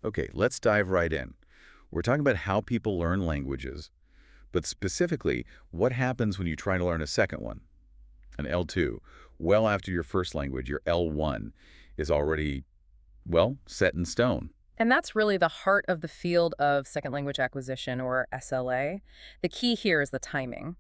Okay, let's dive right in. We're talking about how people learn languages, but specifically, what happens when you try to learn a second one, an L2, well after your first language, your L1, is already, well, set in stone. And that's really the heart of the field of second language acquisition, or SLA. The key here is the timing.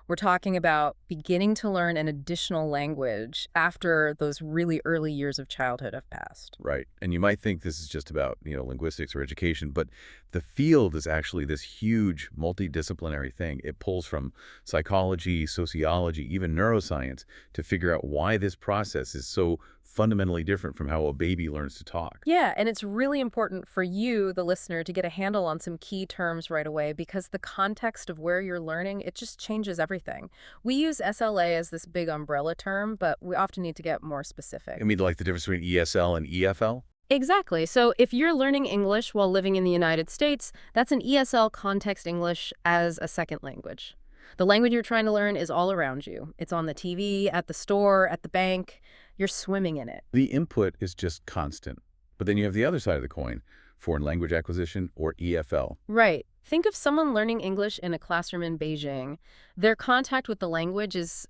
We're talking about beginning to learn an additional language after those really early years of childhood have passed. Right. And you might think this is just about, linguistics or education, but the field is actually this huge multidisciplinary thing. It pulls from psychology, sociology, even neuroscience to figure out why this process is so fundamentally different from how a baby learns to talk. Yeah, and it's really important for you, the listener, to get a handle on some key terms right away because the context of where you're learning, it just changes everything. We use SLA as this big umbrella term, but we often need to get more specific. I mean, like the difference between ESL and EFL? Exactly. So if you're learning English while living in the United States, that's an ESL context English as a second language. The language you're trying to learn is all around you. It's on the TV, at the store, at the bank. You're swimming in it. The input is just constant. But then you have the other side of the coin, foreign language acquisition, or EFL. Right. Think of someone learning English in a classroom in Beijing. Their contact with the language is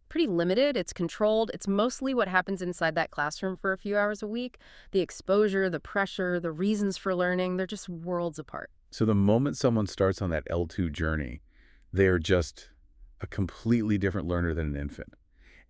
pretty limited. It's controlled. It's mostly what happens inside that classroom for a few hours a week. The exposure, the pressure, the reasons for learning, they're just worlds apart. So the moment someone starts on that L2 journey, they are just a completely different learner than an infant.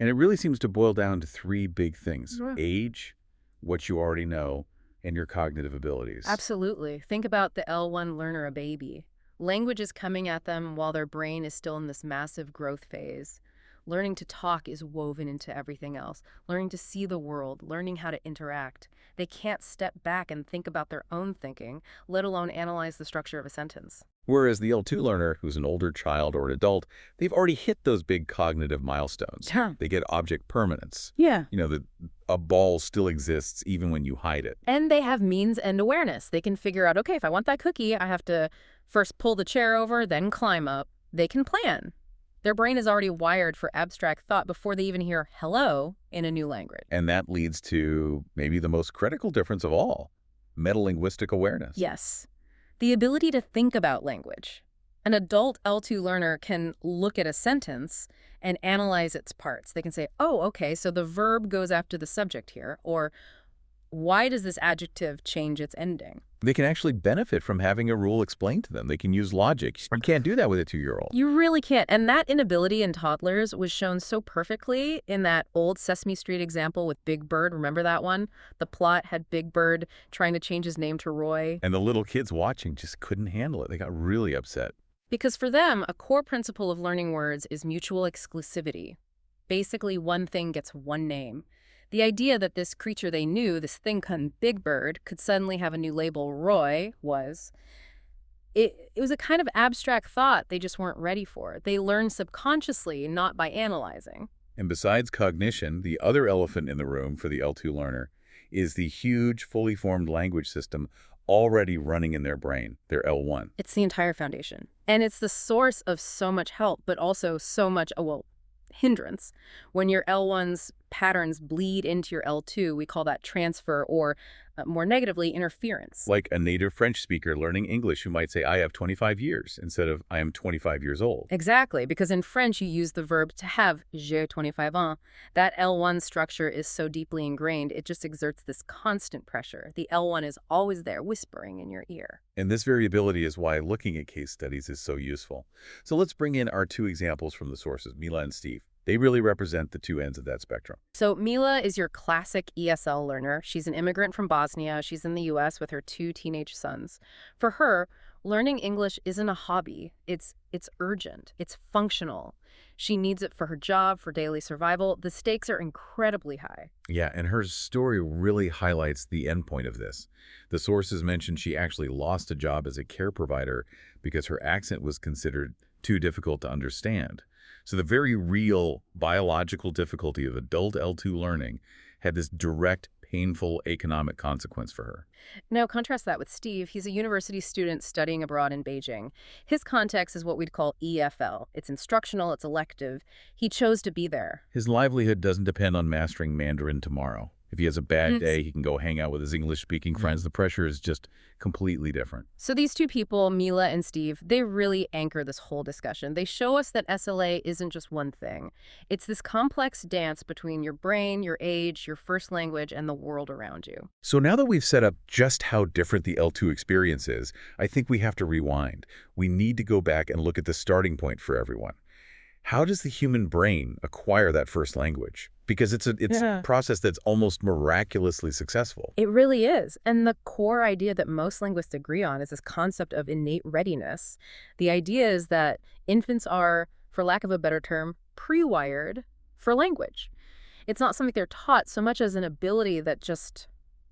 And it really seems to boil down to three big things: age, what you already know, and your cognitive abilities. Absolutely. Think about the L1 learner, a baby. Language is coming at them while their brain is still in this massive growth phase. Learning to talk is woven into everything else. Learning to see the world, learning how to interact. They can't step back and think about their own thinking, let alone analyze the structure of a sentence. Whereas the L2 learner, who's an older child or an adult, they've already hit those big cognitive milestones. Yeah. They get object permanence. Yeah. A ball still exists even when you hide it. And they have means and awareness. They can figure out, okay, if I want that cookie, I have to first pull the chair over, then climb up. They can plan. Their brain is already wired for abstract thought before they even hear hello in a new language. And that leads to maybe the most critical difference of all, metalinguistic awareness. Yes. The ability to think about language. An adult L2 learner can look at a sentence and analyze its parts. They can say, oh, okay, so the verb goes after the subject here, or why does this adjective change its ending? They can actually benefit from having a rule explained to them. They can use logic. You can't do that with a 2-year-old. You really can't. And that inability in toddlers was shown so perfectly in that old Sesame Street example with Big Bird. Remember that one? The plot had Big Bird trying to change his name to Roy. And the little kids watching just couldn't handle it. They got really upset. Because for them, a core principle of learning words is mutual exclusivity. Basically, one thing gets one name. The idea that this creature they knew, this thing called Big Bird, could suddenly have a new label, Roy, it was a kind of abstract thought they just weren't ready for. They learned subconsciously, not by analyzing. And besides cognition, the other elephant in the room for the L2 learner is the huge, fully formed language system already running in their brain, their L1. It's the entire foundation. And it's the source of so much help, but also so much, hindrance. When your L1's patterns bleed into your L2, we call that transfer, or more negatively, interference. Like a native French speaker learning English who might say, I have 25 years, instead of I am 25 years old. Exactly, because in French, you use the verb to have, j'ai 25 ans. That L1 structure is so deeply ingrained, it just exerts this constant pressure. The L1 is always there, whispering in your ear. And this variability is why looking at case studies is so useful. So let's bring in our two examples from the sources, Mila and Steve. They really represent the two ends of that spectrum. So Mila is your classic ESL learner. She's an immigrant from Bosnia. She's in the U.S. with her 2 teenage sons. For her, learning English isn't a hobby. It's urgent. It's functional. She needs it for her job, for daily survival. The stakes are incredibly high. Yeah, and her story really highlights the end point of this. The sources mentioned she actually lost a job as a care provider because her accent was considered too difficult to understand. So the very real biological difficulty of adult L2 learning had this direct, painful economic consequence for her. Now, contrast that with Steve. He's a university student studying abroad in Beijing. His context is what we'd call EFL. It's instructional, it's elective. He chose to be there. His livelihood doesn't depend on mastering Mandarin tomorrow. If he has a bad day, he can go hang out with his English-speaking friends. The pressure is just completely different. So these two people, Mila and Steve, they really anchor this whole discussion. They show us that SLA isn't just one thing. It's this complex dance between your brain, your age, your first language, and the world around you. So now that we've set up just how different the L2 experience is, I think we have to rewind. We need to go back and look at the starting point for everyone. How does the human brain acquire that first language? Because it's a process that's almost miraculously successful. It really is. And the core idea that most linguists agree on is this concept of innate readiness. The idea is that infants are, for lack of a better term, pre-wired for language. It's not something they're taught so much as an ability that just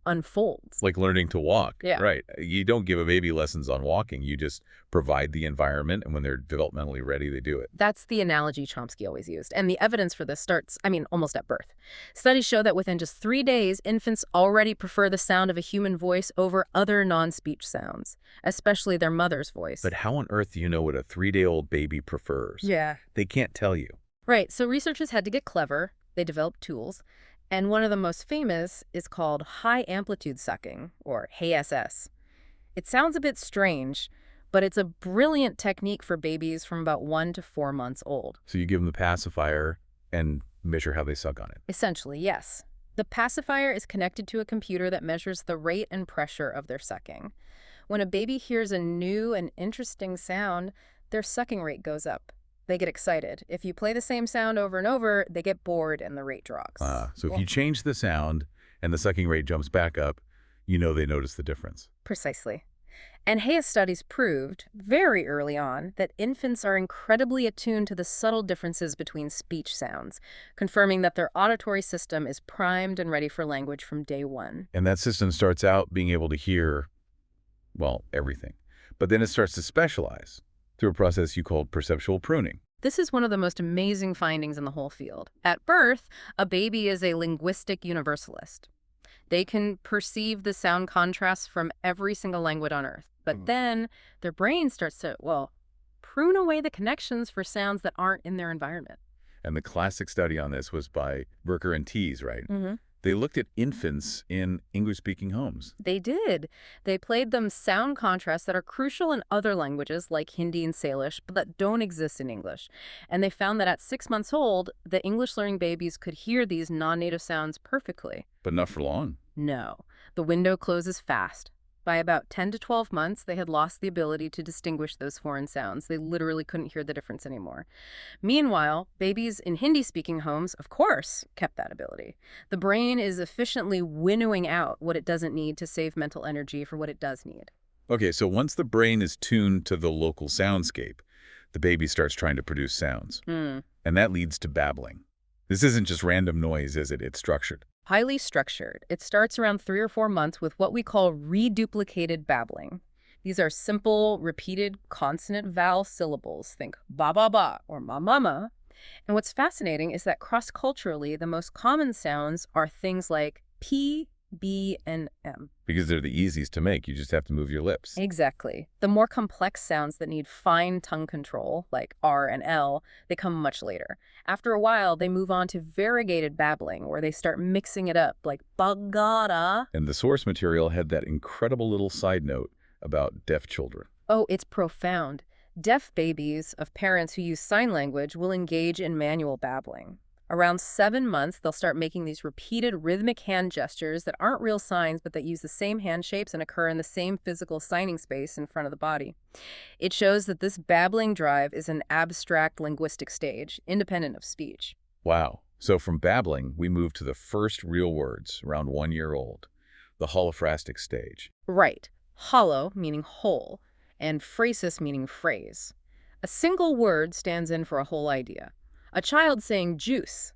unfolds. Like learning to walk. Yeah. Right. You don't give a baby lessons on walking. You just provide the environment, and when they're developmentally ready, they do it. That's the analogy Chomsky always used. And the evidence for this starts, almost at birth. Studies show that within just 3 days, infants already prefer the sound of a human voice over other non-speech sounds, especially their mother's voice. But how on earth do you know what a 3-day-old baby prefers? Yeah. They can't tell you. Right. So researchers had to get clever. They developed tools. And one of the most famous is called high-amplitude sucking, or HASS. It sounds a bit strange, but it's a brilliant technique for babies from about 1 to 4 months old. So you give them the pacifier and measure how they suck on it. Essentially, yes. The pacifier is connected to a computer that measures the rate and pressure of their sucking. When a baby hears a new and interesting sound, their sucking rate goes up. They get excited. If you play the same sound over and over, they get bored and the rate drops. So if you change the sound and the sucking rate jumps back up, you know they notice the difference. Precisely. And Hayes studies proved, very early on, that infants are incredibly attuned to the subtle differences between speech sounds, confirming that their auditory system is primed and ready for language from day one. And that system starts out being able to hear, well, everything. But then it starts to specialize through a process you called perceptual pruning. This is one of the most amazing findings in the whole field. At birth, a baby is a linguistic universalist. They can perceive the sound contrasts from every single language on Earth. But then their brain starts to, prune away the connections for sounds that aren't in their environment. And the classic study on this was by Berker and Tees, right? Mm-hmm. They looked at infants in English-speaking homes. They did. They played them sound contrasts that are crucial in other languages like Hindi and Salish, but that don't exist in English. And they found that at 6 months old, the English-learning babies could hear these non-native sounds perfectly. But not for long. No. The window closes fast. By about 10 to 12 months, they had lost the ability to distinguish those foreign sounds. They literally couldn't hear the difference anymore. Meanwhile, babies in Hindi-speaking homes, of course, kept that ability. The brain is efficiently winnowing out what it doesn't need to save mental energy for what it does need. Okay, so once the brain is tuned to the local soundscape, the baby starts trying to produce sounds. And that leads to babbling. This isn't just random noise, is it? It's structured. Highly structured. It starts around 3 or 4 months with what we call reduplicated babbling. These are simple, repeated consonant vowel syllables. Think ba ba ba or ma ma ma. And what's fascinating is that cross-culturally, the most common sounds are things like P, B, and M. Because they're the easiest to make. You just have to move your lips. Exactly. The more complex sounds that need fine tongue control, like R and L, they come much later. After a while, they move on to variegated babbling, where they start mixing it up, like bagada. And the source material had that incredible little side note about deaf children. Oh, it's profound. Deaf babies of parents who use sign language will engage in manual babbling. Around 7 months, they'll start making these repeated rhythmic hand gestures that aren't real signs, but that use the same hand shapes and occur in the same physical signing space in front of the body. It shows that this babbling drive is an abstract linguistic stage, independent of speech. Wow. So from babbling, we move to the first real words around 1 year old, the holophrastic stage. Right. Holo, meaning whole, and phrasis, meaning phrase. A single word stands in for a whole idea. A child saying juice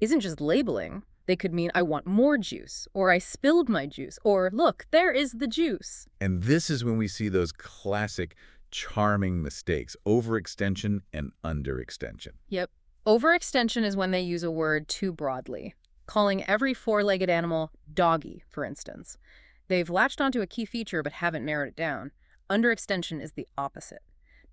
isn't just labeling. They could mean I want more juice, or I spilled my juice, or look, there is the juice. And this is when we see those classic charming mistakes, overextension and underextension. Yep. Overextension is when they use a word too broadly, calling every four-legged animal doggy, for instance. They've latched onto a key feature but haven't narrowed it down. Underextension is the opposite.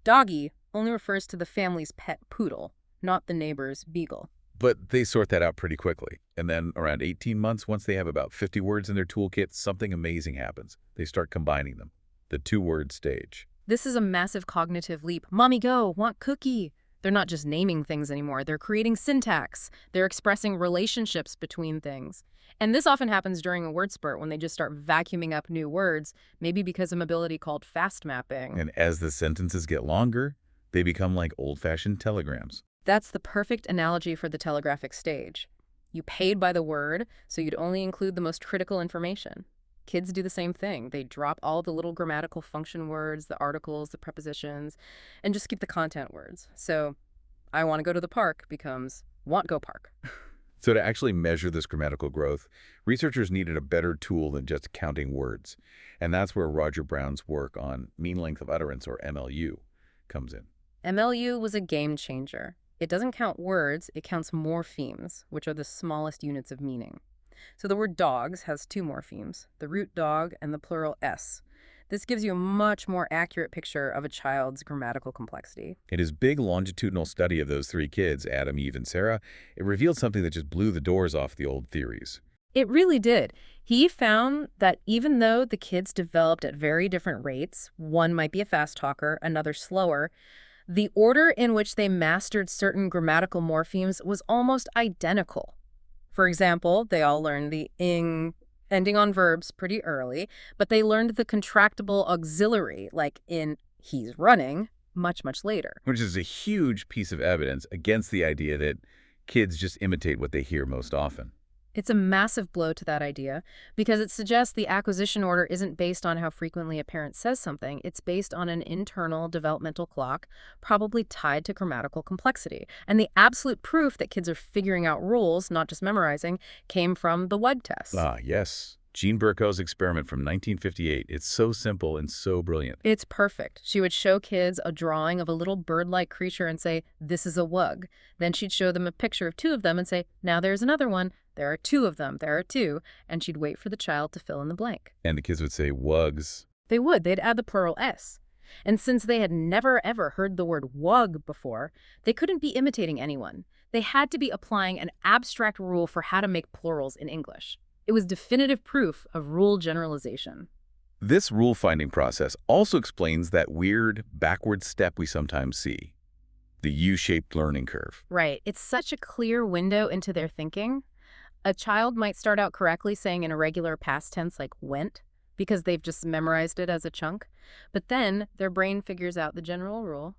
Doggy only refers to the family's pet poodle, not the neighbor's beagle. But they sort that out pretty quickly. And then around 18 months, once they have about 50 words in their toolkit, something amazing happens. They start combining them. The two-word stage. This is a massive cognitive leap. Mommy, go, want cookie. They're not just naming things anymore. They're creating syntax. They're expressing relationships between things. And this often happens during a word spurt when they just start vacuuming up new words, maybe because of an ability called fast mapping. And as the sentences get longer, they become like old-fashioned telegrams. That's the perfect analogy for the telegraphic stage. You paid by the word, so you'd only include the most critical information. Kids do the same thing. They drop all the little grammatical function words, the articles, the prepositions, and just keep the content words. So, I want to go to the park becomes want go park. So to actually measure this grammatical growth, researchers needed a better tool than just counting words. And that's where Roger Brown's work on mean length of utterance, or MLU, comes in. MLU was a game changer. It doesn't count words, it counts morphemes, which are the smallest units of meaning. So the word dogs has two morphemes, the root dog and the plural s. This gives you a much more accurate picture of a child's grammatical complexity. In his big longitudinal study of those three kids, Adam, Eve, and Sarah, it revealed something that just blew the doors off the old theories. It really did. He found that even though the kids developed at very different rates, one might be a fast talker, another slower, the order in which they mastered certain grammatical morphemes was almost identical. For example, they all learned the ing ending on verbs pretty early, but they learned the contractible auxiliary, like in he's running, much, much later. Which is a huge piece of evidence against the idea that kids just imitate what they hear most often. It's a massive blow to that idea because it suggests the acquisition order isn't based on how frequently a parent says something. It's based on an internal developmental clock, probably tied to grammatical complexity. And the absolute proof that kids are figuring out rules, not just memorizing, came from the WUG test. Ah, yes. Jean Berco's experiment from 1958. It's so simple and so brilliant. It's perfect. She would show kids a drawing of a little bird-like creature and say, this is a WUG. Then she'd show them a picture of two of them and say, now there's another one. There are two of them. There are two. And she'd wait for the child to fill in the blank. And the kids would say wugs. They would. They'd add the plural s. And since they had never, ever heard the word WUG before, they couldn't be imitating anyone. They had to be applying an abstract rule for how to make plurals in English. It was definitive proof of rule generalization. This rule-finding process also explains that weird backward step we sometimes see, the U-shaped learning curve. Right. It's such a clear window into their thinking. A child might start out correctly saying an irregular past tense like went, because they've just memorized it as a chunk. But then their brain figures out the general rule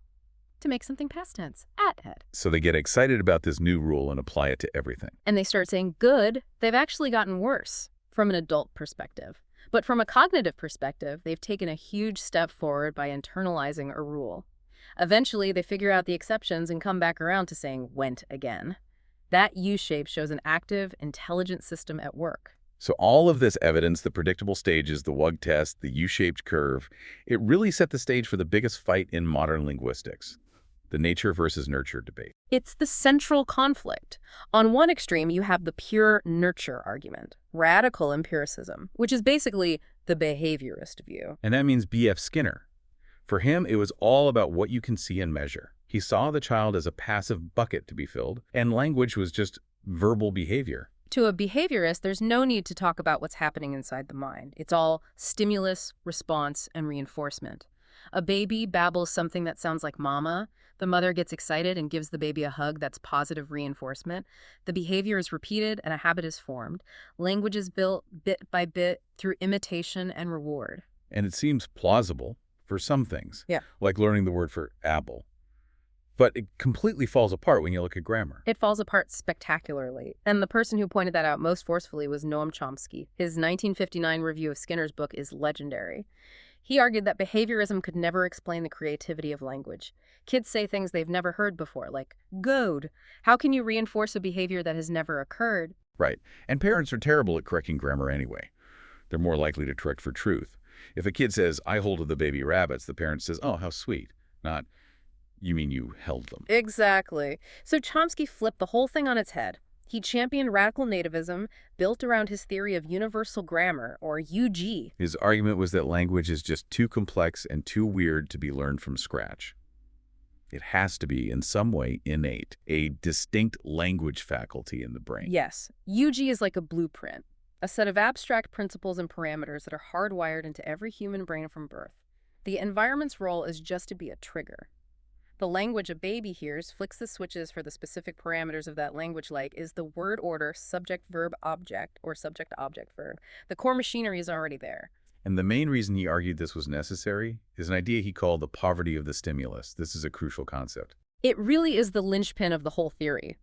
to make something past tense, at. So they get excited about this new rule and apply it to everything. And they start saying good. They've actually gotten worse from an adult perspective. But from a cognitive perspective, they've taken a huge step forward by internalizing a rule. Eventually, they figure out the exceptions and come back around to saying went again. That U-shape shows an active, intelligent system at work. So all of this evidence, the predictable stages, the WUG test, the U-shaped curve, it really set the stage for the biggest fight in modern linguistics, the nature versus nurture debate. It's the central conflict. On one extreme, you have the pure nurture argument, radical empiricism, which is basically the behaviorist view. And that means B.F. Skinner. For him, it was all about what you can see and measure. He saw the child as a passive bucket to be filled, and language was just verbal behavior. To a behaviorist, there's no need to talk about what's happening inside the mind. It's all stimulus, response, and reinforcement. A baby babbles something that sounds like mama. The mother gets excited and gives the baby a hug. That's positive reinforcement. The behavior is repeated and a habit is formed. Language is built bit by bit through imitation and reward. And it seems plausible for some things, Yeah. like learning the word for apple. But it completely falls apart when you look at grammar. It falls apart spectacularly. And the person who pointed that out most forcefully was Noam Chomsky. His 1959 review of Skinner's book is legendary. He argued that behaviorism could never explain the creativity of language. Kids say things they've never heard before, like goad. How can you reinforce a behavior that has never occurred? Right. And parents are terrible at correcting grammar anyway. They're more likely to correct for truth. If a kid says, I hold the baby rabbits, the parent says, oh, how sweet. Not, you mean you held them. Exactly. So Chomsky flipped the whole thing on its head. He championed radical nativism, built around his theory of universal grammar, or UG. His argument was that language is just too complex and too weird to be learned from scratch. It has to be, in some way, innate, a distinct language faculty in the brain. Yes, UG is like a blueprint, a set of abstract principles and parameters that are hardwired into every human brain from birth. The environment's role is just to be a trigger. The language a baby hears flicks the switches for the specific parameters of that language, like is the word order subject, verb, object, or subject, object, verb. The core machinery is already there. And the main reason he argued this was necessary is an idea he called the poverty of the stimulus. This is a crucial concept. It really is the linchpin of the whole theory.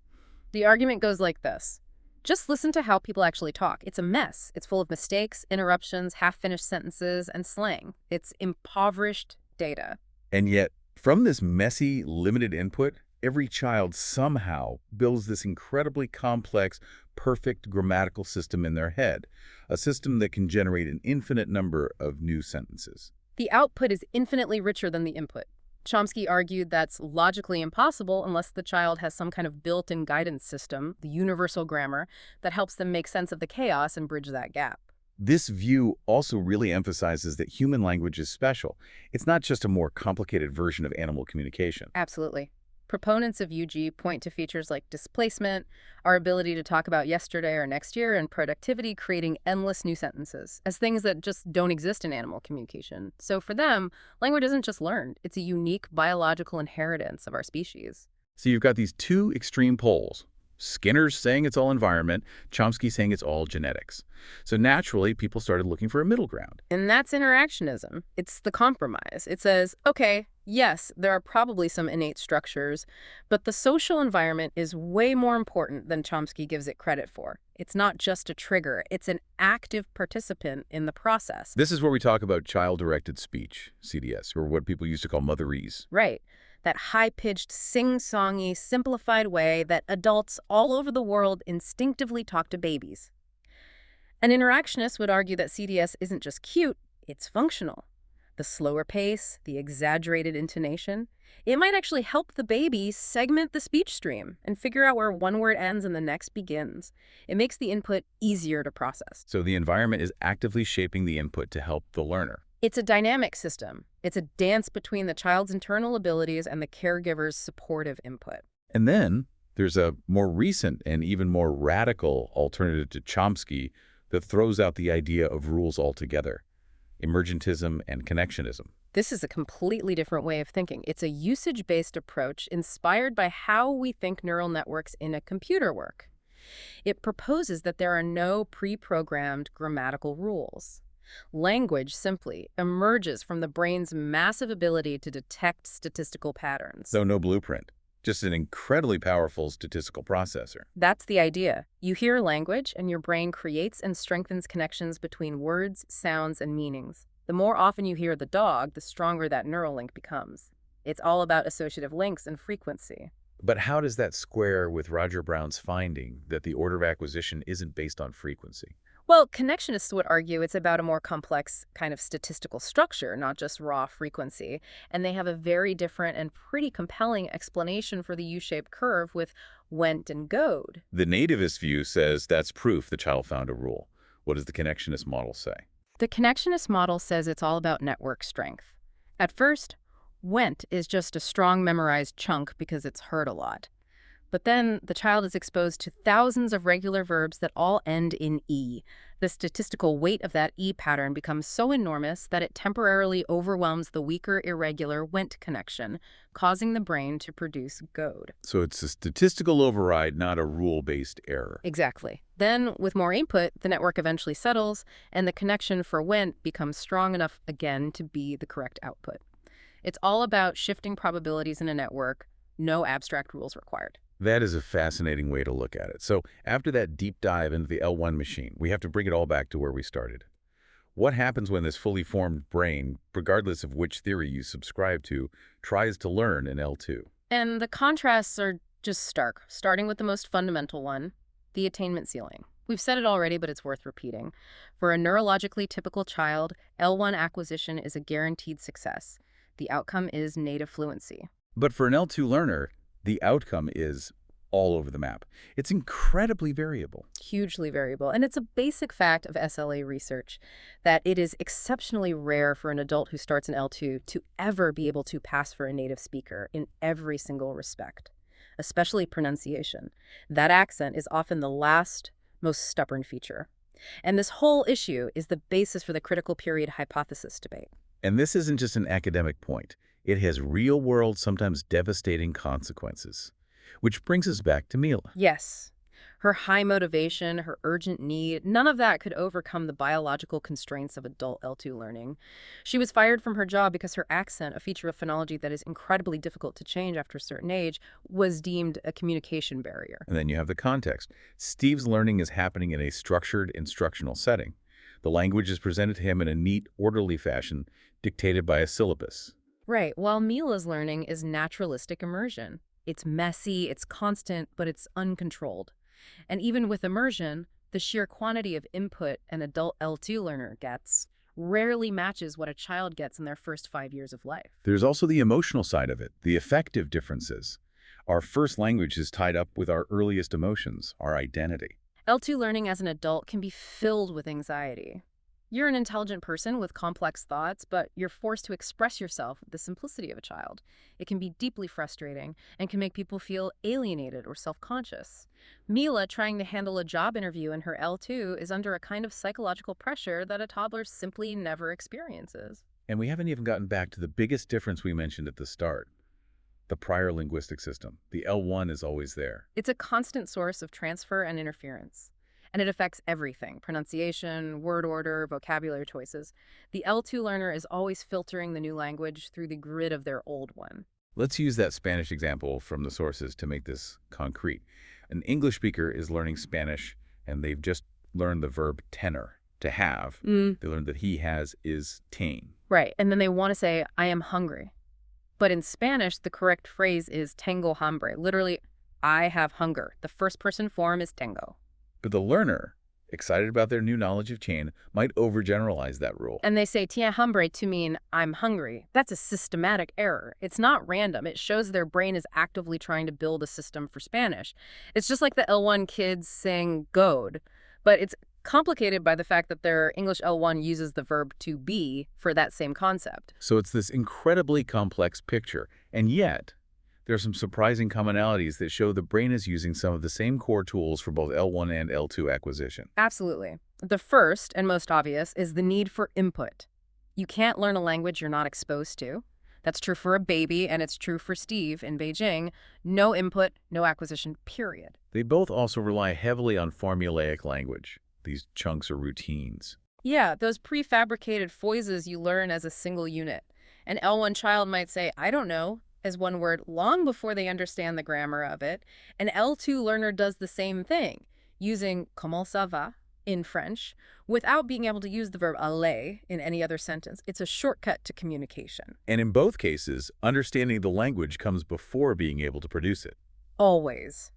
The argument goes like this. Just listen to how people actually talk. It's a mess. It's full of mistakes, interruptions, half-finished sentences, and slang. It's impoverished data. And yet, from this messy, limited input, every child somehow builds this incredibly complex, perfect grammatical system in their head, a system that can generate an infinite number of new sentences. The output is infinitely richer than the input. Chomsky argued that's logically impossible unless the child has some kind of built-in guidance system, the universal grammar, that helps them make sense of the chaos and bridge that gap. This view also really emphasizes that human language is special. It's not just a more complicated version of animal communication. Absolutely. Proponents of UG point to features like displacement, our ability to talk about yesterday or next year, and productivity, creating endless new sentences, as things that just don't exist in animal communication. So for them, language isn't just learned. It's a unique biological inheritance of our species. So you've got these two extreme poles. Skinner's saying it's all environment, Chomsky saying it's all genetics. So naturally, people started looking for a middle ground. And that's interactionism. It's the compromise. It says, okay, yes, there are probably some innate structures, but the social environment is way more important than Chomsky gives it credit for. It's not just a trigger. It's an active participant in the process. This is where we talk about child-directed speech, CDS, or what people used to call motherese. Right. That high-pitched, sing-songy, simplified way that adults all over the world instinctively talk to babies. An interactionist would argue that CDS isn't just cute, it's functional. The slower pace, the exaggerated intonation, it might actually help the baby segment the speech stream and figure out where one word ends and the next begins. It makes the input easier to process. So the environment is actively shaping the input to help the learner. It's a dynamic system. It's a dance between the child's internal abilities and the caregiver's supportive input. And then there's a more recent and even more radical alternative to Chomsky that throws out the idea of rules altogether: emergentism and connectionism. This is a completely different way of thinking. It's a usage-based approach inspired by how we think neural networks in a computer work. It proposes that there are no pre-programmed grammatical rules. Language simply emerges from the brain's massive ability to detect statistical patterns. So no blueprint, just an incredibly powerful statistical processor. That's the idea. You hear language, and your brain creates and strengthens connections between words, sounds, and meanings. The more often you hear the dog, the stronger that neural link becomes. It's all about associative links and frequency. But how does that square with Roger Brown's finding that the order of acquisition isn't based on frequency? Well, connectionists would argue it's about a more complex kind of statistical structure, not just raw frequency. And they have a very different and pretty compelling explanation for the U-shaped curve with went and goed. The nativist view says that's proof the child found a rule. What does the connectionist model say? The connectionist model says it's all about network strength. At first, went is just a strong memorized chunk because it's heard a lot. But then the child is exposed to thousands of regular verbs that all end in E. The statistical weight of that E pattern becomes so enormous that it temporarily overwhelms the weaker, irregular went connection, causing the brain to produce goed. So it's a statistical override, not a rule-based error. Exactly. Then, with more input, the network eventually settles, and the connection for went becomes strong enough again to be the correct output. It's all about shifting probabilities in a network, no abstract rules required. That is a fascinating way to look at it. So after that deep dive into the L1 machine, we have to bring it all back to where we started. What happens when this fully formed brain, regardless of which theory you subscribe to, tries to learn in L2? And the contrasts are just stark, starting with the most fundamental one, the attainment ceiling. We've said it already, but it's worth repeating. For a neurologically typical child, L1 acquisition is a guaranteed success. The outcome is native fluency. But for an L2 learner, the outcome is all over the map. It's incredibly variable. Hugely variable. And it's a basic fact of SLA research that it is exceptionally rare for an adult who starts an L2 to ever be able to pass for a native speaker in every single respect, especially pronunciation. That accent is often the last, most stubborn feature. And this whole issue is the basis for the critical period hypothesis debate. And this isn't just an academic point. It has real-world, sometimes devastating consequences. Which brings us back to Mila. Yes. Her high motivation, her urgent need, none of that could overcome the biological constraints of adult L2 learning. She was fired from her job because her accent, a feature of phonology that is incredibly difficult to change after a certain age, was deemed a communication barrier. And then you have the context. Steve's learning is happening in a structured instructional setting. The language is presented to him in a neat, orderly fashion, dictated by a syllabus. Right, while Mila's learning is naturalistic immersion. It's messy, it's constant, but it's uncontrolled. And even with immersion, the sheer quantity of input an adult L2 learner gets rarely matches what a child gets in their first 5 years of life. There's also the emotional side of it, the affective differences. Our first language is tied up with our earliest emotions, our identity. L2 learning as an adult can be filled with anxiety. You're an intelligent person with complex thoughts, but you're forced to express yourself with the simplicity of a child. It can be deeply frustrating and can make people feel alienated or self-conscious. Mila, trying to handle a job interview in her L2, is under a kind of psychological pressure that a toddler simply never experiences. And we haven't even gotten back to the biggest difference we mentioned at the start. The prior linguistic system. The L1 is always there. It's a constant source of transfer and interference. And it affects everything: pronunciation, word order, vocabulary choices. The L2 learner is always filtering the new language through the grid of their old one. Let's use that Spanish example from the sources to make this concrete. An English speaker is learning Spanish, and they've just learned the verb tener, to have. They learned that he has is ten. Right, and then they want to say, I am hungry. But in Spanish, the correct phrase is tengo hambre. Literally, I have hunger. The first person form is tengo. But the learner, excited about their new knowledge of chain, might overgeneralize that rule. And they say tien hambre to mean I'm hungry. That's a systematic error. It's not random. It shows their brain is actively trying to build a system for Spanish. It's just like the L1 kids saying goad, but it's complicated by the fact that their English L1 uses the verb to be for that same concept. So it's this incredibly complex picture, and yet there are some surprising commonalities that show the brain is using some of the same core tools for both L1 and L2 acquisition. Absolutely. The first and most obvious is the need for input. You can't learn a language you're not exposed to. That's true for a baby, and it's true for Steve in Beijing. No input, no acquisition, period. They both also rely heavily on formulaic language, these chunks or routines. Yeah, those prefabricated phrases you learn as a single unit. An L1 child might say, I don't know, as one word long before they understand the grammar of it. An L2 learner does the same thing, using comment ça va in French without being able to use the verb aller in any other sentence. It's a shortcut to communication. And in both cases, understanding the language comes before being able to produce it. Always.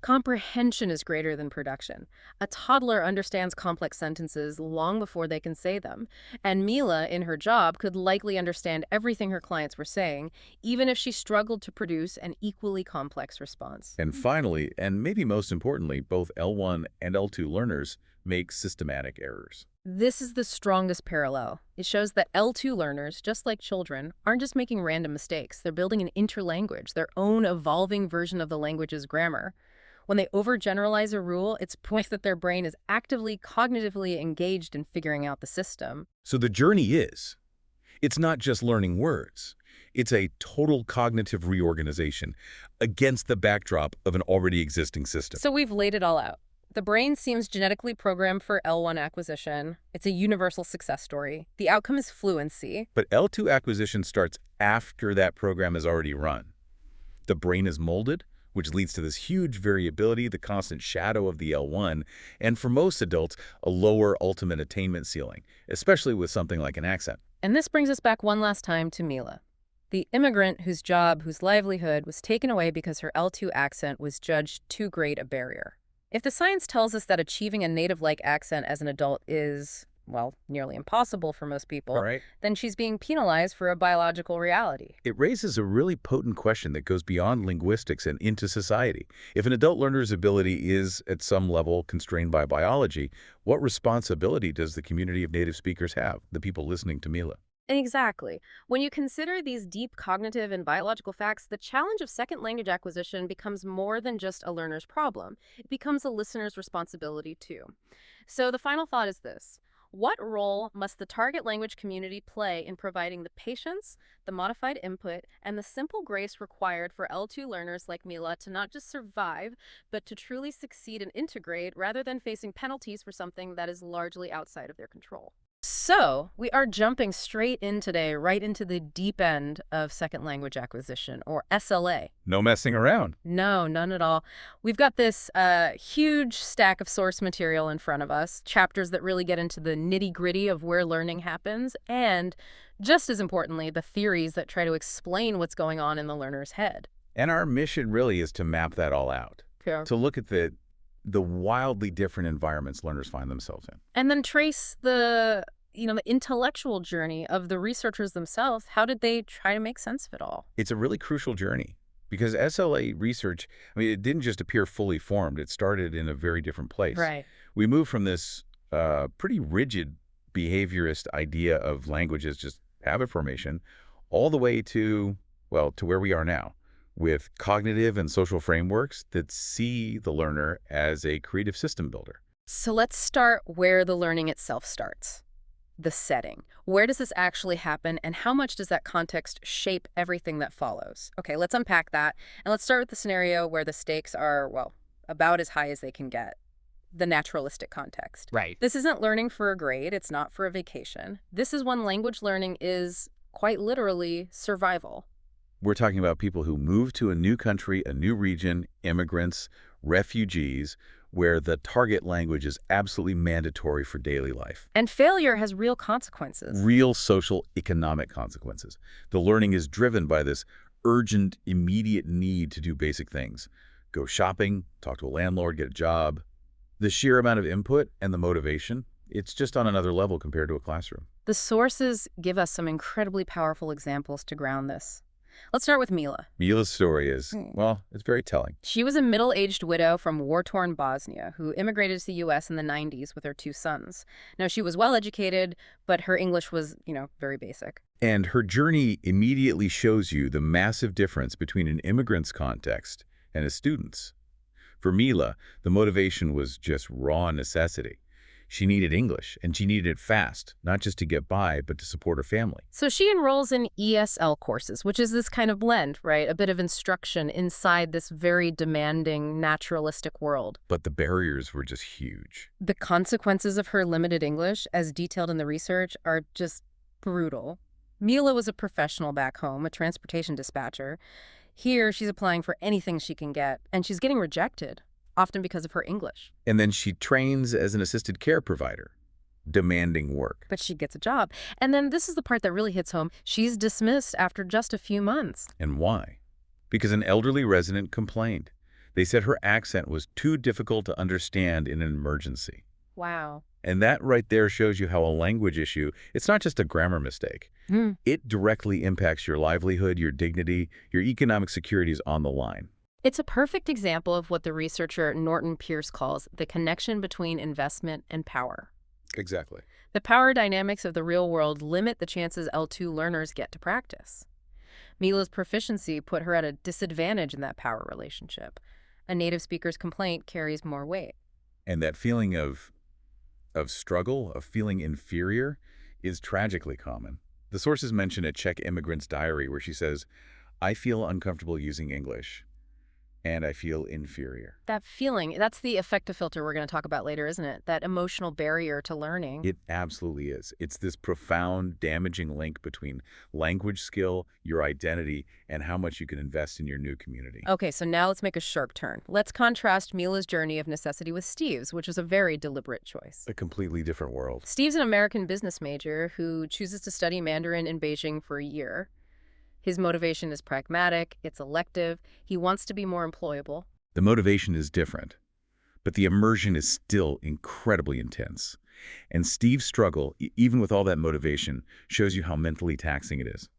Comprehension is greater than production. A toddler understands complex sentences long before they can say them. And Mila, in her job, could likely understand everything her clients were saying, even if she struggled to produce an equally complex response. And finally, and maybe most importantly, both L1 and L2 learners make systematic errors. This is the strongest parallel. It shows that L2 learners, just like children, aren't just making random mistakes. They're building an interlanguage, their own evolving version of the language's grammar. When they overgeneralize a rule, it's proof that their brain is actively, cognitively engaged in figuring out the system. So the journey it's not just learning words. It's a total cognitive reorganization against the backdrop of an already existing system. So we've laid it all out. The brain seems genetically programmed for L1 acquisition. It's a universal success story. The outcome is fluency. But L2 acquisition starts after that program is already run. The brain is molded, which leads to this huge variability, the constant shadow of the L1, and for most adults, a lower ultimate attainment ceiling, especially with something like an accent. And this brings us back one last time to Mila, the immigrant whose job, whose livelihood was taken away because her L2 accent was judged too great a barrier. If the science tells us that achieving a native-like accent as an adult is well, nearly impossible for most people, Right. then she's being penalized for a biological reality. It raises a really potent question that goes beyond linguistics and into society. If an adult learner's ability is, at some level, constrained by biology, what responsibility does the community of native speakers have, the people listening to Mila? Exactly. When you consider these deep cognitive and biological facts, the challenge of second language acquisition becomes more than just a learner's problem. It becomes a listener's responsibility too. So the final thought is this. What role must the target language community play in providing the patience, the modified input, and the simple grace required for L2 learners like Mila to not just survive, but to truly succeed and integrate rather than facing penalties for something that is largely outside of their control? So, we are jumping straight in today, right into the deep end of second language acquisition, or SLA. No messing around. No, none at all. We've got this huge stack of source material in front of us, chapters that really get into the nitty-gritty of where learning happens, and, just as importantly, the theories that try to explain what's going on in the learner's head. And our mission really is to map that all out, Yeah. to look at the wildly different environments learners find themselves in. And then trace the intellectual journey of the researchers themselves. How did they try to make sense of it all? It's a really crucial journey because SLA research, it didn't just appear fully formed. It started in a very different place. Right. We moved from this pretty rigid behaviorist idea of language as just habit formation all the way to where we are now, with cognitive and social frameworks that see the learner as a creative system builder. So let's start where the learning itself starts. The setting. Where does this actually happen, and how much does that context shape everything that follows? Okay, let's unpack that, and let's start with the scenario where the stakes are, about as high as they can get. The naturalistic context. Right. This isn't learning for a grade. It's not for a vacation. This is when language learning is, quite literally, survival. We're talking about people who move to a new country, a new region, immigrants, refugees, where the target language is absolutely mandatory for daily life. And failure has real consequences. Real social, economic consequences. The learning is driven by this urgent, immediate need to do basic things. Go shopping, talk to a landlord, get a job. The sheer amount of input and the motivation, it's just on another level compared to a classroom. The sources give us some incredibly powerful examples to ground this. Let's start with Mila. Mila's story is, it's very telling. She was a middle-aged widow from war-torn Bosnia who immigrated to the U.S. in the 90s with her 2 sons. Now, she was well-educated, but her English was, very basic. And her journey immediately shows you the massive difference between an immigrant's context and a student's. For Mila, the motivation was just raw necessity. She needed English, and she needed it fast, not just to get by, but to support her family. So she enrolls in ESL courses, which is this kind of blend, right? A bit of instruction inside this very demanding, naturalistic world. But the barriers were just huge. The consequences of her limited English, as detailed in the research, are just brutal. Mila was a professional back home, a transportation dispatcher. Here, she's applying for anything she can get, and she's getting rejected, often because of her English. And then she trains as an assisted care provider, demanding work. But she gets a job. And then this is the part that really hits home. She's dismissed after just a few months. And why? Because an elderly resident complained. They said her accent was too difficult to understand in an emergency. Wow. And that right there shows you how a language issue, it's not just a grammar mistake. It directly impacts your livelihood, your dignity, your economic security is on the line. It's a perfect example of what the researcher Norton Pierce calls the connection between investment and power. Exactly. The power dynamics of the real world limit the chances L2 learners get to practice. Mila's proficiency put her at a disadvantage in that power relationship. A native speaker's complaint carries more weight. And that feeling of struggle, of feeling inferior, is tragically common. The sources mention a Czech immigrant's diary where she says, "I feel uncomfortable using English, and I feel inferior." That feeling, that's the affective filter we're going to talk about later, isn't it? That emotional barrier to learning. It absolutely is. It's this profound, damaging link between language skill, your identity, and how much you can invest in your new community. Okay, so now let's make a sharp turn. Let's contrast Mila's journey of necessity with Steve's, which was a very deliberate choice. A completely different world. Steve's an American business major who chooses to study Mandarin in Beijing for a year. His motivation is pragmatic, it's elective, he wants to be more employable. The motivation is different, but the immersion is still incredibly intense. And Steve's struggle, even with all that motivation, shows you how mentally taxing it is.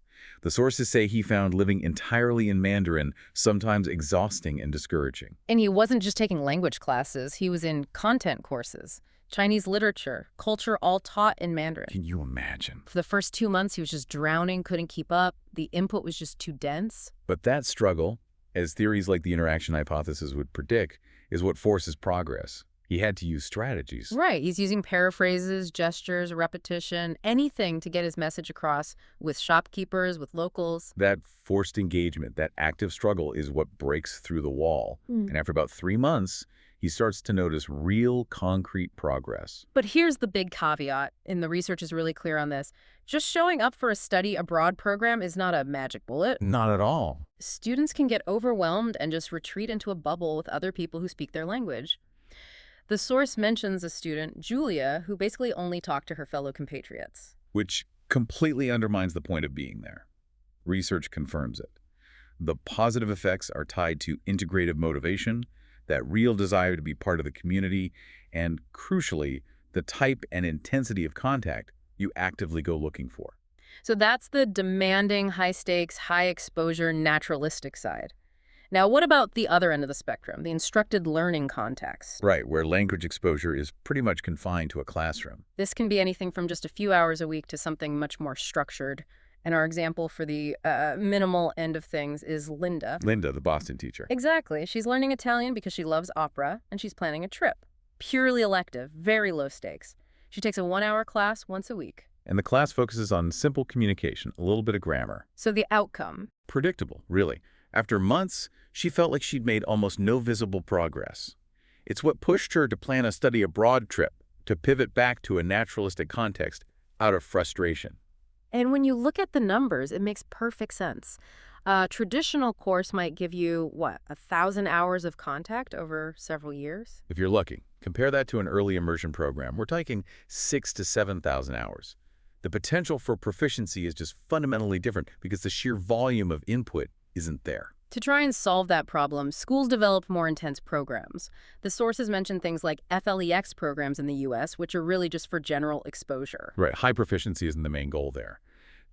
The sources say he found living entirely in Mandarin sometimes exhausting and discouraging. And he wasn't just taking language classes, he was in content courses. Chinese literature, culture, all taught in Mandarin. Can you imagine? For the first 2 months, he was just drowning, couldn't keep up. The input was just too dense. But that struggle, as theories like the interaction hypothesis would predict, is what forces progress. He had to use strategies. Right. He's using paraphrases, gestures, repetition, anything to get his message across with shopkeepers, with locals. That forced engagement, that active struggle is what breaks through the wall. And after about 3 months, he starts to notice real, concrete progress. But here's the big caveat, and the research is really clear on this. Just showing up for a study abroad program is not a magic bullet. Not at all. Students can get overwhelmed and just retreat into a bubble with other people who speak their language. The source mentions a student, Julia, who basically only talked to her fellow compatriots. Which completely undermines the point of being there. Research confirms it. The positive effects are tied to integrative motivation, that real desire to be part of the community, and, crucially, the type and intensity of contact you actively go looking for. So that's the demanding, high-stakes, high-exposure, naturalistic side. Now, what about the other end of the spectrum, the instructed learning context? Right, where language exposure is pretty much confined to a classroom. This can be anything from just a few hours a week to something much more structured. And our example for the minimal end of things is Linda. Linda, the Boston teacher. Exactly. She's learning Italian because she loves opera, and she's planning a trip. Purely elective, very low stakes. She takes a 1-hour class once a week. And the class focuses on simple communication, a little bit of grammar. So the outcome? Predictable, really. After months, she felt like she'd made almost no visible progress. It's what pushed her to plan a study abroad trip, to pivot back to a naturalistic context out of frustration. And when you look at the numbers, it makes perfect sense. A traditional course might give you, 1,000 hours of contact over several years? If you're lucky, compare that to an early immersion program. We're talking 6,000 to 7,000 hours. The potential for proficiency is just fundamentally different because the sheer volume of input isn't there. To try and solve that problem, schools developed more intense programs. The sources mention things like FLEX programs in the U.S., which are really just for general exposure. Right, high proficiency isn't the main goal there.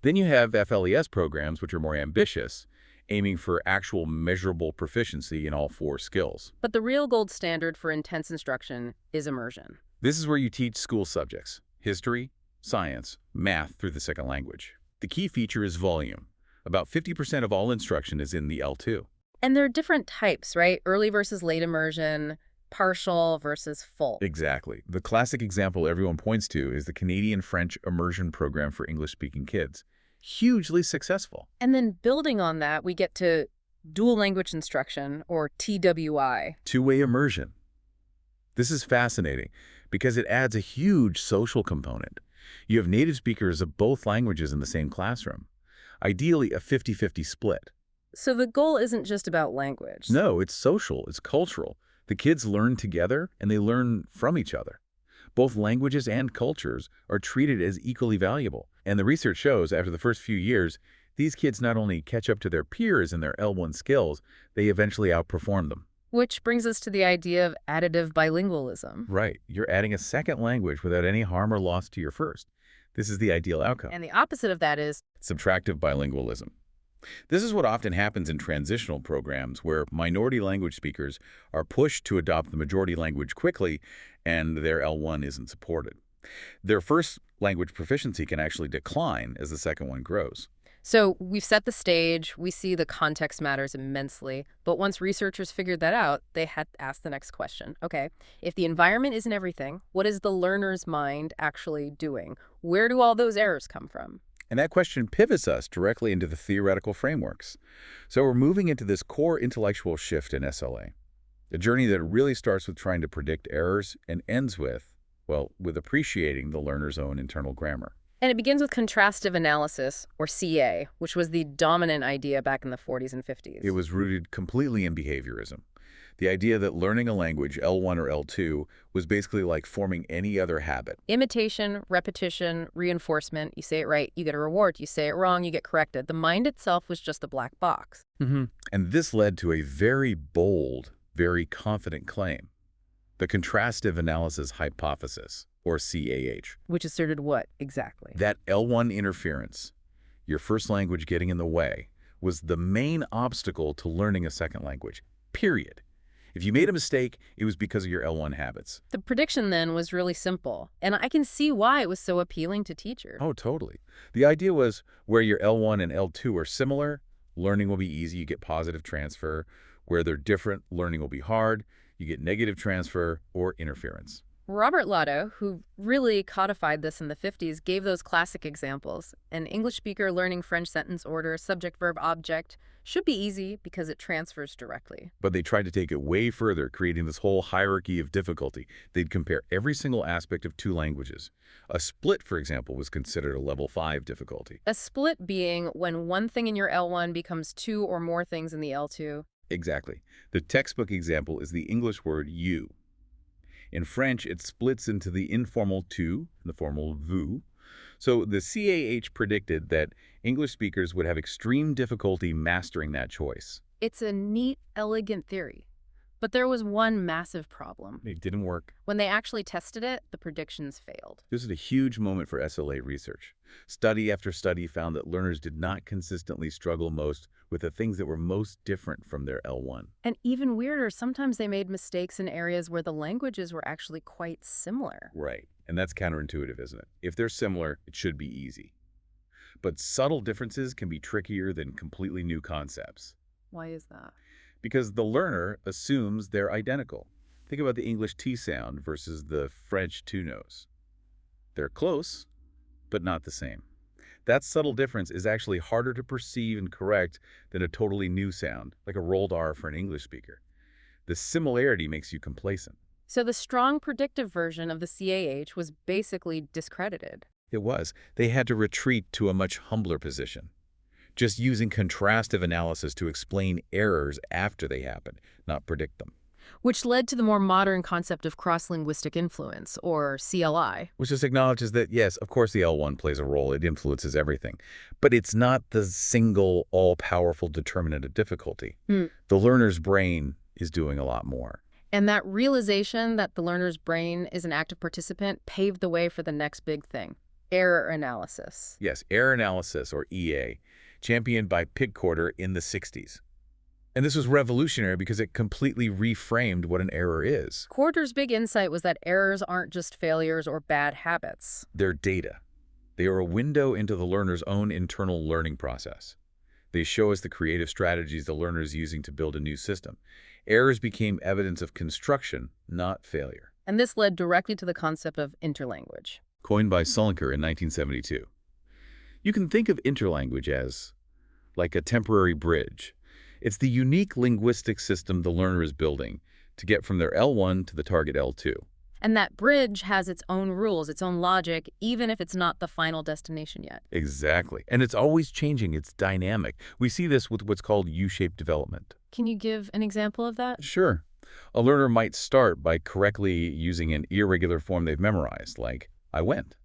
Then you have FLES programs, which are more ambitious, aiming for actual measurable proficiency in all 4 skills. But the real gold standard for intense instruction is immersion. This is where you teach school subjects: history, science, math through the second language. The key feature is volume. About 50% of all instruction is in the L2. And there are different types, right? Early versus late immersion, partial versus full. Exactly. The classic example everyone points to is the Canadian-French immersion program for English-speaking kids. Hugely successful. And then building on that, we get to dual language instruction, or TWI. Two-way immersion. This is fascinating because it adds a huge social component. You have native speakers of both languages in the same classroom. Ideally, a 50-50 split. So the goal isn't just about language. No, it's social, it's cultural. The kids learn together and they learn from each other. Both languages and cultures are treated as equally valuable. And the research shows after the first few years, these kids not only catch up to their peers in their L1 skills, they eventually outperform them. Which brings us to the idea of additive bilingualism. Right. You're adding a second language without any harm or loss to your first. This is the ideal outcome. And the opposite of that is subtractive bilingualism. This is what often happens in transitional programs where minority language speakers are pushed to adopt the majority language quickly and their L1 isn't supported. Their first language proficiency can actually decline as the second one grows. So we've set the stage, we see the context matters immensely, but once researchers figured that out, they had to ask the next question. Okay, if the environment isn't everything, what is the learner's mind actually doing? Where do all those errors come from? And that question pivots us directly into the theoretical frameworks. So we're moving into this core intellectual shift in SLA, a journey that really starts with trying to predict errors and ends with, well, with appreciating the learner's own internal grammar. And it begins with contrastive analysis, or CA, which was the dominant idea back in the 40s and 50s. It was rooted completely in behaviorism. The idea that learning a language, L1 or L2, was basically like forming any other habit. Imitation, repetition, reinforcement. You say it right, you get a reward. You say it wrong, you get corrected. The mind itself was just a black box. And this led to a very bold, very confident claim: the contrastive analysis hypothesis, or CAH. Which asserted what, exactly? That L1 interference, your first language getting in the way, was the main obstacle to learning a second language, period. If you made a mistake, it was because of your L1 habits. The prediction then was really simple, and I can see why it was so appealing to teachers. Oh, totally. The idea was where your L1 and L2 are similar, learning will be easy, you get positive transfer. Where they're different, learning will be hard, you get negative transfer or interference. Robert Lotto, who really codified this in the 50s, gave those classic examples. An English speaker learning French sentence order, subject, verb, object, should be easy because it transfers directly. But they tried to take it way further, creating this whole hierarchy of difficulty. They'd compare every single aspect of two languages. A split, for example, was considered a level 5 difficulty. A split being when one thing in your L1 becomes two or more things in the L2. Exactly. The textbook example is the English word you. In French, it splits into the informal tu and the formal vous. So the CAH predicted that English speakers would have extreme difficulty mastering that choice. It's a neat, elegant theory. But there was one massive problem. It didn't work. When they actually tested it, the predictions failed. This is a huge moment for SLA research. Study after study found that learners did not consistently struggle most with the things that were most different from their L1. And even weirder, sometimes they made mistakes in areas where the languages were actually quite similar. Right. And that's counterintuitive, isn't it? If they're similar, it should be easy. But subtle differences can be trickier than completely new concepts. Why is that? Because the learner assumes they're identical. Think about the English T sound versus the French two nose. They're close, but not the same. That subtle difference is actually harder to perceive and correct than a totally new sound, like a rolled R for an English speaker. The similarity makes you complacent. So the strong predictive version of the CAH was basically discredited. It was. They had to retreat to a much humbler position, just using contrastive analysis to explain errors after they happen, not predict them. Which led to the more modern concept of cross-linguistic influence, or CLI. Which just acknowledges that, yes, of course the L1 plays a role, it influences everything. But it's not the single, all-powerful determinant of difficulty. The learner's brain is doing a lot more. And that realization that the learner's brain is an active participant paved the way for the next big thing, error analysis. Yes, error analysis, or EA, championed by Pigcorder in the 60s. And this was revolutionary because it completely reframed what an error is. Corder's big insight was that errors aren't just failures or bad habits. They're data. They are a window into the learner's own internal learning process. They show us the creative strategies the learner is using to build a new system. Errors became evidence of construction, not failure. And this led directly to the concept of interlanguage. Coined by Sullenker in 1972. You can think of interlanguage as like a temporary bridge. It's the unique linguistic system the learner is building to get from their L1 to the target L2. And that bridge has its own rules, its own logic, even if it's not the final destination yet. Exactly. And it's always changing. It's dynamic. We see this with what's called U-shaped development. Can you give an example of that? Sure. A learner might start by correctly using an irregular form they've memorized, like, I went.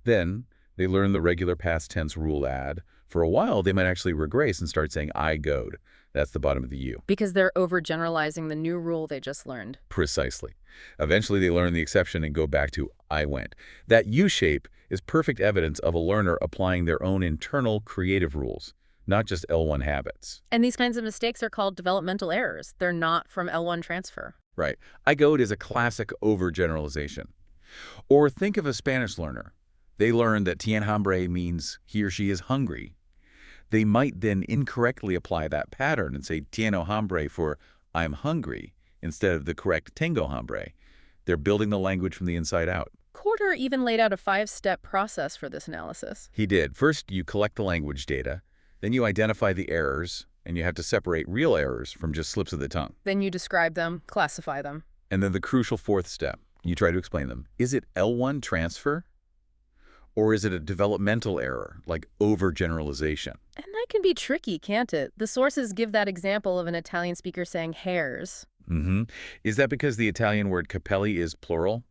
Then they learn the regular past tense rule add. For a while, they might actually regress and start saying, I goed. That's the bottom of the U. Because they're overgeneralizing the new rule they just learned. Precisely. Eventually, they learn the exception and go back to I went. That U-shape is perfect evidence of a learner applying their own internal creative rules, not just L1 habits. And these kinds of mistakes are called developmental errors. They're not from L1 transfer. Right. I goed is a classic overgeneralization. Or think of a Spanish learner. They learn that tiene hambre means he or she is hungry. They might then incorrectly apply that pattern and say tiene hambre for I'm hungry instead of the correct tengo hambre. They're building the language from the inside out. Corder even laid out a 5-step process for this analysis. He did. First, you collect the language data. Then you identify the errors, and you have to separate real errors from just slips of the tongue. Then you describe them, classify them. And then the crucial 4th step, you try to explain them. Is it L1 transfer? Or is it a developmental error, like overgeneralization? And that can be tricky, can't it? The sources give that example of an Italian speaker saying hairs. Is that because the Italian word capelli is plural?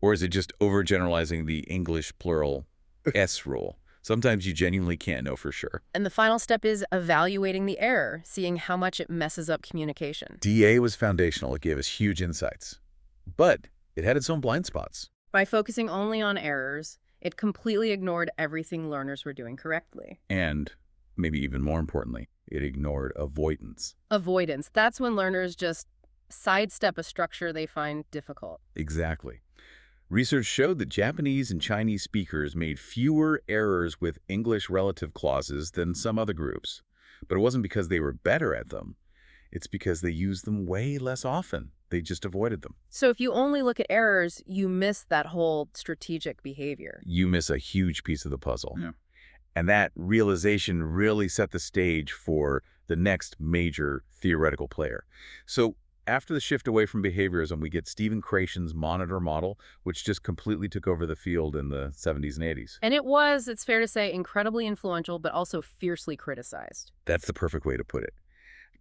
Or is it just overgeneralizing the English plural S rule? Sometimes you genuinely can't know for sure. And the final step is evaluating the error, seeing how much it messes up communication. DA was foundational. It gave us huge insights. But it had its own blind spots. By focusing only on errors, it completely ignored everything learners were doing correctly. And, maybe even more importantly, it ignored avoidance. Avoidance. That's when learners just sidestep a structure they find difficult. Exactly. Research showed that Japanese and Chinese speakers made fewer errors with English relative clauses than some other groups. But it wasn't because they were better at them. It's because they used them way less often. They just avoided them. So if you only look at errors, you miss that whole strategic behavior. You miss a huge piece of the puzzle. Yeah. And that realization really set the stage for the next major theoretical player. So after the shift away from behaviorism, we get Stephen Krashen's monitor model, which just completely took over the field in the 70s and 80s. And it was, it's fair to say, incredibly influential, but also fiercely criticized. That's the perfect way to put it.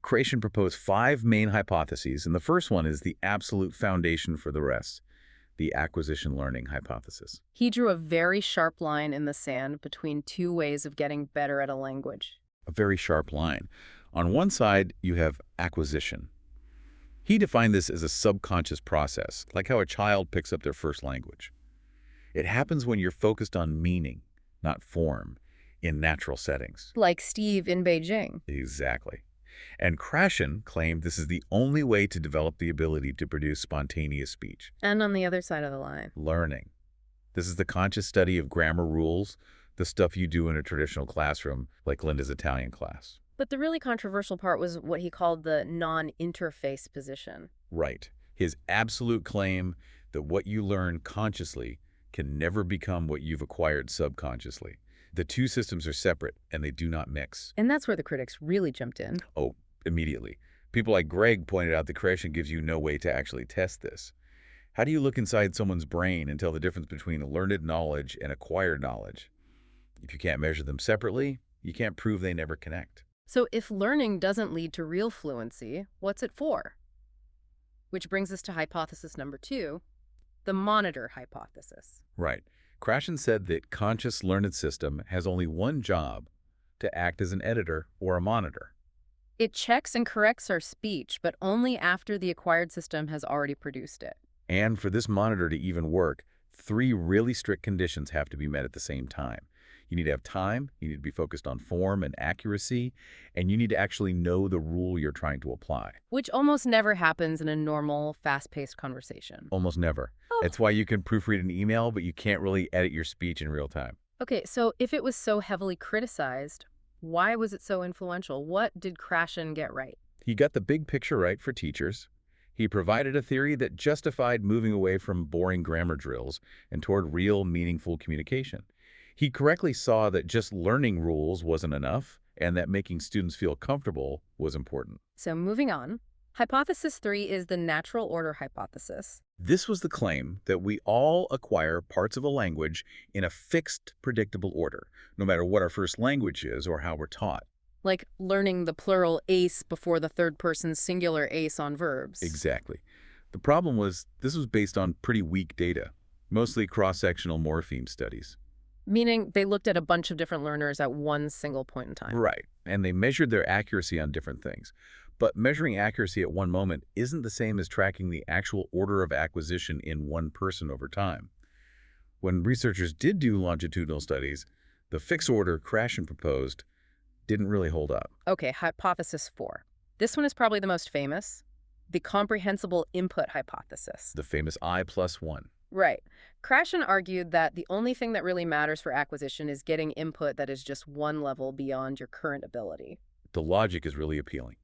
Krashen proposed 5 main hypotheses, and the first one is the absolute foundation for the rest, the acquisition learning hypothesis. He drew a very sharp line in the sand between two ways of getting better at a language. A very sharp line. On one side, you have acquisition. He defined this as a subconscious process, like how a child picks up their first language. It happens when you're focused on meaning, not form, in natural settings. Like Steve in Beijing. Exactly. And Krashen claimed this is the only way to develop the ability to produce spontaneous speech. And on the other side of the line. Learning. This is the conscious study of grammar rules, the stuff you do in a traditional classroom, like Linda's Italian class. But the really controversial part was what he called the non-interface position. Right. His absolute claim that what you learn consciously can never become what you've acquired subconsciously. The two systems are separate, and they do not mix. And that's where the critics really jumped in. Oh, immediately. People like Greg pointed out that Krashen gives you no way to actually test this. How do you look inside someone's brain and tell the difference between learned knowledge and acquired knowledge? If you can't measure them separately, you can't prove they never connect. So if learning doesn't lead to real fluency, what's it for? Which brings us to hypothesis number 2, the monitor hypothesis. Right. Krashen said that conscious learned system has only one job, to act as an editor or a monitor. It checks and corrects our speech, but only after the acquired system has already produced it. And for this monitor to even work, 3 really strict conditions have to be met at the same time. You need to have time, you need to be focused on form and accuracy, and you need to actually know the rule you're trying to apply. Which almost never happens in a normal, fast-paced conversation. Almost never. That's why you can proofread an email, but you can't really edit your speech in real time. Okay, so if it was so heavily criticized, why was it so influential? What did Krashen get right? He got the big picture right for teachers. He provided a theory that justified moving away from boring grammar drills and toward real, meaningful communication. He correctly saw that just learning rules wasn't enough and that making students feel comfortable was important. So moving on, hypothesis 3 is the natural order hypothesis. This was the claim that we all acquire parts of a language in a fixed, predictable order, no matter what our first language is or how we're taught. Like learning the plural ace before the third person singular ace on verbs. Exactly. The problem was this was based on pretty weak data, mostly cross-sectional morpheme studies. Meaning they looked at a bunch of different learners at one single point in time. Right, and they measured their accuracy on different things. But measuring accuracy at one moment isn't the same as tracking the actual order of acquisition in one person over time. When researchers did do longitudinal studies, the fixed order Krashen proposed didn't really hold up. Okay, hypothesis 4. This one is probably the most famous, the comprehensible input hypothesis. The famous I+1. Right. Krashen argued that the only thing that really matters for acquisition is getting input that is just one level beyond your current ability. The logic is really appealing.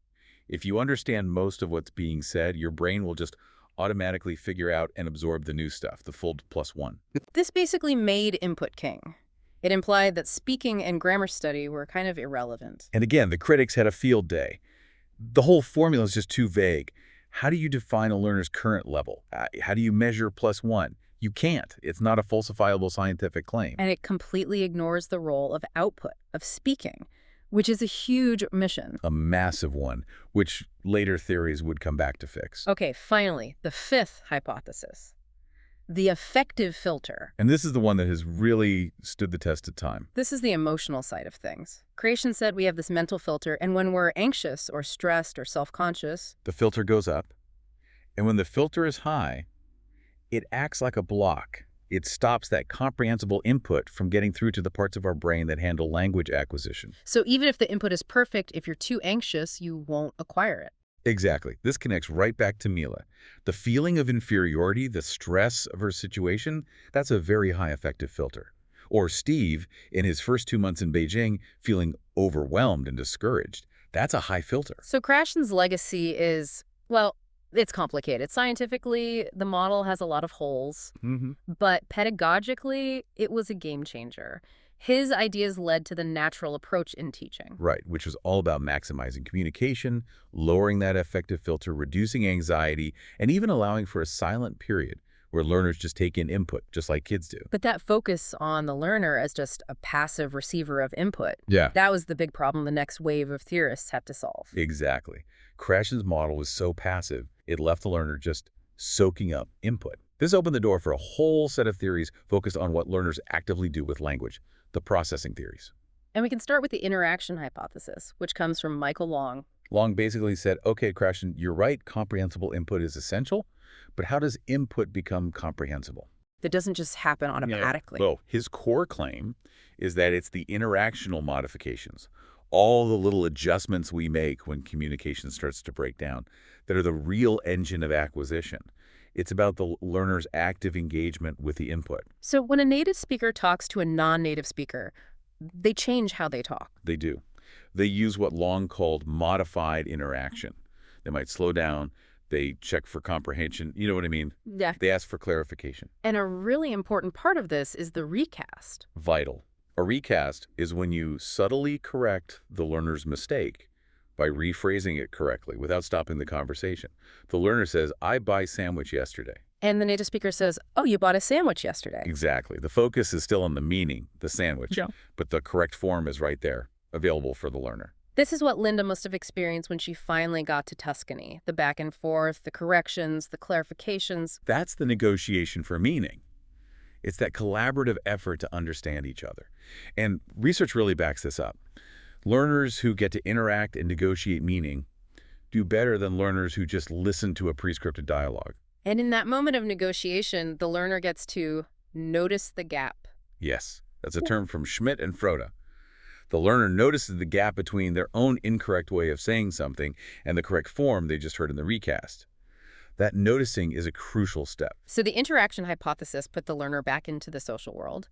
If you understand most of what's being said, your brain will just automatically figure out and absorb the new stuff, the full +1. This basically made input king. It implied that speaking and grammar study were kind of irrelevant. And again, the critics had a field day. The whole formula is just too vague. How do you define a learner's current level? How do you measure +1? You can't. It's not a falsifiable scientific claim. And it completely ignores the role of output, of speaking, which is a huge mission. A massive one, which later theories would come back to fix. Okay, finally, the 5th hypothesis, the affective filter. And this is the one that has really stood the test of time. This is the emotional side of things. Krashen said we have this mental filter, and when we're anxious or stressed or self-conscious, The filter goes up, and when the filter is high, it acts like a block, It stops that comprehensible input from getting through to the parts of our brain that handle language acquisition. So even if the input is perfect, if you're too anxious, you won't acquire it. Exactly. This connects right back to Mila. The feeling of inferiority, the stress of her situation, that's a very high effective filter. Or Steve, in his first 2 months in Beijing, feeling overwhelmed and discouraged. That's a high filter. So Krashen's legacy is, well, it's complicated. Scientifically, the model has a lot of holes, but pedagogically, it was a game changer. His ideas led to the natural approach in teaching. Right, which was all about maximizing communication, lowering that affective filter, reducing anxiety, and even allowing for a silent period where learners just take in input, just like kids do. But that focus on the learner as just a passive receiver of input, Yeah. that was the big problem the next wave of theorists had to solve. Exactly. Krashen's model was so passive, it left the learner just soaking up input. This opened the door for a whole set of theories focused on what learners actively do with language, the processing theories. And we can start with the interaction hypothesis, which comes from Michael Long. Long basically said, okay, Krashen, you're right, comprehensible input is essential, but how does input become comprehensible? That doesn't just happen automatically. Well, his core claim is that it's the interactional modifications, all the little adjustments we make when communication starts to break down, that are the real engine of acquisition. It's about the learner's active engagement with the input. So when a native speaker talks to a non-native speaker, they change how they talk. They do. They use what Long called modified interaction. They might slow down. They check for comprehension. You know what I mean? Yeah. They ask for clarification. And a really important part of this is the recast. Vital. A recast is when you subtly correct the learner's mistake by rephrasing it correctly without stopping the conversation. The learner says, I buy sandwich yesterday. And the native speaker says, oh, you bought a sandwich yesterday. Exactly. The focus is still on the meaning, the sandwich, but the correct form is right there, available for the learner. This is what Linda must have experienced when she finally got to Tuscany. The back and forth, the corrections, the clarifications. That's the negotiation for meaning. It's that collaborative effort to understand each other. And research really backs this up. Learners who get to interact and negotiate meaning do better than learners who just listen to a prescripted dialogue. And in that moment of negotiation, the learner gets to notice the gap. Yes, that's a term from Schmidt and Froda. The learner notices the gap between their own incorrect way of saying something and the correct form they just heard in the recast. That noticing is a crucial step. So the interaction hypothesis put the learner back into the social world.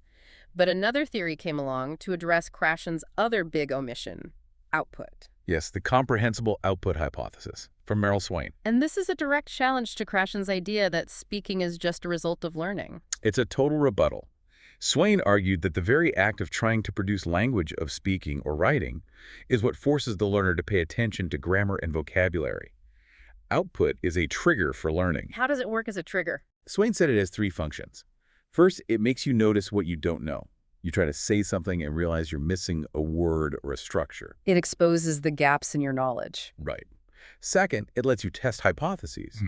But another theory came along to address Krashen's other big omission, output. Yes, the comprehensible output hypothesis from Merrill Swain. And this is a direct challenge to Krashen's idea that speaking is just a result of learning. It's a total rebuttal. Swain argued that the very act of trying to produce language of speaking or writing is what forces the learner to pay attention to grammar and vocabulary. Output is a trigger for learning. How does it work as a trigger? Swain said it has 3 functions. First, it makes you notice what you don't know. You try to say something and realize you're missing a word or a structure. It exposes the gaps in your knowledge. Right. Second, it lets you test hypotheses.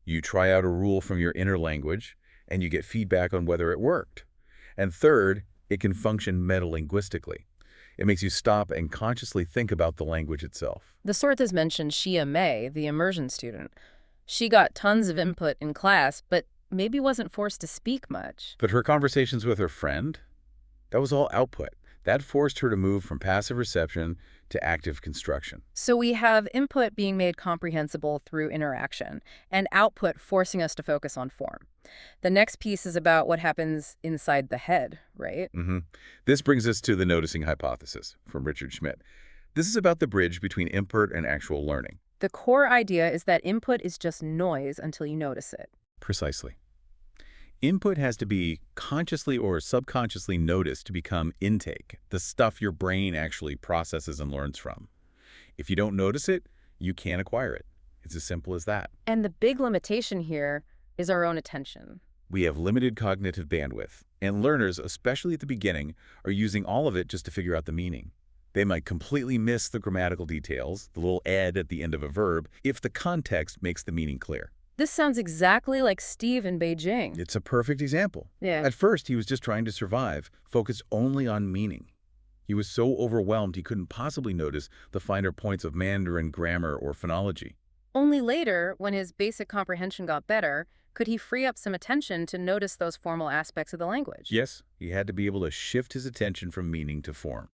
You try out a rule from your inner language, and you get feedback on whether it worked. And third, it can function metalinguistically. It makes you stop and consciously think about the language itself. The source has mentioned Shia May, the immersion student. She got tons of input in class, but maybe wasn't forced to speak much. But her conversations with her friend, that was all output. That forced her to move from passive reception to active construction. So we have input being made comprehensible through interaction, and output forcing us to focus on form. The next piece is about what happens inside the head, right? This brings us to the noticing hypothesis from Richard Schmidt. This is about the bridge between input and actual learning. The core idea is that input is just noise until you notice it. Precisely. Input has to be consciously or subconsciously noticed to become intake, the stuff your brain actually processes and learns from. If you don't notice it, you can't acquire it. It's as simple as that. And the big limitation here is our own attention. We have limited cognitive bandwidth, and learners, especially at the beginning, are using all of it just to figure out the meaning. They might completely miss the grammatical details, the little ed at the end of a verb, if the context makes the meaning clear. This sounds exactly like Steve in Beijing. It's a perfect example. Yeah. At first, he was just trying to survive, focused only on meaning. He was so overwhelmed he couldn't possibly notice the finer points of Mandarin grammar or phonology. Only later, when his basic comprehension got better, Could he free up some attention to notice those formal aspects of the language? Yes, he had to be able to shift his attention from meaning to form.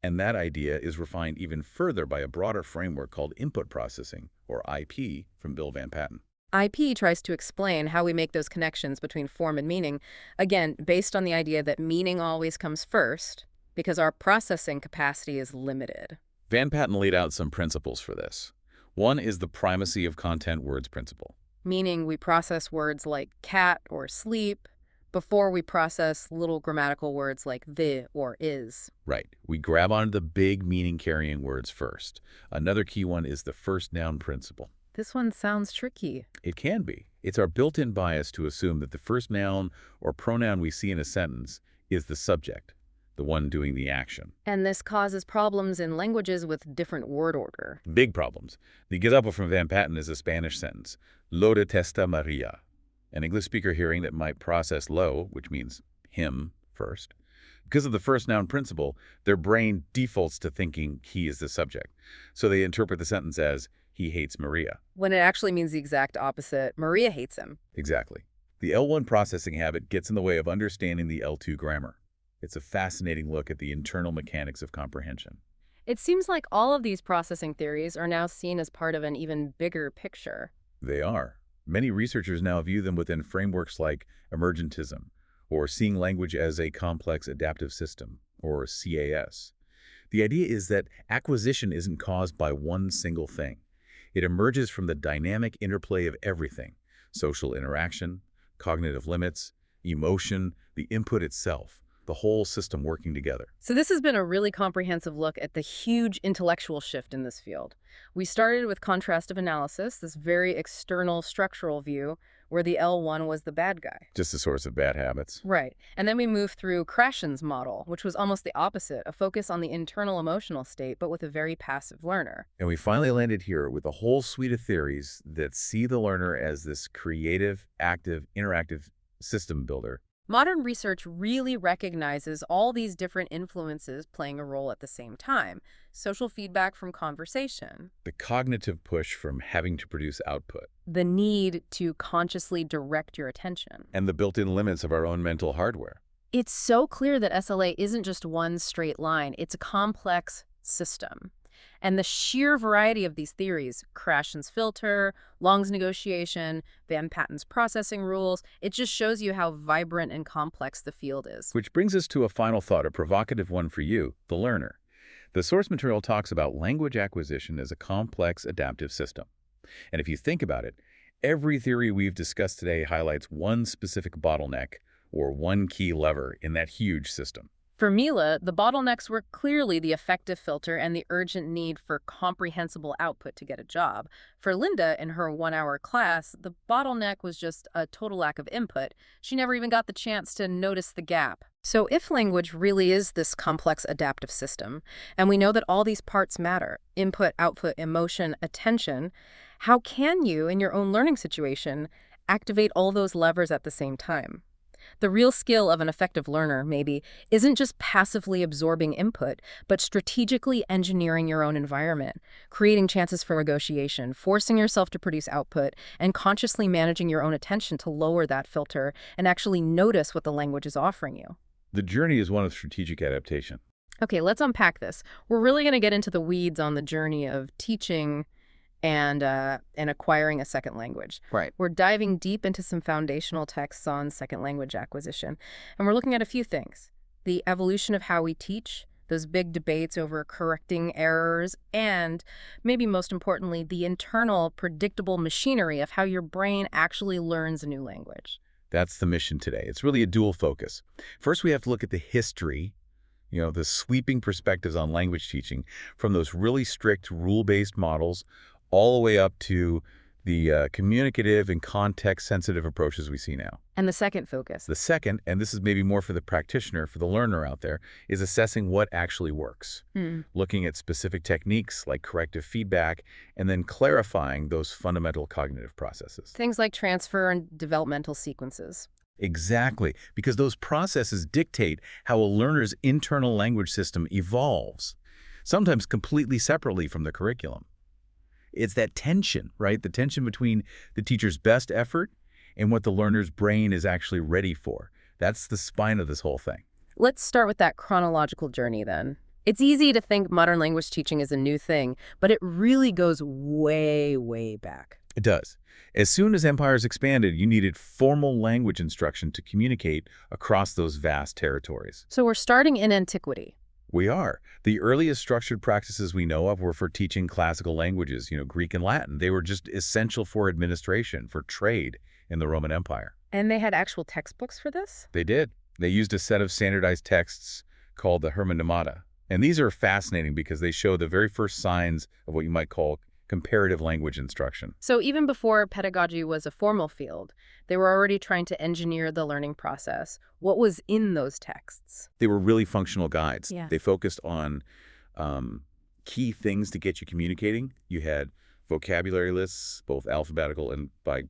And that idea is refined even further by a broader framework called input processing, or IP, from Bill Van Patten. IP tries to explain how we make those connections between form and meaning, again, based on the idea that meaning always comes first, because our processing capacity is limited. Van Patten laid out some principles for this. One is the primacy of content words principle. Meaning we process words like cat or sleep before we process little grammatical words like the or is. Right. We grab onto the big meaning-carrying words first. Another key one is the first noun principle. This one sounds tricky. It can be. It's our built-in bias to assume that the first noun or pronoun we see in a sentence is the subject, the one doing the action. And this causes problems in languages with different word order. Big problems. The example from Van Patten is a Spanish sentence, lo detesta Maria. An English speaker hearing that might process lo, which means him, first. Because of the first noun principle, their brain defaults to thinking he is the subject. So they interpret the sentence as, he hates Maria. When it actually means the exact opposite. Maria hates him. Exactly. The L1 processing habit gets in the way of understanding the L2 grammar. It's a fascinating look at the internal mechanics of comprehension. It seems like all of these processing theories are now seen as part of an even bigger picture. They are. Many researchers now view them within frameworks like emergentism, or seeing language as a complex adaptive system, or CAS. The idea is that acquisition isn't caused by one single thing. It emerges from the dynamic interplay of everything: social interaction, cognitive limits, emotion, the input itself, the whole system working together. So this has been a really comprehensive look at the huge intellectual shift in this field. We started with contrastive analysis, this very external structural view, where the L1 was the bad guy. Just a source of bad habits. Right. And then we moved through Krashen's model, which was almost the opposite, a focus on the internal emotional state, but with a very passive learner. And we finally landed here with a whole suite of theories that see the learner as this creative, active, interactive system builder. Modern research really recognizes all these different influences playing a role at the same time. Social feedback from conversation. The cognitive push from having to produce output. The need to consciously direct your attention. And the built-in limits of our own mental hardware. It's so clear that SLA isn't just one straight line. It's a complex system. And the sheer variety of these theories, Krashen's filter, Long's negotiation, Van Patten's processing rules, it just shows you how vibrant and complex the field is. Which brings us to a final thought, a provocative one for you, the learner. The source material talks about language acquisition as a complex adaptive system. And if you think about it, every theory we've discussed today highlights one specific bottleneck or one key lever in that huge system. For Mila, the bottlenecks were clearly the effective filter and the urgent need for comprehensible output to get a job. For Linda, in her 1-hour class, the bottleneck was just a total lack of input. She never even got the chance to notice the gap. So if language really is this complex adaptive system, and we know that all these parts matter, input, output, emotion, attention, how can you, in your own learning situation, activate all those levers at the same time? The real skill of an effective learner, maybe, isn't just passively absorbing input, but strategically engineering your own environment, creating chances for negotiation, forcing yourself to produce output, and consciously managing your own attention to lower that filter and actually notice what the language is offering you. The journey is one of strategic adaptation. Okay, let's unpack this. We're really going to get into the weeds on the journey of teaching and acquiring a second language. Right. We're diving deep into some foundational texts on second language acquisition, and we're looking at a few things. The evolution of how we teach, those big debates over correcting errors, and maybe most importantly, the internal predictable machinery of how your brain actually learns a new language. That's the mission today. It's really a dual focus. First, we have to look at the history, the sweeping perspectives on language teaching from those really strict rule-based models all the way up to the communicative and context-sensitive approaches we see now. And the second focus. The second, and this is maybe more for the practitioner, for the learner out there, is assessing what actually works. Looking at specific techniques like corrective feedback, and then clarifying those fundamental cognitive processes. Things like transfer and developmental sequences. Exactly, because those processes dictate how a learner's internal language system evolves, sometimes completely separately from the curriculum. It's that tension, right? The tension between the teacher's best effort and what the learner's brain is actually ready for. That's the spine of this whole thing. Let's start with that chronological journey then. It's easy to think modern language teaching is a new thing, but it really goes way, way back. It does. As soon as empires expanded, you needed formal language instruction to communicate across those vast territories. So we're starting in antiquity. We are. The earliest structured practices we know of were for teaching classical languages, Greek and Latin. They were just essential for administration, for trade in the Roman Empire. And they had actual textbooks for this? They did. They used a set of standardized texts called the Hermeneumata. And these are fascinating because they show the very first signs of what you might call comparative language instruction. So even before pedagogy was a formal field, they were already trying to engineer the learning process. What was in those texts? They were really functional guides. Yeah. They focused on key things to get you communicating. You had vocabulary lists, both alphabetical and by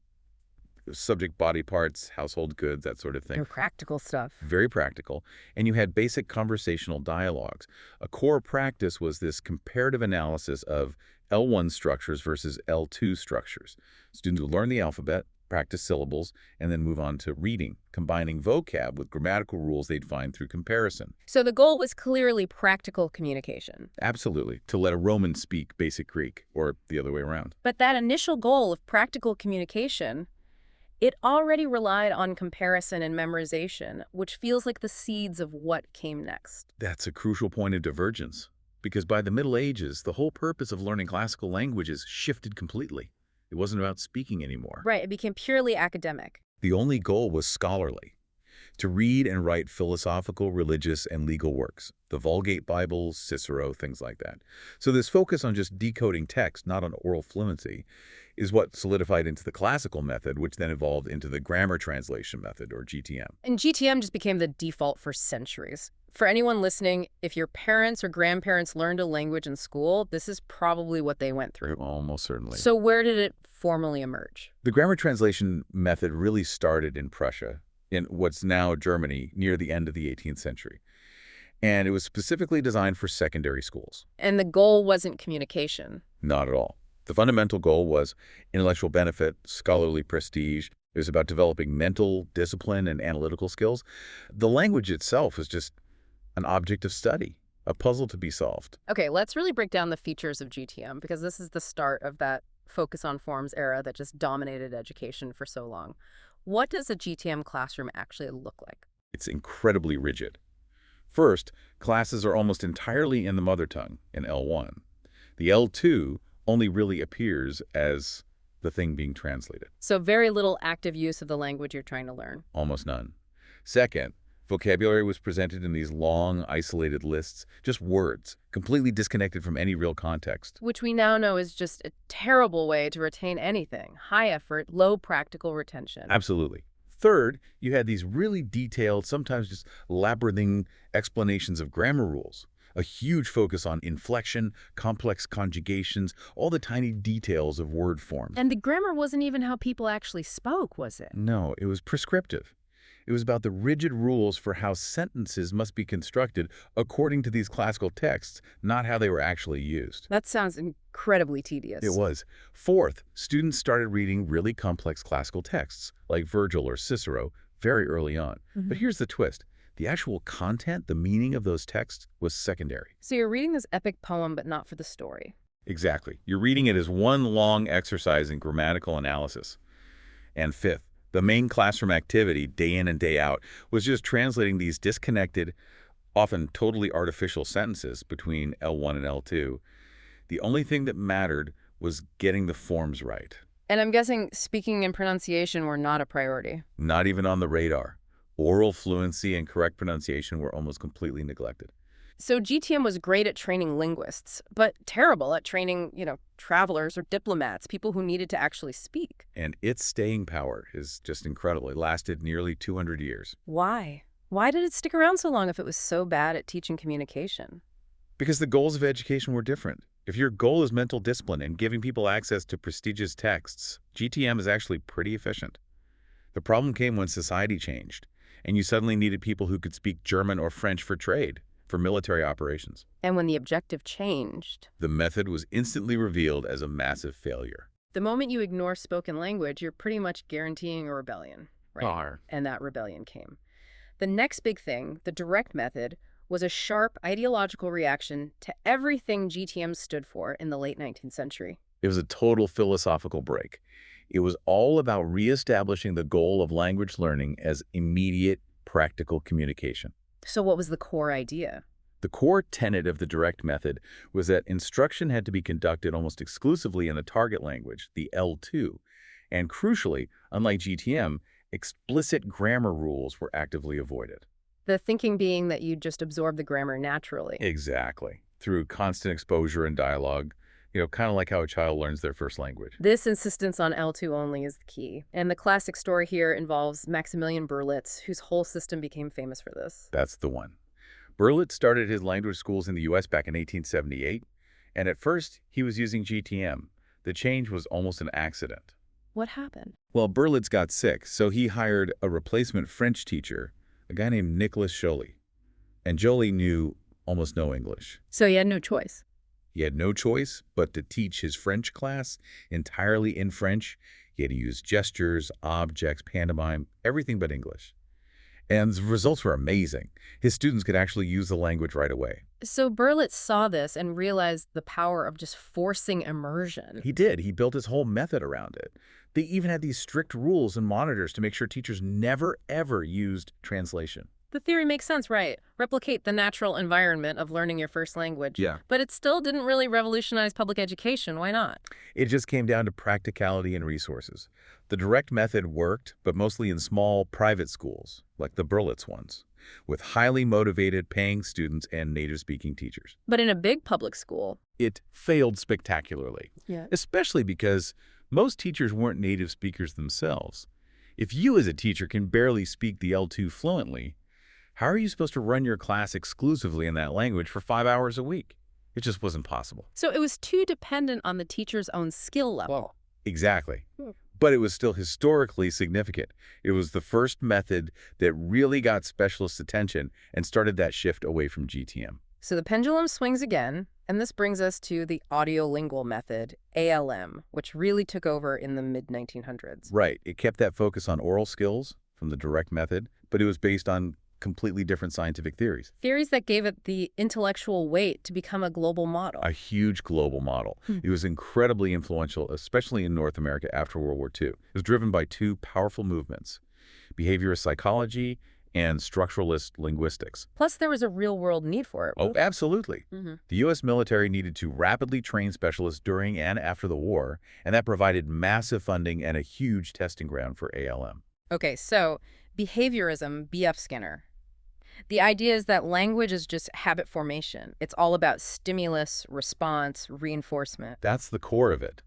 subject, body parts, household goods, that sort of thing. They're practical stuff. Very practical. And you had basic conversational dialogues. A core practice was this comparative analysis of L1 structures versus L2 structures. Students would learn the alphabet, practice syllables, and then move on to reading, combining vocab with grammatical rules they'd find through comparison. So the goal was clearly practical communication. Absolutely. To let a Roman speak basic Greek, or the other way around. But that initial goal of practical communication, it already relied on comparison and memorization, which feels like the seeds of what came next. That's a crucial point of divergence, because by the Middle Ages, the whole purpose of learning classical languages shifted completely. It wasn't about speaking anymore. Right, it became purely academic. The only goal was scholarly, to read and write philosophical, religious, and legal works, the Vulgate Bibles, Cicero, things like that. So this focus on just decoding text, not on oral fluency, is what solidified into the classical method, which then evolved into the grammar translation method, or GTM. And GTM just became the default for centuries. For anyone listening, if your parents or grandparents learned a language in school, this is probably what they went through. Almost certainly. So where did it formally emerge? The grammar translation method really started in Prussia, in what's now Germany, near the end of the 18th century. And it was specifically designed for secondary schools. And the goal wasn't communication. Not at all. The fundamental goal was intellectual benefit, scholarly prestige. It was about developing mental discipline and analytical skills. The language itself was just an object of study, a puzzle to be solved. Okay, let's really break down the features of GTM, because this is the start of that focus on forms era that just dominated education for so long. What does a GTM classroom actually look like? It's incredibly rigid. First, classes are almost entirely in the mother tongue, in L1. The L2 only really appears as the thing being translated. So very little active use of the language you're trying to learn. Almost none. Second, vocabulary was presented in these long, isolated lists, just words, completely disconnected from any real context. Which we now know is just a terrible way to retain anything. High effort, low practical retention. Absolutely. Third, you had these really detailed, sometimes just labyrinthine explanations of grammar rules. A huge focus on inflection, complex conjugations, all the tiny details of word forms. And the grammar wasn't even how people actually spoke, was it? No, it was prescriptive. It was about the rigid rules for how sentences must be constructed according to these classical texts, not how they were actually used. That sounds incredibly tedious. It was. Fourth, students started reading really complex classical texts, like Virgil or Cicero, very early on. But here's the twist. The actual content, the meaning of those texts, was secondary. So you're reading this epic poem, but not for the story. Exactly. You're reading it as one long exercise in grammatical analysis. And fifth, the main classroom activity, day in and day out, was just translating these disconnected, often totally artificial sentences between L1 and L2. The only thing that mattered was getting the forms right. And I'm guessing speaking and pronunciation were not a priority. Not even on the radar. Oral fluency and correct pronunciation were almost completely neglected. So GTM was great at training linguists, but terrible at training, travelers or diplomats, people who needed to actually speak. And its staying power is just incredible. It lasted nearly 200 years. Why? Why did it stick around so long if it was so bad at teaching communication? Because the goals of education were different. If your goal is mental discipline and giving people access to prestigious texts, GTM is actually pretty efficient. The problem came when society changed, and you suddenly needed people who could speak German or French for trade, for military operations. And when the objective changed, The method was instantly revealed as a massive failure. The moment you ignore spoken language, you're pretty much guaranteeing a rebellion, right? Are. And that rebellion came. The next big thing, the direct method, was a sharp ideological reaction to everything GTM stood for in the late 19th century. It was a total philosophical break. It was all about reestablishing the goal of language learning as immediate, practical communication. So what was the core idea? The core tenet of the direct method was that instruction had to be conducted almost exclusively in the target language, the L2. And crucially, unlike GTM, explicit grammar rules were actively avoided. The thinking being that you just absorb the grammar naturally. Exactly. Through constant exposure and dialogue, kind of like how a child learns their first language. This insistence on L2 only is the key. And the classic story here involves Maximilian Berlitz, whose whole system became famous for this. That's the one. Berlitz started his language schools in the U.S. back in 1878, and at first, he was using GTM. The change was almost an accident. What happened? Well, Berlitz got sick, so he hired a replacement French teacher, a guy named Nicolas Joly. And Joly knew almost no English. So he had no choice. He had no choice but to teach his French class entirely in French. He had to use gestures, objects, pantomime, everything but English. And the results were amazing. His students could actually use the language right away. So Berlitz saw this and realized the power of just forcing immersion. He did. He built his whole method around it. They even had these strict rules and monitors to make sure teachers never, ever used translation. The theory makes sense, right? Replicate the natural environment of learning your first language. Yeah. But it still didn't really revolutionize public education. Why not? It just came down to practicality and resources. The direct method worked, but mostly in small private schools, like the Berlitz ones, with highly motivated paying students and native-speaking teachers. But in a big public school, It failed spectacularly, yeah, especially because most teachers weren't native speakers themselves. If you as a teacher can barely speak the L2 fluently, how are you supposed to run your class exclusively in that language for 5 hours a week? It just wasn't possible. So it was too dependent on the teacher's own skill level. Exactly. But it was still historically significant. It was the first method that really got specialist attention and started that shift away from GTM. So the pendulum swings again, and this brings us to the audiolingual method, ALM, which really took over in the mid-1900s. Right. It kept that focus on oral skills from the direct method, but it was based on completely different scientific theories. Theories that gave it the intellectual weight to become a global model. A huge global model. It was incredibly influential, especially in North America after World War II. It was driven by two powerful movements, behaviorist psychology and structuralist linguistics. Plus, there was a real-world need for it. Oh, absolutely. Mm-hmm. The U.S. military needed to rapidly train specialists during and after the war, and that provided massive funding and a huge testing ground for ALM. Okay, so behaviorism, B.F. Skinner. The idea is that language is just habit formation. It's all about stimulus, response, reinforcement. That's the core of it.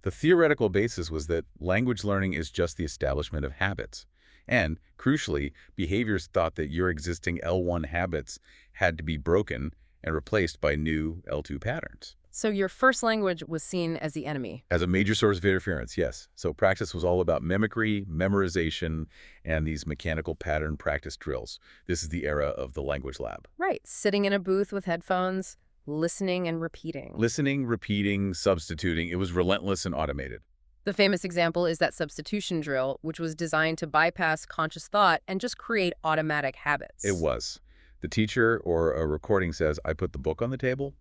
The theoretical basis was that language learning is just the establishment of habits. And, crucially, behaviors thought that your existing L1 habits had to be broken and replaced by new L2 patterns. So your first language was seen as the enemy. As a major source of interference, yes. So practice was all about mimicry, memorization, and these mechanical pattern practice drills. This is the era of the language lab. Right, sitting in a booth with headphones, listening and repeating. Listening, repeating, substituting. It was relentless and automated. The famous example is that substitution drill, which was designed to bypass conscious thought and just create automatic habits. It was. The teacher or a recording says, I put the book on the table.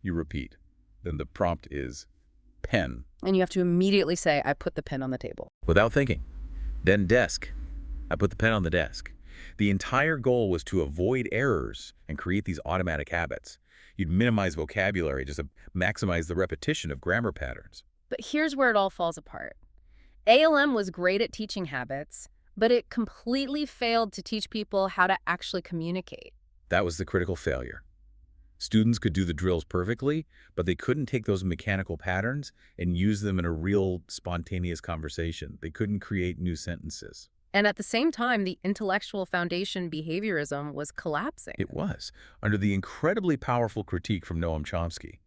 You repeat. Then the prompt is pen. And you have to immediately say, I put the pen on the table. Without thinking. Then desk. I put the pen on the desk. The entire goal was to avoid errors and create these automatic habits. You'd minimize vocabulary just to maximize the repetition of grammar patterns. But here's where it all falls apart. ALM was great at teaching habits, but it completely failed to teach people how to actually communicate. That was the critical failure. Students could do the drills perfectly, but they couldn't take those mechanical patterns and use them in a real spontaneous conversation. They couldn't create new sentences. And at the same time, the intellectual foundation behaviorism was collapsing. It was, under the incredibly powerful critique from Noam Chomsky.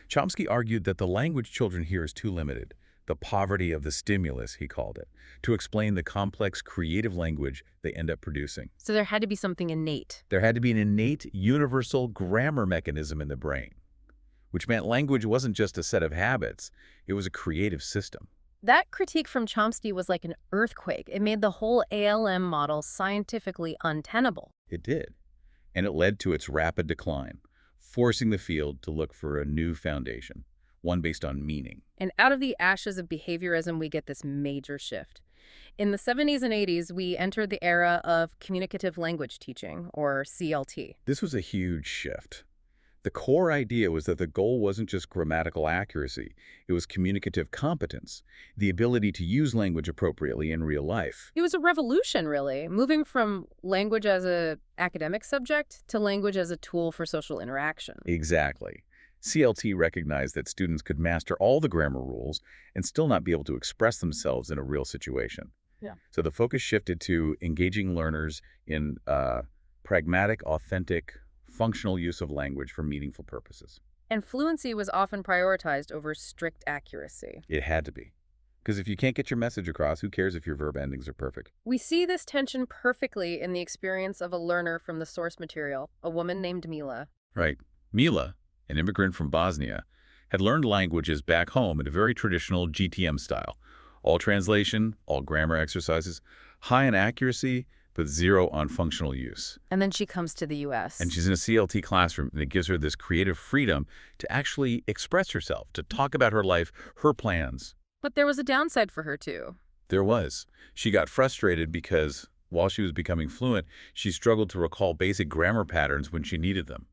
Chomsky argued that the language children hear is too limited, the poverty of the stimulus, he called it, to explain the complex creative language they end up producing. So there had to be something innate. There had to be an innate, universal grammar mechanism in the brain. which meant language wasn't just a set of habits, it was a creative system. That critique from Chomsky was like an earthquake. It made the whole ALM model scientifically untenable. It did, and it led to its rapid decline, forcing the field to look for a new foundation, one based on meaning. And out of the ashes of behaviorism, we get this major shift. In the 70s and 80s, we entered the era of communicative language teaching, or CLT. This was a huge shift. The core idea was that the goal wasn't just grammatical accuracy, it was communicative competence, the ability to use language appropriately in real life. It was a revolution, really, moving from language as an academic subject to language as a tool for social interaction. Exactly. CLT recognized that students could master all the grammar rules and still not be able to express themselves in a real situation. Yeah. So the focus shifted to engaging learners in pragmatic, authentic, functional use of language for meaningful purposes. And fluency was often prioritized over strict accuracy. It had to be. Because if you can't get your message across, who cares if your verb endings are perfect? We see this tension perfectly in the experience of a learner from the source material, a woman named Mila. Right. Mila, an immigrant from Bosnia, had learned languages back home in a very traditional GTM style. All translation, all grammar exercises, high in accuracy, but zero on functional use. And then she comes to the U.S. And she's in a CLT classroom, and it gives her this creative freedom to actually express herself, to talk about her life, her plans. But there was a downside for her, too. There was. She got frustrated because, while she was becoming fluent, she struggled to recall basic grammar patterns when she needed them.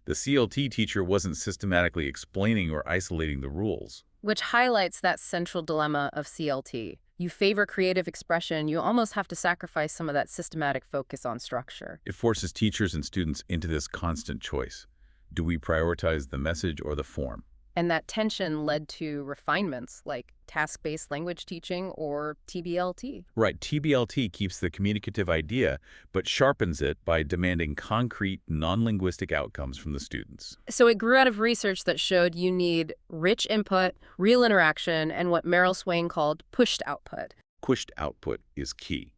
The CLT teacher wasn't systematically explaining or isolating the rules. Which highlights that central dilemma of CLT. You favor creative expression, you almost have to sacrifice some of that systematic focus on structure. It forces teachers and students into this constant choice. Do we prioritize the message or the form? And that tension led to refinements like task-based language teaching or TBLT. Right, TBLT keeps the communicative idea, but sharpens it by demanding concrete, non-linguistic outcomes from the students. So it grew out of research that showed you need rich input, real interaction, and what Meryl Swain called pushed output. Pushed output is key.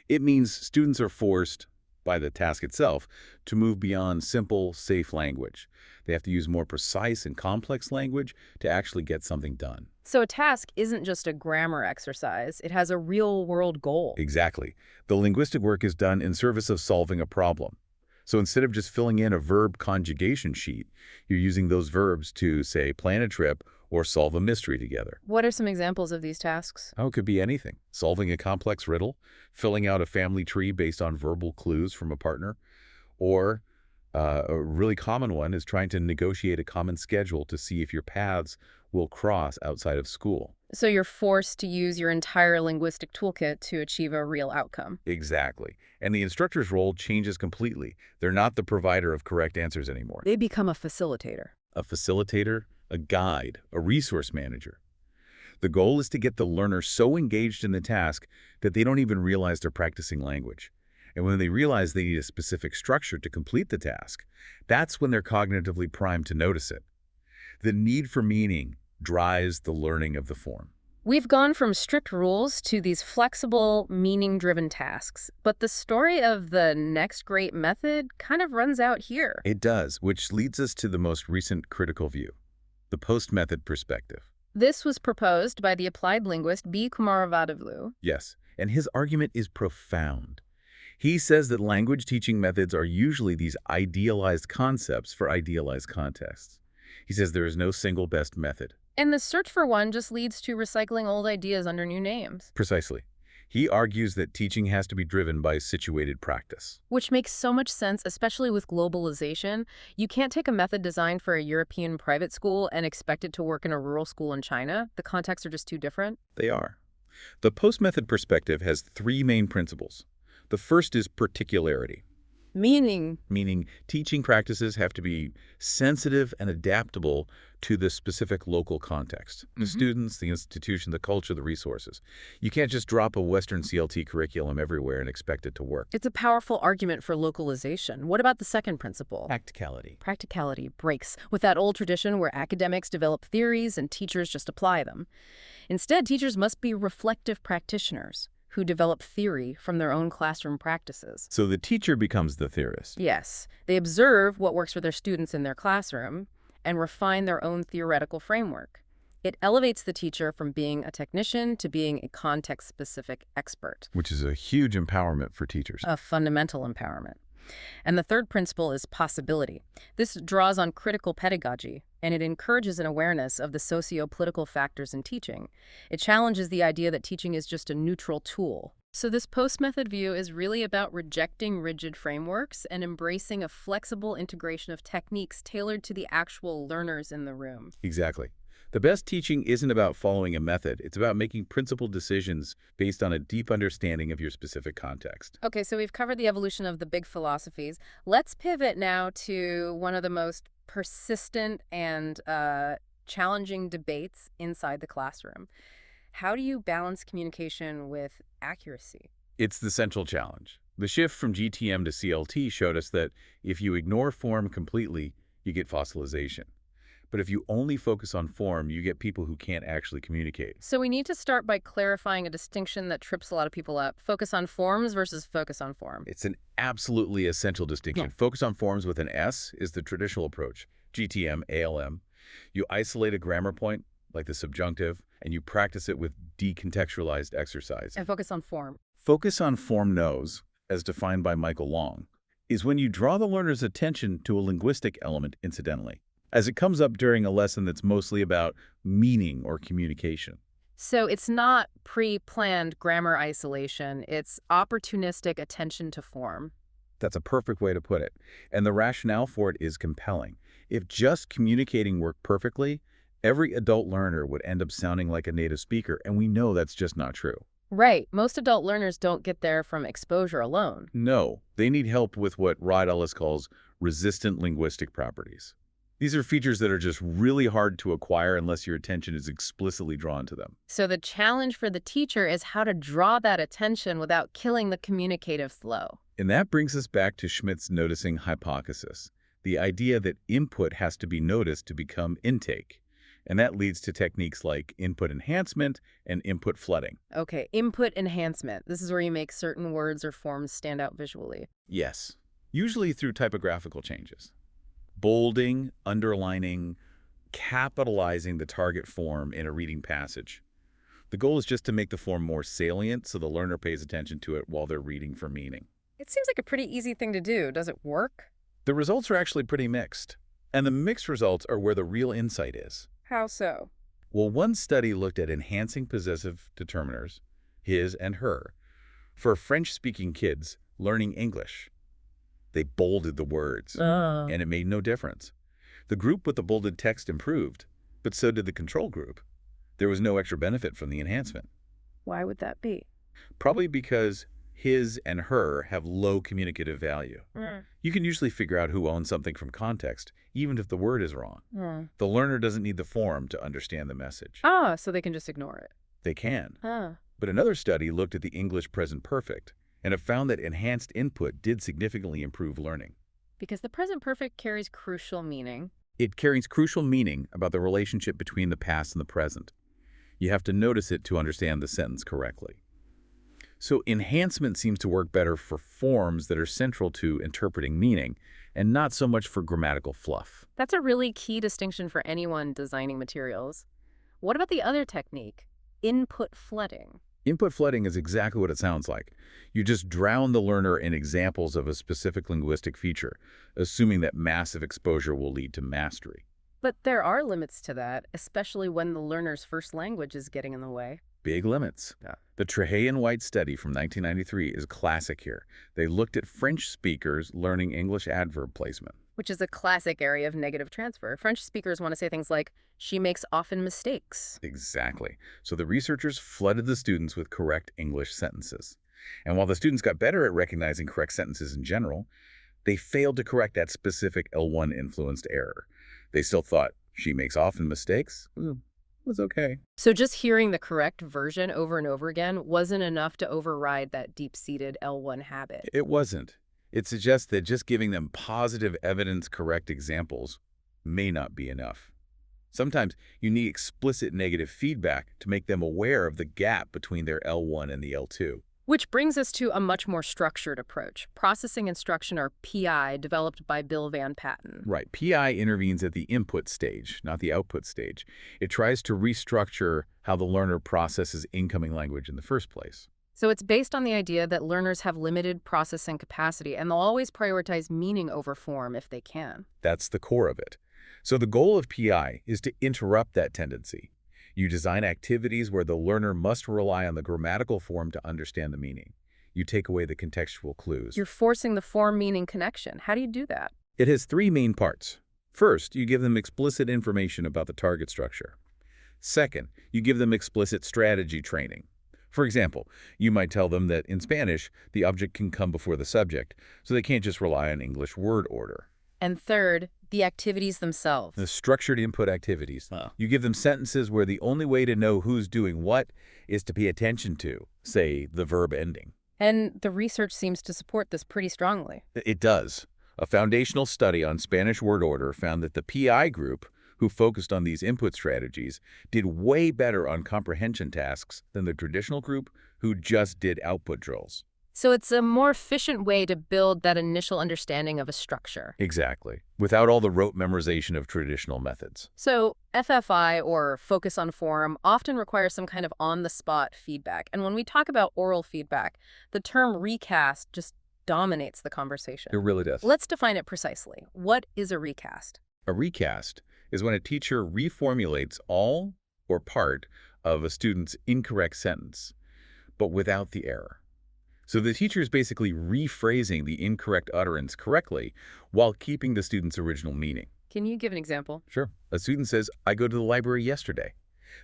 It means students are forced, by the task itself, to move beyond simple, safe language. They have to use more precise and complex language to actually get something done. So a task isn't just a grammar exercise. It has a real-world goal. Exactly. The linguistic work is done in service of solving a problem. So instead of just filling in a verb conjugation sheet, you're using those verbs to, say, plan a trip or solve a mystery together. What are some examples of these tasks? Oh, it could be anything. Solving a complex riddle, filling out a family tree based on verbal clues from a partner, or a really common one is trying to negotiate a common schedule to see if your paths will cross outside of school. So you're forced to use your entire linguistic toolkit to achieve a real outcome. Exactly. And the instructor's role changes completely. They're not the provider of correct answers anymore. They become a facilitator. A facilitator, a guide, a resource manager. The goal is to get the learner so engaged in the task that they don't even realize they're practicing language. And when they realize they need a specific structure to complete the task, that's when they're cognitively primed to notice it. The need for meaning drives the learning of the form. We've gone from strict rules to these flexible, meaning-driven tasks, but the story of the next great method kind of runs out here. It does, which leads us to the most recent critical view, the post-method perspective. This was proposed by the applied linguist B. Kumaravadivlu. Yes, and his argument is profound. He says that language teaching methods are usually these idealized concepts for idealized contexts. He says there is no single best method. And the search for one just leads to recycling old ideas under new names. Precisely. He argues that teaching has to be driven by situated practice. Which makes so much sense, especially with globalization. You can't take a method designed for a European private school and expect it to work in a rural school in China. The contexts are just too different. They are. The post-method perspective has three main principles. The first is particularity. Meaning teaching practices have to be sensitive and adaptable to the specific local context. The students, the institution, the culture, the resources. You can't just drop a Western CLT curriculum everywhere and expect it to work. It's a powerful argument for localization. What about the second principle? Practicality. Practicality breaks with that old tradition where academics develop theories and teachers just apply them. Instead, teachers must be reflective practitioners who develop theory from their own classroom practices. So the teacher becomes the theorist. Yes. They observe what works for their students in their classroom, and refine their own theoretical framework. It elevates the teacher from being a technician to being a context-specific expert. Which is a huge empowerment for teachers. A fundamental empowerment. And the third principle is possibility. This draws on critical pedagogy, and it encourages an awareness of the socio-political factors in teaching. It challenges the idea that teaching is just a neutral tool. So this post-method view is really about rejecting rigid frameworks and embracing a flexible integration of techniques tailored to the actual learners in the room. Exactly. The best teaching isn't about following a method. It's about making principled decisions based on a deep understanding of your specific context. Okay, so we've covered the evolution of the big philosophies. Let's pivot now to one of the most persistent and challenging debates inside the classroom. How do you balance communication with accuracy? It's the central challenge. The shift from GTM to CLT showed us that if you ignore form completely, you get fossilization. But if you only focus on form, you get people who can't actually communicate. So we need to start by clarifying a distinction that trips a lot of people up. Focus on forms versus focus on form. It's an absolutely essential distinction. Yeah. Focus on forms with an S is the traditional approach. GTM, ALM. You isolate a grammar point, like the subjunctive, and you practice it with decontextualized exercise. And focus on form. Focus on form knows, as defined by Michael Long, is when you draw the learner's attention to a linguistic element incidentally, as it comes up during a lesson that's mostly about meaning or communication. So it's not pre-planned grammar isolation. It's opportunistic attention to form. That's a perfect way to put it. And the rationale for it is compelling. If just communicating worked perfectly, every adult learner would end up sounding like a native speaker, and we know that's just not true. Right. Most adult learners don't get there from exposure alone. No, they need help with what Rod Ellis calls resistant linguistic properties. These are features that are just really hard to acquire unless your attention is explicitly drawn to them. So the challenge for the teacher is how to draw that attention without killing the communicative flow. And that brings us back to Schmidt's noticing hypothesis, the idea that input has to be noticed to become intake. And that leads to techniques like input enhancement and input flooding. Okay, input enhancement. This is where you make certain words or forms stand out visually. Yes, usually through typographical changes. Bolding, underlining, capitalizing the target form in a reading passage. The goal is just to make the form more salient so the learner pays attention to it while they're reading for meaning. It seems like a pretty easy thing to do. Does it work? The results are actually pretty mixed. And the mixed results are where the real insight is. How so? Well, one study looked at enhancing possessive determiners, his and her, for French-speaking kids learning English. They bolded the words, and it made no difference. The group with the bolded text improved, but so did the control group. There was no extra benefit from the enhancement. Why would that be? Probably because his and her have low communicative value. You can usually figure out who owns something from context, even if the word is wrong. The learner doesn't need the form to understand the message. Ah, so they can just ignore it. They can. Huh. But another study looked at the English present perfect, and it found that enhanced input did significantly improve learning. Because the present perfect carries crucial meaning. It carries crucial meaning about the relationship between the past and the present. You have to notice it to understand the sentence correctly. So enhancement seems to work better for forms that are central to interpreting meaning, and not so much for grammatical fluff. That's a really key distinction for anyone designing materials. What about the other technique, input flooding? Input flooding is exactly what it sounds like. You just drown the learner in examples of a specific linguistic feature, assuming that massive exposure will lead to mastery. But there are limits to that, especially when the learner's first language is getting in the way. Big limits. The Trehey and White study from 1993 is classic here. They looked at French speakers learning English adverb placement. Which is a classic area of negative transfer. French speakers want to say things like, she makes often mistakes. Exactly. So the researchers flooded the students with correct English sentences. And while the students got better at recognizing correct sentences in general, they failed to correct that specific L1-influenced error. They still thought, she makes often mistakes? Was okay. So just hearing the correct version over and over again wasn't enough to override that deep-seated L1 habit. It wasn't. It suggests that just giving them positive evidence-correct examples may not be enough. Sometimes you need explicit negative feedback to make them aware of the gap between their L1 and the L2. Which brings us to a much more structured approach, processing instruction, or PI, developed by Bill Van Patten. Right. PI intervenes at the input stage, not the output stage. It tries to restructure how the learner processes incoming language in the first place. So it's based on the idea that learners have limited processing capacity, and they'll always prioritize meaning over form if they can. That's the core of it. So the goal of PI is to interrupt that tendency. You design activities where the learner must rely on the grammatical form to understand the meaning. You take away the contextual clues. You're forcing the form-meaning connection. How do you do that? It has three main parts. First, you give them explicit information about the target structure. Second, you give them explicit strategy training. For example, you might tell them that in Spanish, the object can come before the subject, so they can't just rely on English word order. And third, the activities themselves. The structured input activities. You give them sentences where the only way to know who's doing what is to pay attention to, say, the verb ending. And the research seems to support this pretty strongly. It does. A foundational study on Spanish word order found that the PI group, who focused on these input strategies, did way better on comprehension tasks than the traditional group who just did output drills. So it's a more efficient way to build that initial understanding of a structure. Exactly, without all the rote memorization of traditional methods. So FFI, or focus on form, often requires some kind of on-the-spot feedback. And when we talk about oral feedback, the term recast just dominates the conversation. It really does. Let's define it precisely. What is a recast? A recast is when a teacher reformulates all or part of a student's incorrect sentence, but without the error. So the teacher is basically rephrasing the incorrect utterance correctly while keeping the student's original meaning. Can you give an example? Sure. A student says, "I go to the library yesterday."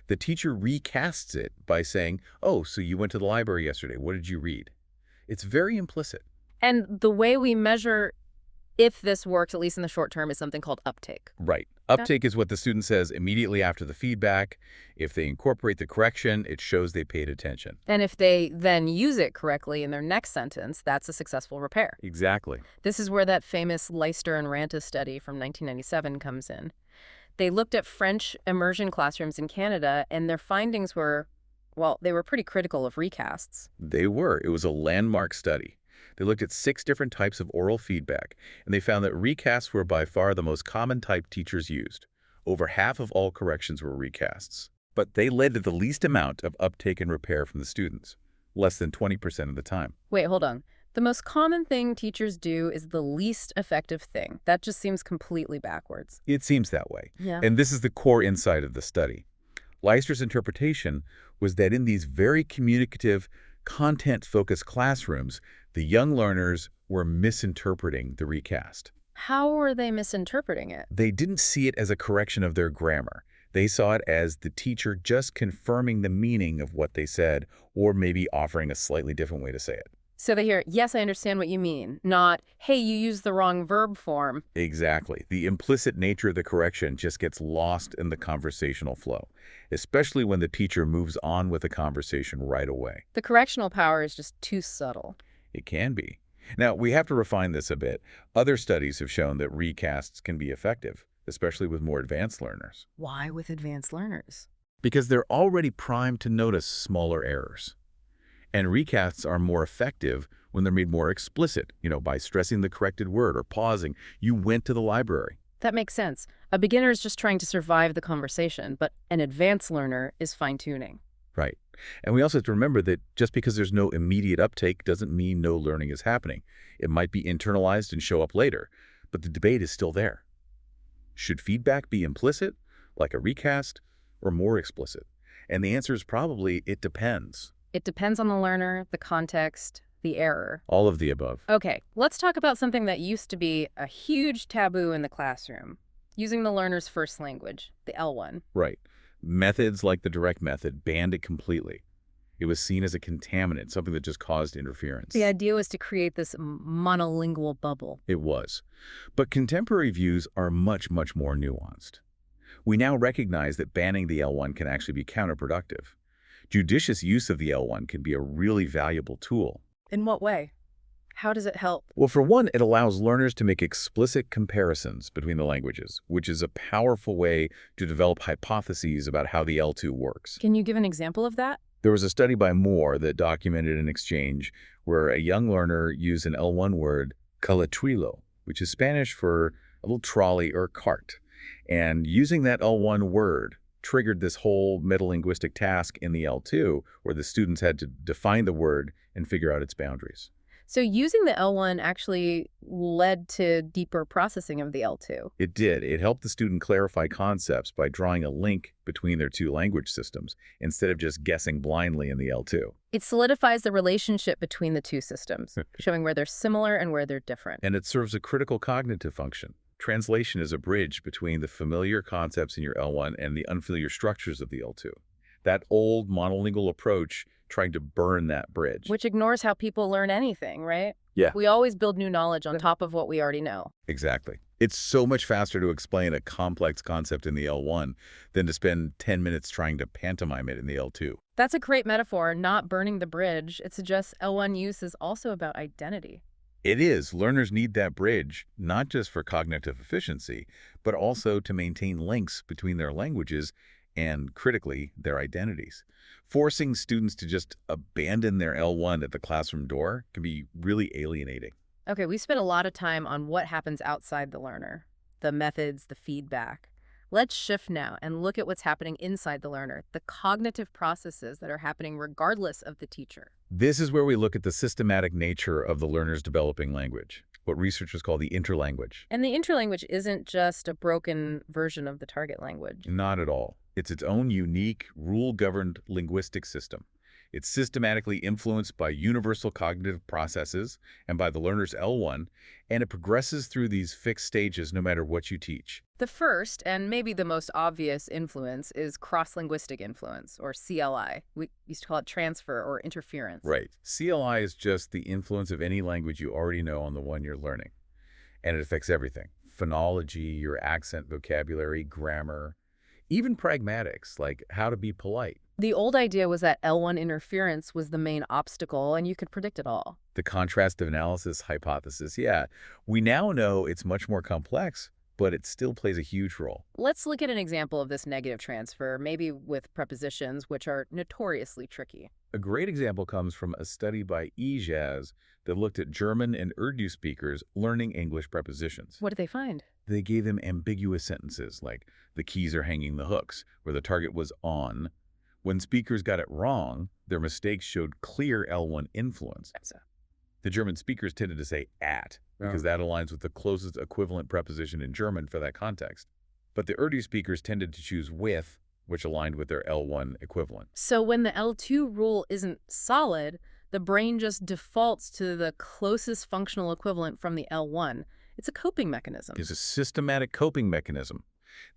The teacher recasts it by saying, "Oh, so you went to the library yesterday. What did you read?" It's very implicit. And the way we measure if this works, at least in the short term, is something called uptake. Right. Uptake is what the student says immediately after the feedback. If they incorporate the correction, it shows they paid attention. And if they then use it correctly in their next sentence, that's a successful repair. Exactly. This is where that famous Leicester and Ranta study from 1997 comes in. They looked at French immersion classrooms in Canada, and their findings were, well, they were pretty critical of recasts. They were. It was a landmark study. They looked at 6 different types of oral feedback, and they found that recasts were by far the most common type teachers used. Over half of all corrections were recasts. But they led to the least amount of uptake and repair from the students, less than 20% of the time. Wait, hold on. The most common thing teachers do is the least effective thing. That just seems completely backwards. It seems that way. Yeah. And this is the core insight of the study. Leicester's interpretation was that in these very communicative, content-focused classrooms, the young learners were misinterpreting the recast. How were they misinterpreting it? They didn't see it as a correction of their grammar. They saw it as the teacher just confirming the meaning of what they said, or maybe offering a slightly different way to say it. So they hear, yes, I understand what you mean, not, hey, you used the wrong verb form. Exactly. The implicit nature of the correction just gets lost in the conversational flow, especially when the teacher moves on with the conversation right away. The correctional power is just too subtle. It can be. Now, we have to refine this a bit. Other studies have shown that recasts can be effective, especially with more advanced learners. Why with advanced learners? Because they're already primed to notice smaller errors. And recasts are more effective when they're made more explicit, by stressing the corrected word or pausing. You went to the library. That makes sense. A beginner is just trying to survive the conversation, but an advanced learner is fine-tuning. Right. And we also have to remember that just because there's no immediate uptake doesn't mean no learning is happening. It might be internalized and show up later, but the debate is still there. Should feedback be implicit, like a recast, or more explicit? And the answer is probably it depends. It depends on the learner, the context, the error. All of the above. Okay, let's talk about something that used to be a huge taboo in the classroom, using the learner's first language, the L1. Right. Methods like the direct method banned it completely. It was seen as a contaminant, something that just caused interference. The idea was to create this monolingual bubble. It was. But contemporary views are much, much more nuanced. We now recognize that banning the L1 can actually be counterproductive. Judicious use of the L1 can be a really valuable tool. In what way? How does it help? Well, for one, it allows learners to make explicit comparisons between the languages, which is a powerful way to develop hypotheses about how the L2 works. Can you give an example of that? There was a study by Moore that documented an exchange where a young learner used an L1 word, calatrilo, which is Spanish for a little trolley or cart. And using that L1 word triggered this whole metalinguistic task in the L2, where the students had to define the word and figure out its boundaries. So using the L1 actually led to deeper processing of the L2. It did. It helped the student clarify concepts by drawing a link between their two language systems instead of just guessing blindly in the L2. It solidifies the relationship between the two systems, showing where they're similar and where they're different. And it serves a critical cognitive function. Translation is a bridge between the familiar concepts in your L1 and the unfamiliar structures of the L2. That old monolingual approach trying to burn that bridge. Which ignores how people learn anything, right? Yeah. We always build new knowledge on top of what we already know. Exactly. It's so much faster to explain a complex concept in the L1 than to spend 10 minutes trying to pantomime it in the L2. That's a great metaphor, not burning the bridge. It suggests L1 use is also about identity. It is. Learners need that bridge, not just for cognitive efficiency, but also to maintain links between their languages and, critically, their identities. Forcing students to just abandon their L1 at the classroom door can be really alienating. Okay, we spent a lot of time on what happens outside the learner, the methods, the feedback. Let's shift now and look at what's happening inside the learner, the cognitive processes that are happening regardless of the teacher. This is where we look at the systematic nature of the learner's developing language, what researchers call the interlanguage. And the interlanguage isn't just a broken version of the target language. Not at all. It's its own unique, rule-governed linguistic system. It's systematically influenced by universal cognitive processes and by the learner's L1, and it progresses through these fixed stages no matter what you teach. The first, and maybe the most obvious influence, is cross-linguistic influence, or CLI. We used to call it transfer or interference. Right. CLI is just the influence of any language you already know on the one you're learning. And it affects everything. Phonology, your accent, vocabulary, grammar, even pragmatics, like how to be polite. The old idea was that L1 interference was the main obstacle, and you could predict it all. The contrastive analysis hypothesis, yeah. We now know it's much more complex, but it still plays a huge role. Let's look at an example of this negative transfer, maybe with prepositions, which are notoriously tricky. A great example comes from a study by Ijaz that looked at German and Urdu speakers learning English prepositions. What did they find? They gave them ambiguous sentences like, the keys are hanging the hooks, where the target was on. When speakers got it wrong, their mistakes showed clear L1 influence. The German speakers tended to say at, because that aligns with the closest equivalent preposition in German for that context. But the Urdu speakers tended to choose with, which aligned with their L1 equivalent. So when the L2 rule isn't solid, the brain just defaults to the closest functional equivalent from the L1. It's a coping mechanism. It's a systematic coping mechanism.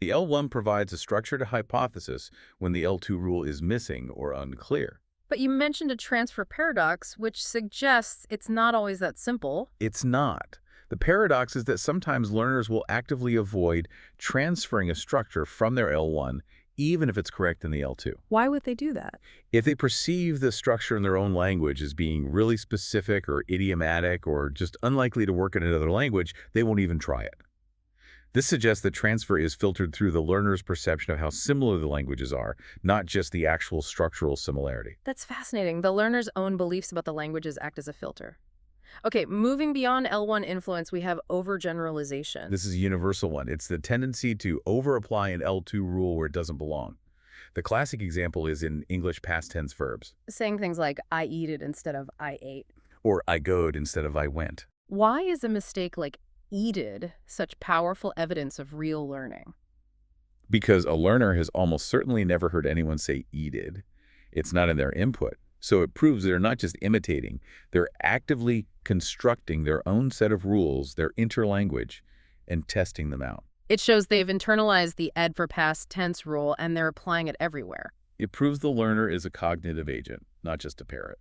The L1 provides a structured hypothesis when the L2 rule is missing or unclear. But you mentioned a transfer paradox, which suggests it's not always that simple. It's not. The paradox is that sometimes learners will actively avoid transferring a structure from their L1, even if it's correct in the L2. Why would they do that? If they perceive the structure in their own language as being really specific or idiomatic or just unlikely to work in another language, they won't even try it. This suggests that transfer is filtered through the learner's perception of how similar the languages are, not just the actual structural similarity. That's fascinating. The learner's own beliefs about the languages act as a filter. Okay, moving beyond L1 influence, we have overgeneralization. This is a universal one. It's the tendency to over-apply an L2 rule where it doesn't belong. The classic example is in English past tense verbs. Saying things like, I eated instead of I ate. Or I goed instead of I went. Why is a mistake like eated such powerful evidence of real learning? Because a learner has almost certainly never heard anyone say eated. It's not in their input. So it proves they're not just imitating, they're actively constructing their own set of rules, their interlanguage, and testing them out. It shows they've internalized the ed for past tense rule and they're applying it everywhere. It proves the learner is a cognitive agent, not just a parrot.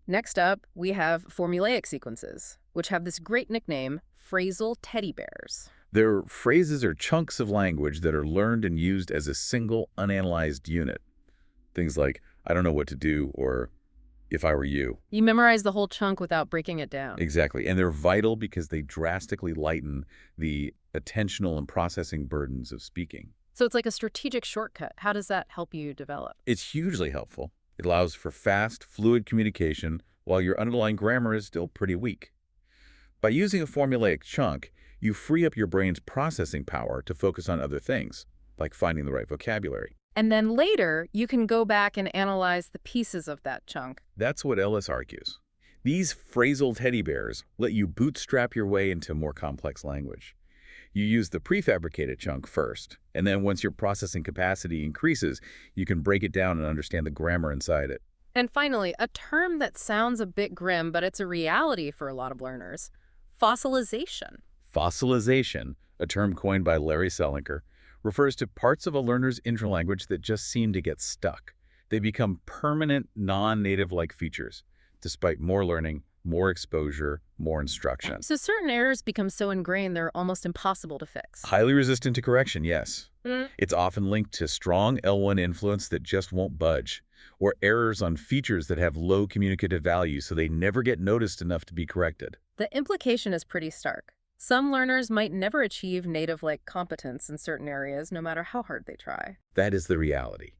Next up, we have formulaic sequences, which have this great nickname, phrasal teddy bears. They're phrases or chunks of language that are learned and used as a single, unanalyzed unit. Things like, I don't know what to do, or if I were you. You memorize the whole chunk without breaking it down. Exactly. And they're vital because they drastically lighten the attentional and processing burdens of speaking. So it's like a strategic shortcut. How does that help you develop? It's hugely helpful. It allows for fast, fluid communication while your underlying grammar is still pretty weak. By using a formulaic chunk, you free up your brain's processing power to focus on other things, like finding the right vocabulary. And then later, you can go back and analyze the pieces of that chunk. That's what Ellis argues. These phrasal teddy bears let you bootstrap your way into more complex language. You use the prefabricated chunk first, and then once your processing capacity increases, you can break it down and understand the grammar inside it. And finally, a term that sounds a bit grim, but it's a reality for a lot of learners: fossilization. Fossilization, a term coined by Larry Selinker, refers to parts of a learner's interlanguage that just seem to get stuck. They become permanent, non-native-like features, despite more learning, more exposure, more instruction. So certain errors become so ingrained they're almost impossible to fix. Highly resistant to correction, yes. It's often linked to strong L1 influence that just won't budge, or errors on features that have low communicative value so they never get noticed enough to be corrected. The implication is pretty stark. Some learners might never achieve native-like competence in certain areas, no matter how hard they try. That is the reality.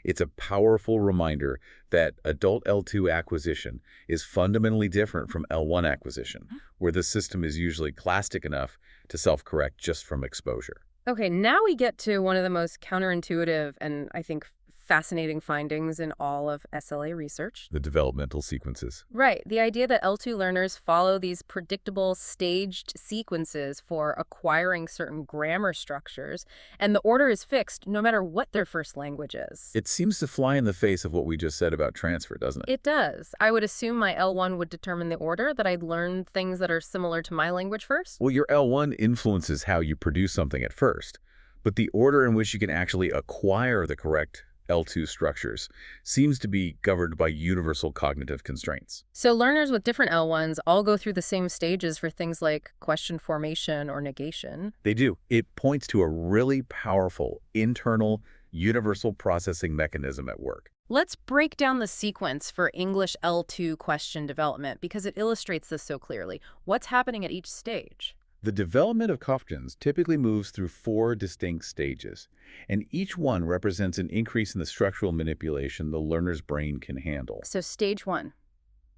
It's a powerful reminder that adult L2 acquisition is fundamentally different from L1 acquisition, where the system is usually plastic enough to self-correct just from exposure. Okay, now we get to one of the most counterintuitive and, I think, fascinating findings in all of SLA research. The developmental sequences. Right. The idea that L2 learners follow these predictable staged sequences for acquiring certain grammar structures, and the order is fixed no matter what their first language is. It seems to fly in the face of what we just said about transfer, doesn't it? It does. I would assume my L1 would determine the order, that I'd learn things that are similar to my language first. Well, your L1 influences how you produce something at first, but the order in which you can actually acquire the correct L2 structures seems to be governed by universal cognitive constraints. So learners with different L1s all go through the same stages for things like question formation or negation. They do. It points to a really powerful internal universal processing mechanism at work. Let's break down the sequence for English L2 question development because it illustrates this so clearly. What's happening at each stage? The development of competence typically moves through 4 distinct stages, and each one represents an increase in the structural manipulation the learner's brain can handle. So stage 1,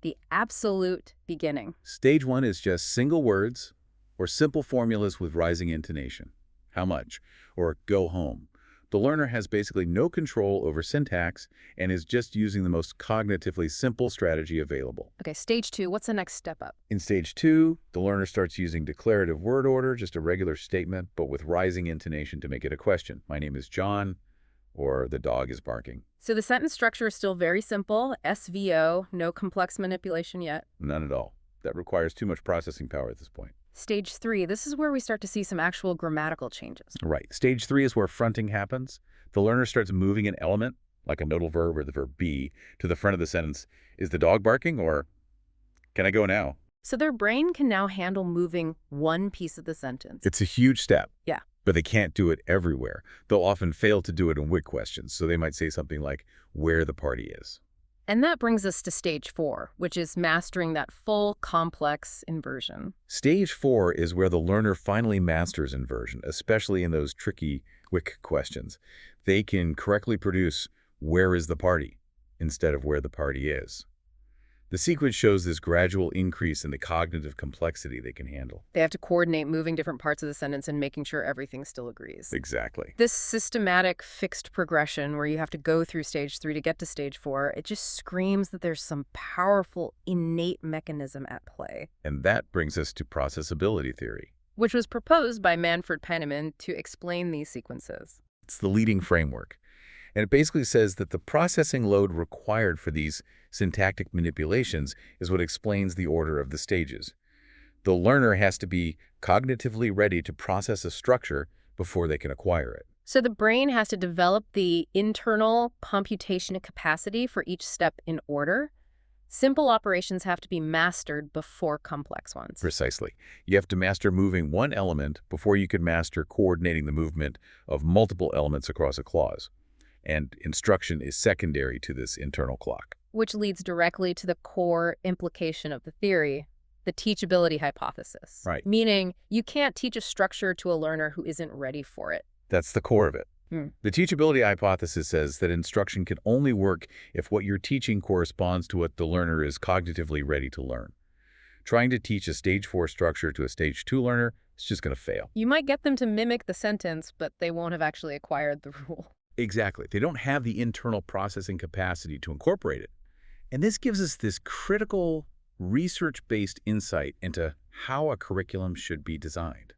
the absolute beginning. Stage 1 is just single words or simple formulas with rising intonation. How much? Or go home. The learner has basically no control over syntax and is just using the most cognitively simple strategy available. Okay, stage 2, what's the next step up? In stage 2, the learner starts using declarative word order, just a regular statement, but with rising intonation to make it a question. My name is John, or the dog is barking. So the sentence structure is still very simple, SVO, no complex manipulation yet. None at all. That requires too much processing power at this point. Stage 3, this is where we start to see some actual grammatical changes. Right. Stage 3 is where fronting happens. The learner starts moving an element, like a nodal verb or the verb be, to the front of the sentence. Is the dog barking, or can I go now? So their brain can now handle moving one piece of the sentence. It's a huge step. Yeah. But they can't do it everywhere. They'll often fail to do it in WIC questions, so they might say something like, where the party is. And that brings us to stage 4, which is mastering that full complex inversion. Stage 4 is where the learner finally masters inversion, especially in those tricky WIC questions. They can correctly produce where is the party instead of where the party is. The sequence shows this gradual increase in the cognitive complexity they can handle. They have to coordinate moving different parts of the sentence and making sure everything still agrees. Exactly. This systematic fixed progression where you have to go through stage 3 to get to stage 4, it just screams that there's some powerful innate mechanism at play. And that brings us to processability theory, Which was proposed by Manfred Penniman to explain these sequences. It's the leading framework. And it basically says that the processing load required for these syntactic manipulations is what explains the order of the stages. The learner has to be cognitively ready to process a structure before they can acquire it. So the brain has to develop the internal computation capacity for each step in order. Simple operations have to be mastered before complex ones. Precisely. You have to master moving one element before you can master coordinating the movement of multiple elements across a clause. And instruction is secondary to this internal clock. Which leads directly to the core implication of the theory, the teachability hypothesis. Right. Meaning, you can't teach a structure to a learner who isn't ready for it. That's the core of it. Hmm. The teachability hypothesis says that instruction can only work if what you're teaching corresponds to what the learner is cognitively ready to learn. Trying to teach a stage 4 structure to a stage 2 learner is just going to fail. You might get them to mimic the sentence, but they won't have actually acquired the rule. Exactly. They don't have the internal processing capacity to incorporate it. And this gives us this critical research-based insight into how a curriculum should be designed.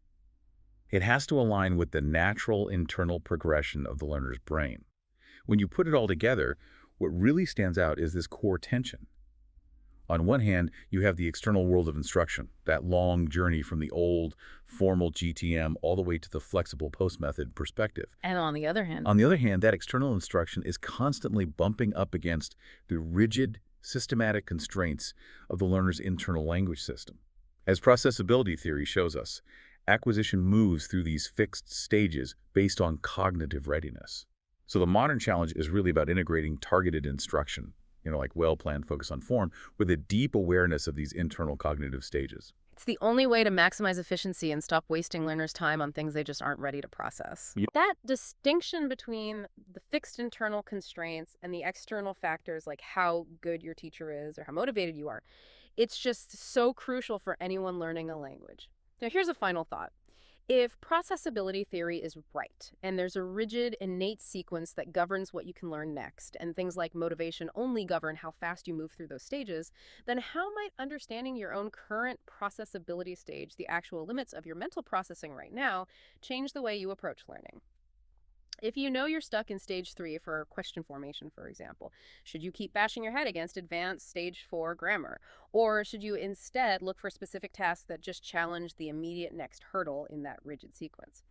It has to align with the natural internal progression of the learner's brain. When you put it all together, what really stands out is this core tension. On one hand, you have the external world of instruction, that long journey from the old, formal GTM all the way to the flexible post-method perspective. And on the other hand, That external instruction is constantly bumping up against the rigid, systematic constraints of the learner's internal language system. As processability theory shows us, acquisition moves through these fixed stages based on cognitive readiness. So the modern challenge is really about integrating targeted instruction, like well-planned focus on form, with a deep awareness of these internal cognitive stages. it's the only way to maximize efficiency and stop wasting learners' time on things they just aren't ready to process. Yep. That distinction between the fixed internal constraints and the external factors like how good your teacher is or how motivated you are, it's just so crucial for anyone learning a language. Now, here's a final thought. If processability theory is right, and there's a rigid, innate sequence that governs what you can learn next, and things like motivation only govern how fast you move through those stages, then how might understanding your own current processability stage, the actual limits of your mental processing right now, change the way you approach learning? If you know you're stuck in stage 3 for question formation, for example, should you keep bashing your head against advanced stage 4 grammar? Or should you instead look for specific tasks that just challenge the immediate next hurdle in that rigid sequence?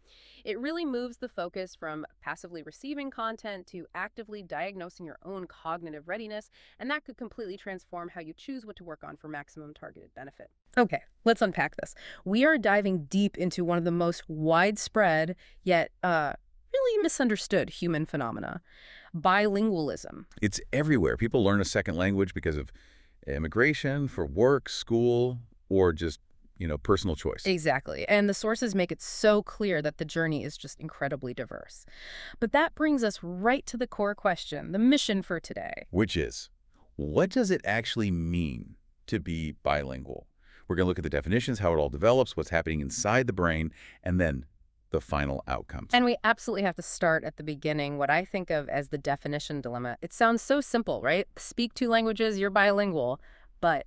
It really moves the focus from passively receiving content to actively diagnosing your own cognitive readiness, and that could completely transform how you choose what to work on for maximum targeted benefit. Okay, let's unpack this. We are diving deep into one of the most widespread, yet really misunderstood human phenomena, bilingualism. It's everywhere. People learn a second language because of immigration, for work, school, or just, personal choice. Exactly. And the sources make it so clear that the journey is just incredibly diverse. But that brings us right to the core question, the mission for today. Which is, what does it actually mean to be bilingual? We're going to look at the definitions, how it all develops, what's happening inside the brain, and then the final outcomes. And we absolutely have to start at the beginning, what I think of as the definition dilemma. It sounds so simple, right? Speak 2 languages, you're bilingual, but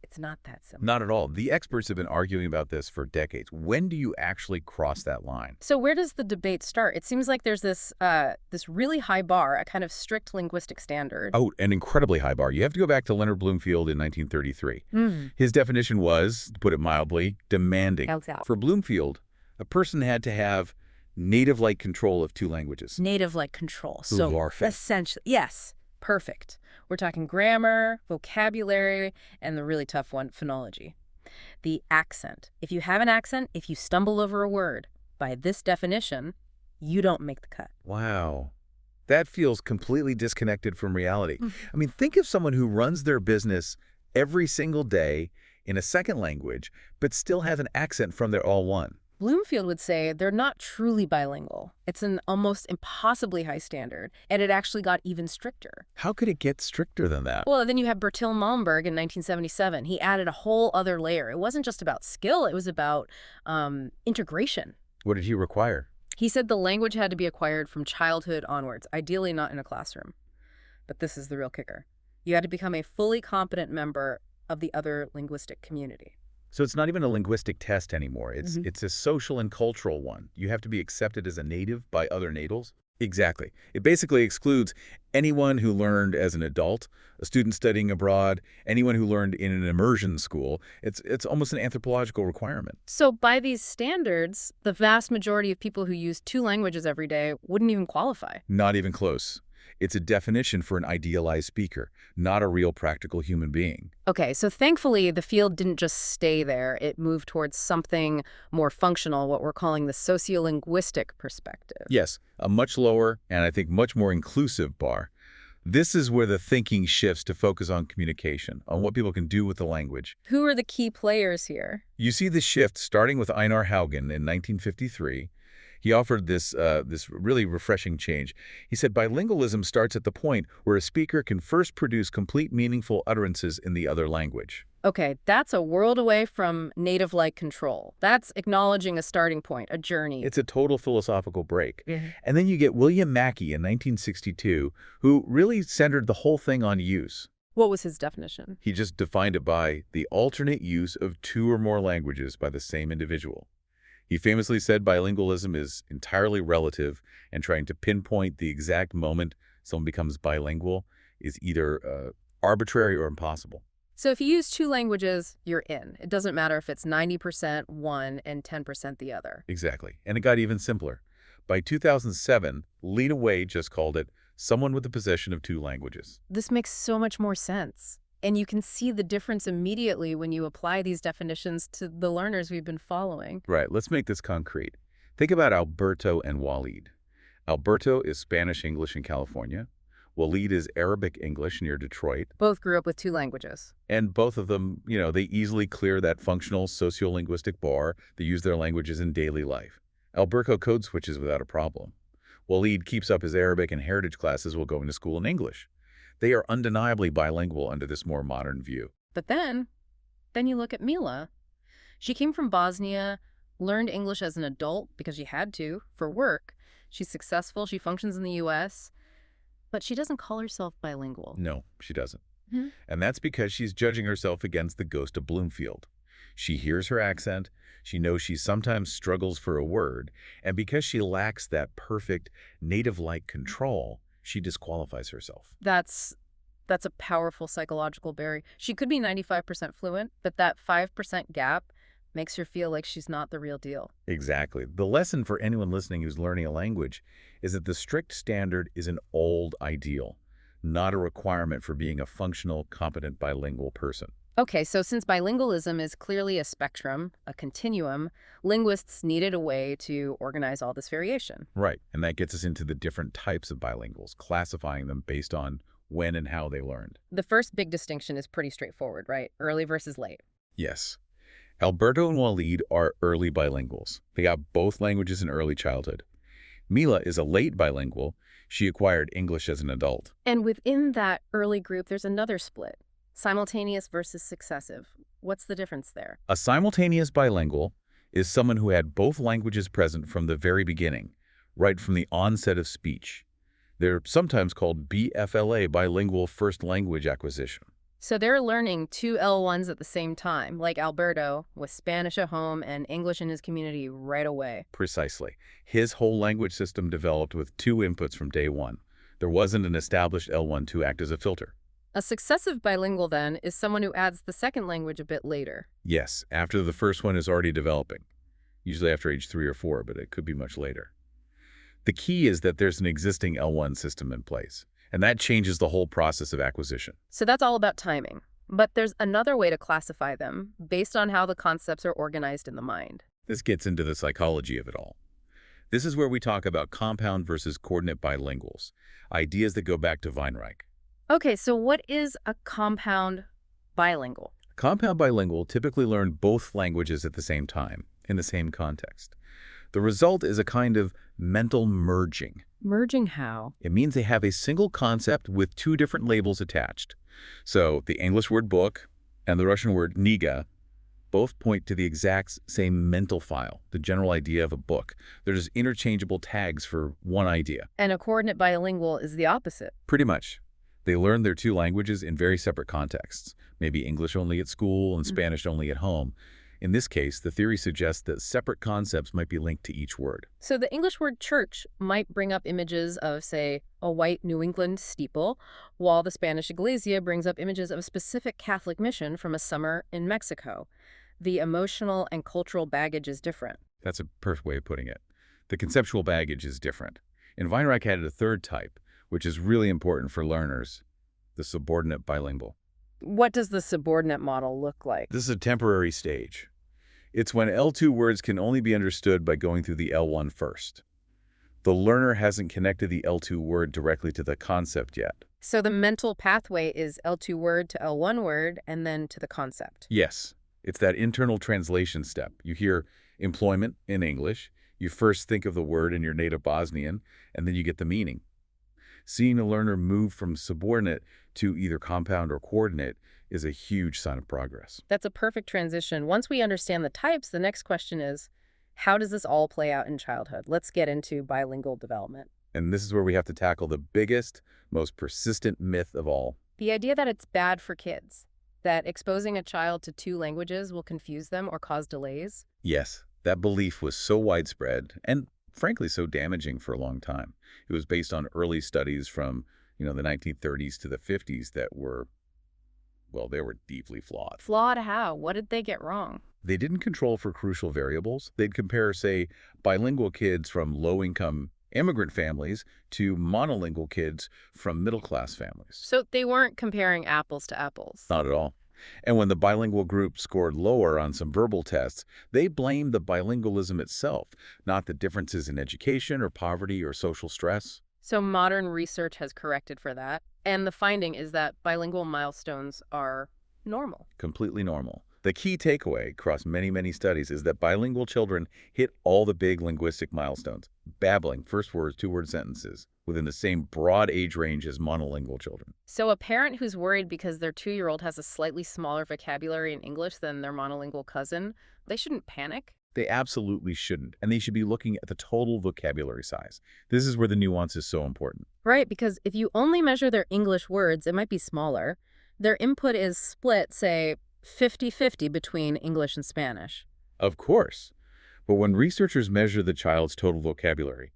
it's not that simple. Not at all. The experts have been arguing about this for decades. When do you actually cross that line? So where does the debate start? It seems like there's this really high bar, a kind of strict linguistic standard. Oh, an incredibly high bar. You have to go back to Leonard Bloomfield in 1933. His definition was, to put it mildly, demanding. For Bloomfield, a person had to have native-like control of 2 languages. Native-like control. So Fit. essentially, yes, perfect. We're talking grammar, vocabulary, and the really tough one, phonology. The accent. If you have an accent, if you stumble over a word, by this definition, you don't make the cut. Wow. That feels completely disconnected from reality. I mean, think of someone who runs their business every single day in a second language, but still has an accent from their all-one. Bloomfield would say they're not truly bilingual. It's an almost impossibly high standard, and it actually got even stricter. How could it get stricter than that? Well, then you have Bertil Malmberg in 1977. He added a whole other layer. It wasn't just about skill, it was about integration. What did he require? He said the language had to be acquired from childhood onwards, ideally not in a classroom. But this is the real kicker. You had to become a fully competent member of the other linguistic community. So it's not even a linguistic test anymore. It's a social and cultural one. You have to be accepted as a native by other natives. Exactly. It basically excludes anyone who learned as an adult, a student studying abroad, anyone who learned in an immersion school. It's almost an anthropological requirement. So by these standards, the vast majority of people who use 2 languages every day wouldn't even qualify. Not even close. It's a definition for an idealized speaker, not a real practical human being. Okay, so thankfully the field didn't just stay there. It moved towards something more functional, what we're calling the sociolinguistic perspective. Yes, a much lower and I think much more inclusive bar. This is where the thinking shifts to focus on communication, on what people can do with the language. Who are the key players here? You see the shift starting with Einar Haugen in 1953. He offered this really refreshing change. He said bilingualism starts at the point where a speaker can first produce complete meaningful utterances in the other language. Okay, that's a world away from native-like control. That's acknowledging a starting point, a journey. It's a total philosophical break. Yeah. And then you get William Mackey in 1962, who really centered the whole thing on use. What was his definition? He just defined it by the alternate use of two or more languages by the same individual. He famously said bilingualism is entirely relative, and trying to pinpoint the exact moment someone becomes bilingual is either arbitrary or impossible. So if you use two languages, you're in. It doesn't matter if it's 90% one and 10% the other. Exactly. And it got even simpler. By 2007, Lena Waid just called it someone with the possession of two languages. This makes so much more sense. And you can see the difference immediately when you apply these definitions to the learners we've been following. Right. Let's make this concrete. Think about Alberto and Walid. Alberto is Spanish-English in California. Walid is Arabic-English near Detroit. Both grew up with two languages. And both of them, they easily clear that functional sociolinguistic bar. They use their languages in daily life. Alberto code switches without a problem. Walid keeps up his Arabic and heritage classes while going to school in English. They are undeniably bilingual under this more modern view. But then you look at Mila. She came from Bosnia, learned English as an adult because she had to, for work. She's successful, she functions in the U.S., but she doesn't call herself bilingual. No, she doesn't. Hmm? And that's because she's judging herself against the ghost of Bloomfield. She hears her accent, she knows she sometimes struggles for a word, and because she lacks that perfect native-like control, she disqualifies herself. That's a powerful psychological barrier. She could be 95% fluent, but that 5% gap makes her feel like she's not the real deal. Exactly. The lesson for anyone listening who's learning a language is that the strict standard is an old ideal, not a requirement for being a functional, competent bilingual person. Okay, so since bilingualism is clearly a spectrum, a continuum, linguists needed a way to organize all this variation. Right, and that gets us into the different types of bilinguals, classifying them based on when and how they learned. The first big distinction is pretty straightforward, right? Early versus late. Yes. Alberto and Walid are early bilinguals. They got both languages in early childhood. Mila is a late bilingual. She acquired English as an adult. And within that early group, there's another split. Simultaneous versus successive. What's the difference there? A simultaneous bilingual is someone who had both languages present from the very beginning, right from the onset of speech. They're sometimes called BFLA, bilingual first language acquisition. So they're learning two L1s at the same time, like Alberto, with Spanish at home and English in his community right away. Precisely. His whole language system developed with two inputs from day one. There wasn't an established L1 to act as a filter. A successive bilingual, then, is someone who adds the second language a bit later. Yes, after the first one is already developing. Usually after age 3 or 4, but it could be much later. The key is that there's an existing L1 system in place, and that changes the whole process of acquisition. So that's all about timing. But there's another way to classify them, based on how the concepts are organized in the mind. This gets into the psychology of it all. This is where we talk about compound versus coordinate bilinguals, ideas that go back to Weinreich. Okay, so what is a compound bilingual? Compound bilingual typically learn both languages at the same time, in the same context. The result is a kind of mental merging. Merging how? It means they have a single concept with two different labels attached. So the English word book and the Russian word kniga both point to the exact same mental file, the general idea of a book. They're just interchangeable tags for one idea. And a coordinate bilingual is the opposite. Pretty much. They learn their two languages in very separate contexts, maybe English only at school and Spanish only at home. In this case, the theory suggests that separate concepts might be linked to each word. So the English word church might bring up images of, say, a white New England steeple, while the Spanish iglesia brings up images of a specific Catholic mission from a summer in Mexico. The emotional and cultural baggage is different. That's a perfect way of putting it. The conceptual baggage is different. And Weinreich added a third type, which is really important for learners, the subordinate bilingual. What does the subordinate model look like? This is a temporary stage. It's when L2 words can only be understood by going through the L1 first. The learner hasn't connected the L2 word directly to the concept yet. So the mental pathway is L2 word to L1 word and then to the concept. Yes, it's that internal translation step. You hear employment in English, You first think of the word in your native Bosnian, and then you get the meaning. Seeing a learner move from subordinate to either compound or coordinate is a huge sign of progress. That's a perfect transition. Once we understand the types, the next question is, how does this all play out in childhood? Let's get into bilingual development. And this is where we have to tackle the biggest, most persistent myth of all. The idea that it's bad for kids, that exposing a child to two languages will confuse them or cause delays. Yes, that belief was so widespread and, frankly, so damaging for a long time. It was based on early studies from, the 1930s to the 50s that were, well, they were deeply flawed. Flawed how? What did they get wrong? They didn't control for crucial variables. They'd compare, say, bilingual kids from low-income immigrant families to monolingual kids from middle-class families. So they weren't comparing apples to apples. Not at all. And when the bilingual group scored lower on some verbal tests, they blamed the bilingualism itself, not the differences in education or poverty or social stress. So modern research has corrected for that. And the finding is that bilingual milestones are normal. Completely normal. The key takeaway across many, many studies is that bilingual children hit all the big linguistic milestones, babbling first words, two-word sentences, within the same broad age range as monolingual children. So a parent who's worried because their 2-year-old has a slightly smaller vocabulary in English than their monolingual cousin, they shouldn't panic? They absolutely shouldn't, and they should be looking at the total vocabulary size. This is where the nuance is so important. Right, because if you only measure their English words, it might be smaller. Their input is split, say, 50-50 between English and Spanish. Of course. But when researchers measure the child's total vocabulary,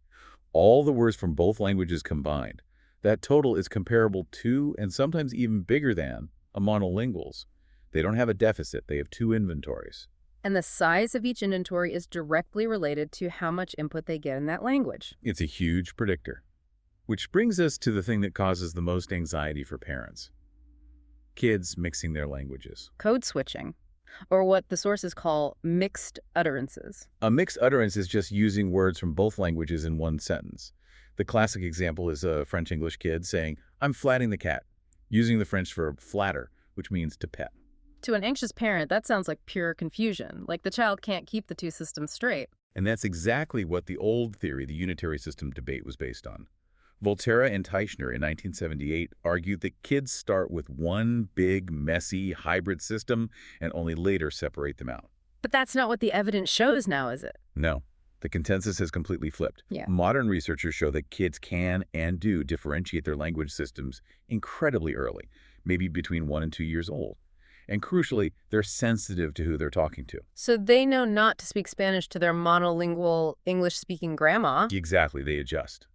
all the words from both languages combined, that total is comparable to and sometimes even bigger than a monolingual's. They don't have a deficit. They have two inventories. And the size of each inventory is directly related to how much input they get in that language. It's a huge predictor. Which brings us to the thing that causes the most anxiety for parents. Kids mixing their languages. Code switching, or what the sources call mixed utterances. A mixed utterance is just using words from both languages in one sentence. The classic example is a French-English kid saying, "I'm flatting the cat," using the French verb flatter, which means to pet. To an anxious parent, that sounds like pure confusion, like the child can't keep the two systems straight. And that's exactly what the old theory, the unitary system debate, was based on. Voltaire and Teichner in 1978 argued that kids start with one big, messy, hybrid system and only later separate them out. But that's not what the evidence shows now, is it? No. The consensus has completely flipped. Yeah. Modern researchers show that kids can and do differentiate their language systems incredibly early, maybe between 1 and 2 years old. And crucially, they're sensitive to who they're talking to. So they know not to speak Spanish to their monolingual English-speaking grandma. Exactly, they adjust.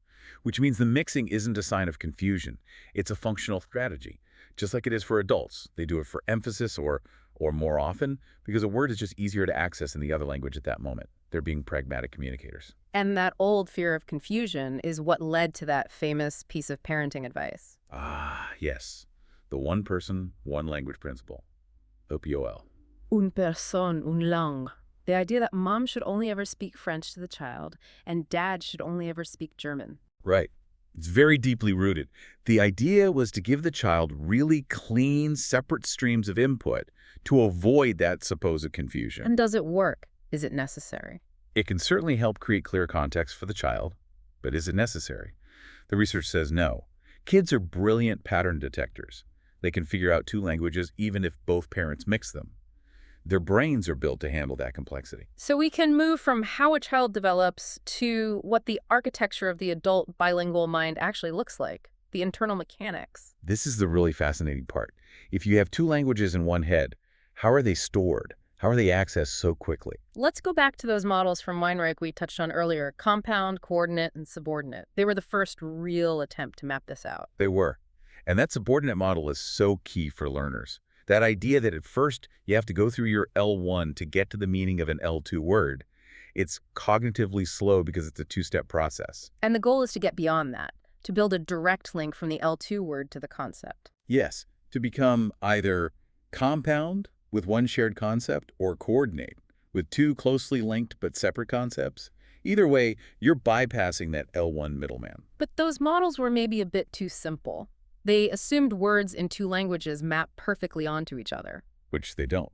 Which means the mixing isn't a sign of confusion. It's a functional strategy. Just like it is for adults. They do it for emphasis or more often because a word is just easier to access in the other language at that moment. They're being pragmatic communicators. And that old fear of confusion is what led to that famous piece of parenting advice. Ah, yes. The one person, one language principle. OPOL. Une personne, une langue. The idea that mom should only ever speak French to the child and dad should only ever speak German. Right. It's very deeply rooted. The idea was to give the child really clean, separate streams of input to avoid that supposed confusion. And does it work? Is it necessary? It can certainly help create clear context for the child, but is it necessary? The research says no. Kids are brilliant pattern detectors. They can figure out two languages even if both parents mix them. Their brains are built to handle that complexity. So we can move from how a child develops to what the architecture of the adult bilingual mind actually looks like, the internal mechanics. This is the really fascinating part. If you have two languages in one head, how are they stored? How are they accessed so quickly? Let's go back to those models from Weinreich we touched on earlier, compound, coordinate, and subordinate. They were the first real attempt to map this out. They were. And that subordinate model is so key for learners. That idea that at first you have to go through your L1 to get to the meaning of an L2 word, it's cognitively slow because it's a two-step process. And the goal is to get beyond that, to build a direct link from the L2 word to the concept. Yes, to become either compound with one shared concept or coordinate with two closely linked but separate concepts. Either way, you're bypassing that L1 middleman. But those models were maybe a bit too simple. They assumed words in two languages map perfectly onto each other. Which they don't.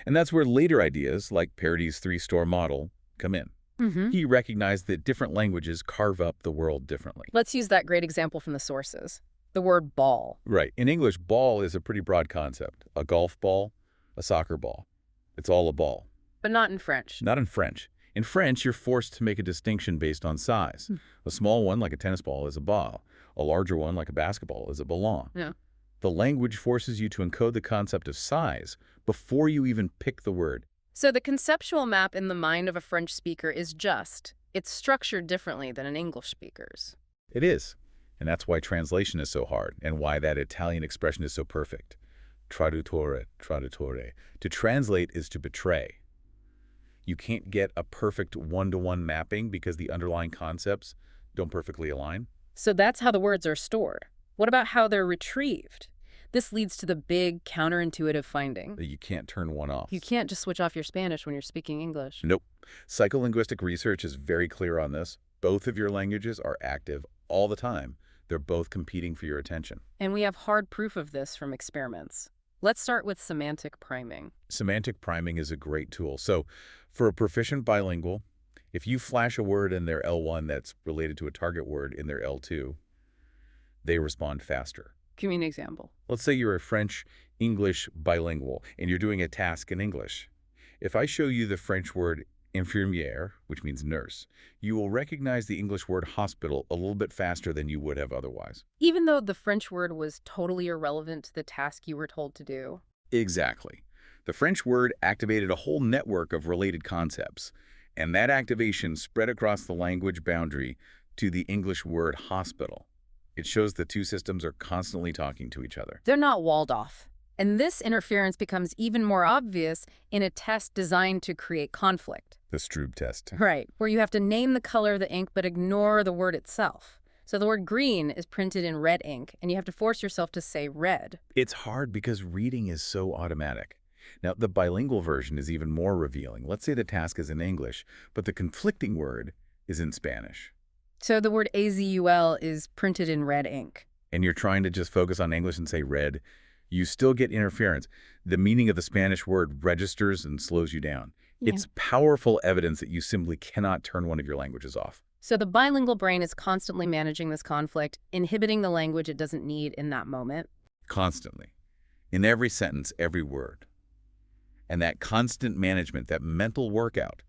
And that's where later ideas, like Parody's three-store model, come in. He recognized that different languages carve up the world differently. Let's use that great example from the sources. The word ball. Right. In English, ball is a pretty broad concept. A golf ball, a soccer ball. It's all a ball. But not in French. Not in French. In French, you're forced to make a distinction based on size. A small one, like a tennis ball, is a ball. A larger one, like a basketball, is a ballon. Yeah. The language forces you to encode the concept of size before you even pick the word. So the conceptual map in the mind of a French speaker is it's structured differently than an English speaker's. It is. And that's why translation is so hard and why that Italian expression is so perfect. Traduttore, traduttore. To translate is to betray. You can't get a perfect one-to-one mapping because the underlying concepts don't perfectly align. So that's how the words are stored. What about how they're retrieved? This leads to the big counterintuitive finding. That you can't turn one off. You can't just switch off your Spanish when you're speaking English. Nope. Psycholinguistic research is very clear on this. Both of your languages are active all the time. They're both competing for your attention. And we have hard proof of this from experiments. Let's start with semantic priming. Semantic priming is a great tool. So for a proficient bilingual, if you flash a word in their L1 that's related to a target word in their L2, they respond faster. Give me an example. Let's say you're a French-English bilingual and you're doing a task in English. If I show you the French word infirmière, which means nurse, you will recognize the English word hospital a little bit faster than you would have otherwise. Even though the French word was totally irrelevant to the task you were told to do. Exactly. The French word activated a whole network of related concepts, and that activation spread across the language boundary to the English word hospital. It shows the two systems are constantly talking to each other. They're not walled off. And this interference becomes even more obvious in a test designed to create conflict. The Stroop test. Right, where you have to name the color of the ink but ignore the word itself. So the word green is printed in red ink, and you have to force yourself to say red. It's hard because reading is so automatic. Now, the bilingual version is even more revealing. Let's say the task is in English, but the conflicting word is in Spanish. So the word azul is printed in red ink. And you're trying to just focus on English and say red, you still get interference. The meaning of the Spanish word registers and slows you down. Yeah. It's powerful evidence that you simply cannot turn one of your languages off. So the bilingual brain is constantly managing this conflict, inhibiting the language it doesn't need in that moment. Constantly. In every sentence, every word. And that constant management, that mental workout,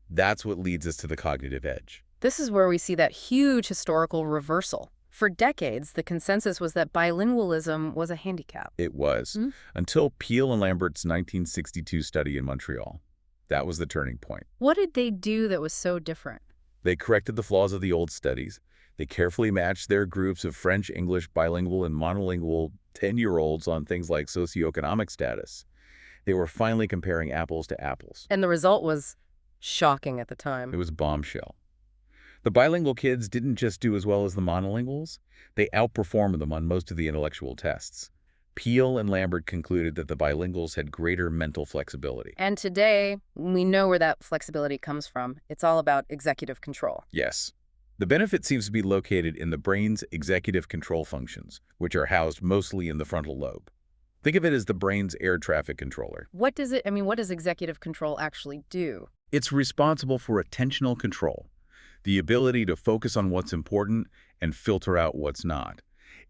that's what leads us to the cognitive edge. This is where we see that huge historical reversal. For decades, the consensus was that bilingualism was a handicap. It was. Until Peel and Lambert's 1962 study in Montreal. That was the turning point. What did they do that was so different? They corrected the flaws of the old studies. They carefully matched their groups of French, English, bilingual, and monolingual 10-year-olds on things like socioeconomic status. They were finally comparing apples to apples. And the result was shocking at the time. It was bombshell. The bilingual kids didn't just do as well as the monolinguals. They outperformed them on most of the intellectual tests. Peel and Lambert concluded that the bilinguals had greater mental flexibility. And today, we know where that flexibility comes from. It's all about executive control. Yes. The benefit seems to be located in the brain's executive control functions, which are housed mostly in the frontal lobe. Think of it as the brain's air traffic controller. What does executive control actually do? It's responsible for attentional control, the ability to focus on what's important and filter out what's not.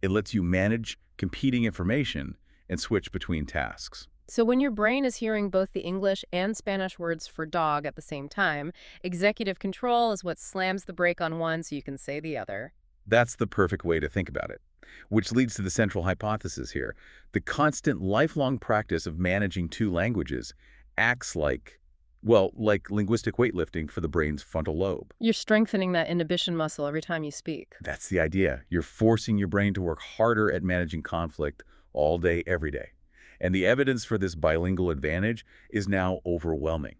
It lets you manage competing information and switch between tasks. So when your brain is hearing both the English and Spanish words for dog at the same time, executive control is what slams the brake on one so you can say the other. That's the perfect way to think about it, which leads to the central hypothesis here. The constant lifelong practice of managing two languages acts like linguistic weightlifting for the brain's frontal lobe. You're strengthening that inhibition muscle every time you speak. That's the idea. You're forcing your brain to work harder at managing conflict all day, every day. And the evidence for this bilingual advantage is now overwhelming.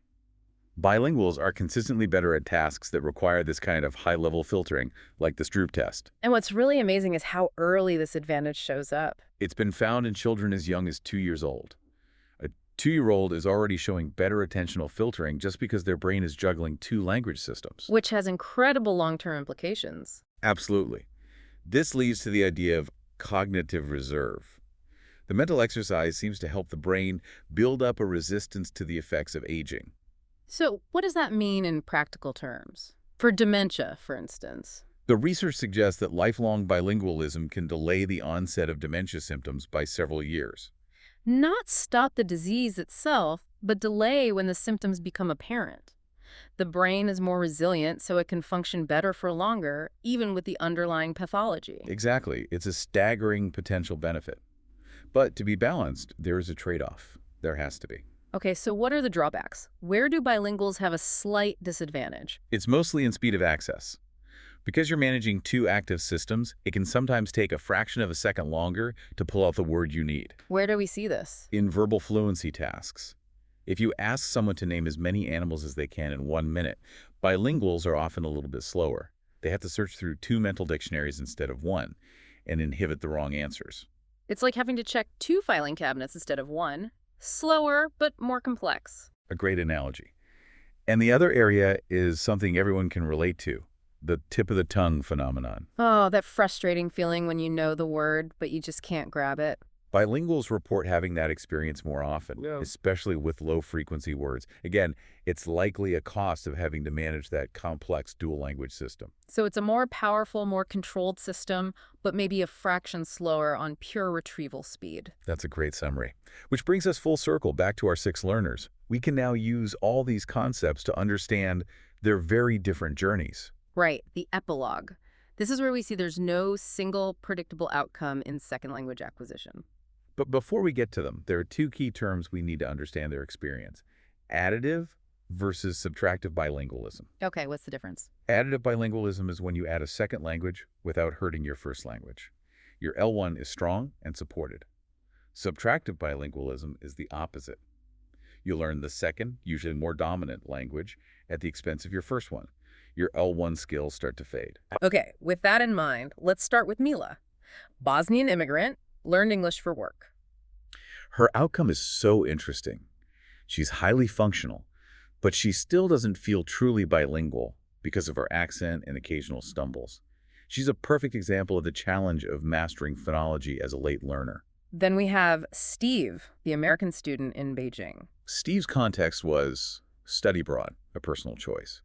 Bilinguals are consistently better at tasks that require this kind of high-level filtering, like the Stroop test. And what's really amazing is how early this advantage shows up. It's been found in children as young as 2 years old. A 2-year-old is already showing better attentional filtering just because their brain is juggling two language systems. Which has incredible long-term implications. Absolutely. This leads to the idea of cognitive reserve. The mental exercise seems to help the brain build up a resistance to the effects of aging. So what does that mean in practical terms? For dementia, for instance. The research suggests that lifelong bilingualism can delay the onset of dementia symptoms by several years. Not stop the disease itself, but delay when the symptoms become apparent. The brain is more resilient, so it can function better for longer, even with the underlying pathology. Exactly. It's a staggering potential benefit. But to be balanced, there is a trade-off. There has to be. Okay, so what are the drawbacks? Where do bilinguals have a slight disadvantage? It's mostly in speed of access. Because you're managing two active systems, it can sometimes take a fraction of a second longer to pull out the word you need. Where do we see this? In verbal fluency tasks. If you ask someone to name as many animals as they can in 1 minute, bilinguals are often a little bit slower. They have to search through 2 mental dictionaries instead of 1 and inhibit the wrong answers. It's like having to check 2 filing cabinets instead of 1. Slower, but more complex. A great analogy. And the other area is something everyone can relate to, the tip of the tongue phenomenon. Oh, that frustrating feeling when you know the word, but you just can't grab it. Bilinguals report having that experience more often, especially with low-frequency words. Again, it's likely a cost of having to manage that complex dual-language system. So it's a more powerful, more controlled system, but maybe a fraction slower on pure retrieval speed. That's a great summary. Which brings us full circle back to our 6 learners. We can now use all these concepts to understand their very different journeys. Right, the epilogue. This is where we see there's no single predictable outcome in second language acquisition. But before we get to them, there are 2 key terms we need to understand their experience. Additive versus subtractive bilingualism. Okay, what's the difference? Additive bilingualism is when you add a second language without hurting your first language. Your L1 is strong and supported. Subtractive bilingualism is the opposite. You learn the second, usually more dominant language at the expense of your first one. Your L1 skills start to fade. Okay, with that in mind, let's start with Mila. Bosnian immigrant, learned English for work. Her outcome is so interesting. She's highly functional, but she still doesn't feel truly bilingual because of her accent and occasional stumbles. She's a perfect example of the challenge of mastering phonology as a late learner. Then we have Steve, the American student in Beijing. Steve's context was study abroad, a personal choice.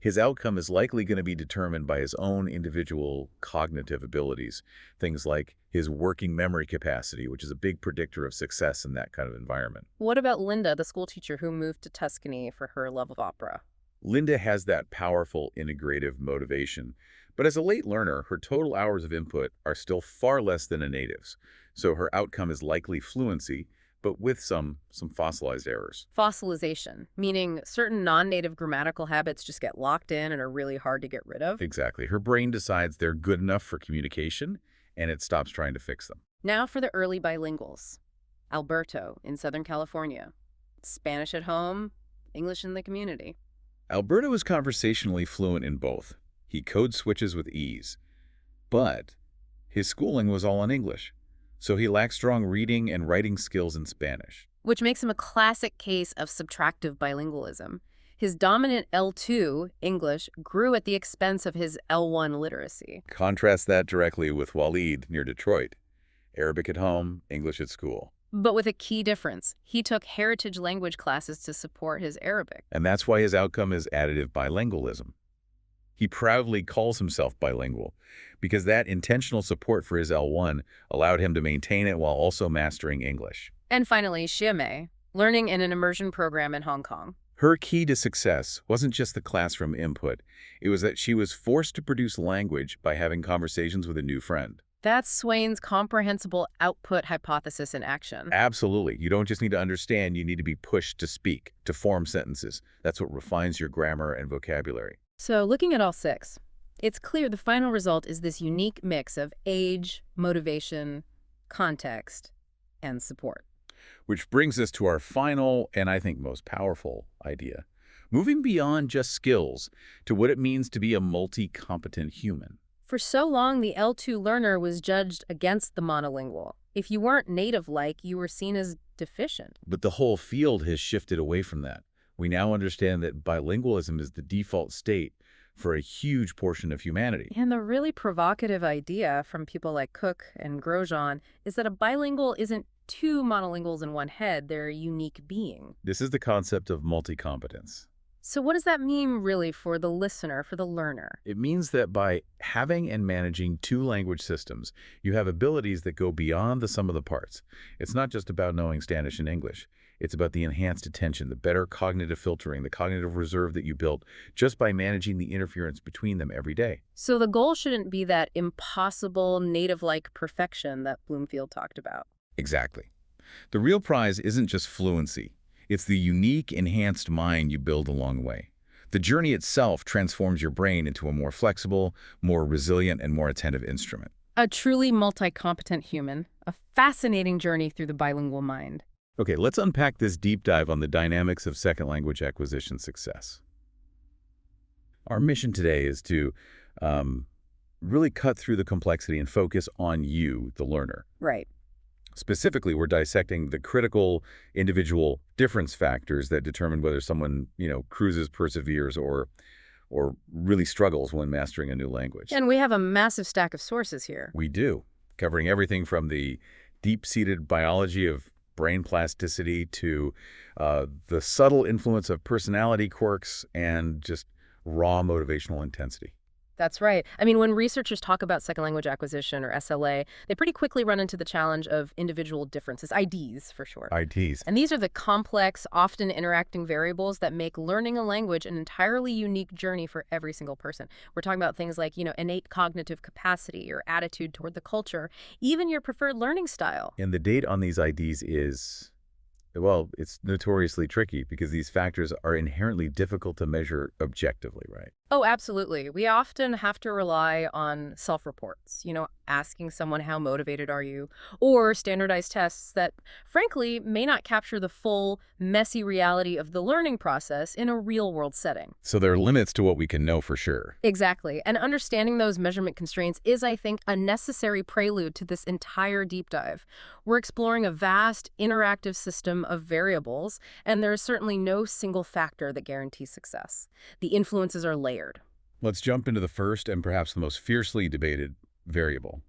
His outcome is likely going to be determined by his own individual cognitive abilities, things like his working memory capacity, which is a big predictor of success in that kind of environment. What about Linda, the school teacher who moved to Tuscany for her love of opera? Linda has that powerful integrative motivation, but as a late learner, her total hours of input are still far less than a native's, so her outcome is likely fluency, but with some fossilized errors. Fossilization, meaning certain non-native grammatical habits just get locked in and are really hard to get rid of. Exactly. Her brain decides they're good enough for communication, and it stops trying to fix them. Now for the early bilinguals. Alberto in Southern California. Spanish at home, English in the community. Alberto is conversationally fluent in both. He code switches with ease. But his schooling was all in English, so he lacks strong reading and writing skills in Spanish. Which makes him a classic case of subtractive bilingualism. His dominant L2, English, grew at the expense of his L1 literacy. Contrast that directly with Walid near Detroit. Arabic at home, English at school. But with a key difference. He took heritage language classes to support his Arabic. And that's why his outcome is additive bilingualism. He proudly calls himself bilingual because that intentional support for his L1 allowed him to maintain it while also mastering English. And finally, Xie Mei, learning in an immersion program in Hong Kong. Her key to success wasn't just the classroom input. It was that she was forced to produce language by having conversations with a new friend. That's Swain's comprehensible output hypothesis in action. Absolutely. You don't just need to understand, you need to be pushed to speak, to form sentences. That's what refines your grammar and vocabulary. So looking at all 6, it's clear the final result is this unique mix of age, motivation, context, and support. Which brings us to our final and I think most powerful idea. Moving beyond just skills to what it means to be a multi-competent human. For so long, the L2 learner was judged against the monolingual. If you weren't native-like, you were seen as deficient. But the whole field has shifted away from that. We now understand that bilingualism is the default state for a huge portion of humanity. And the really provocative idea from people like Cook and Grosjean is that a bilingual isn't 2 monolinguals in one head, they're a unique being. This is the concept of multi-competence. So what does that mean really for the listener, for the learner? It means that by having and managing two language systems, you have abilities that go beyond the sum of the parts. It's not just about knowing Spanish and English. It's about the enhanced attention, the better cognitive filtering, the cognitive reserve that you built just by managing the interference between them every day. So the goal shouldn't be that impossible native-like perfection that Bloomfield talked about. Exactly. The real prize isn't just fluency. It's the unique, enhanced mind you build along the way. The journey itself transforms your brain into a more flexible, more resilient, and more attentive instrument. A truly multi-competent human, a fascinating journey through the bilingual mind. Okay, let's unpack this deep dive on the dynamics of second language acquisition success. Our mission today is to really cut through the complexity and focus on you, the learner. Right. Specifically, we're dissecting the critical individual difference factors that determine whether someone, cruises, perseveres, or really struggles when mastering a new language. And we have a massive stack of sources here. We do, covering everything from the deep-seated biology of brain plasticity to the subtle influence of personality quirks and just raw motivational intensity. That's right. I mean, when researchers talk about second language acquisition, or SLA, they pretty quickly run into the challenge of individual differences, IDs for short. IDs. And these are the complex, often interacting variables that make learning a language an entirely unique journey for every single person. We're talking about things like, innate cognitive capacity, your attitude toward the culture, even your preferred learning style. And the date on these IDs is, well, it's notoriously tricky because these factors are inherently difficult to measure objectively, right? Oh, absolutely. We often have to rely on self-reports, asking someone how motivated are you, or standardized tests that, frankly, may not capture the full, messy reality of the learning process in a real-world setting. So there are limits to what we can know for sure. Exactly. And understanding those measurement constraints is, I think, a necessary prelude to this entire deep dive. We're exploring a vast, interactive system of variables, and there is certainly no single factor that guarantees success. The influences are layered. Let's jump into the first and perhaps the most fiercely debated variable,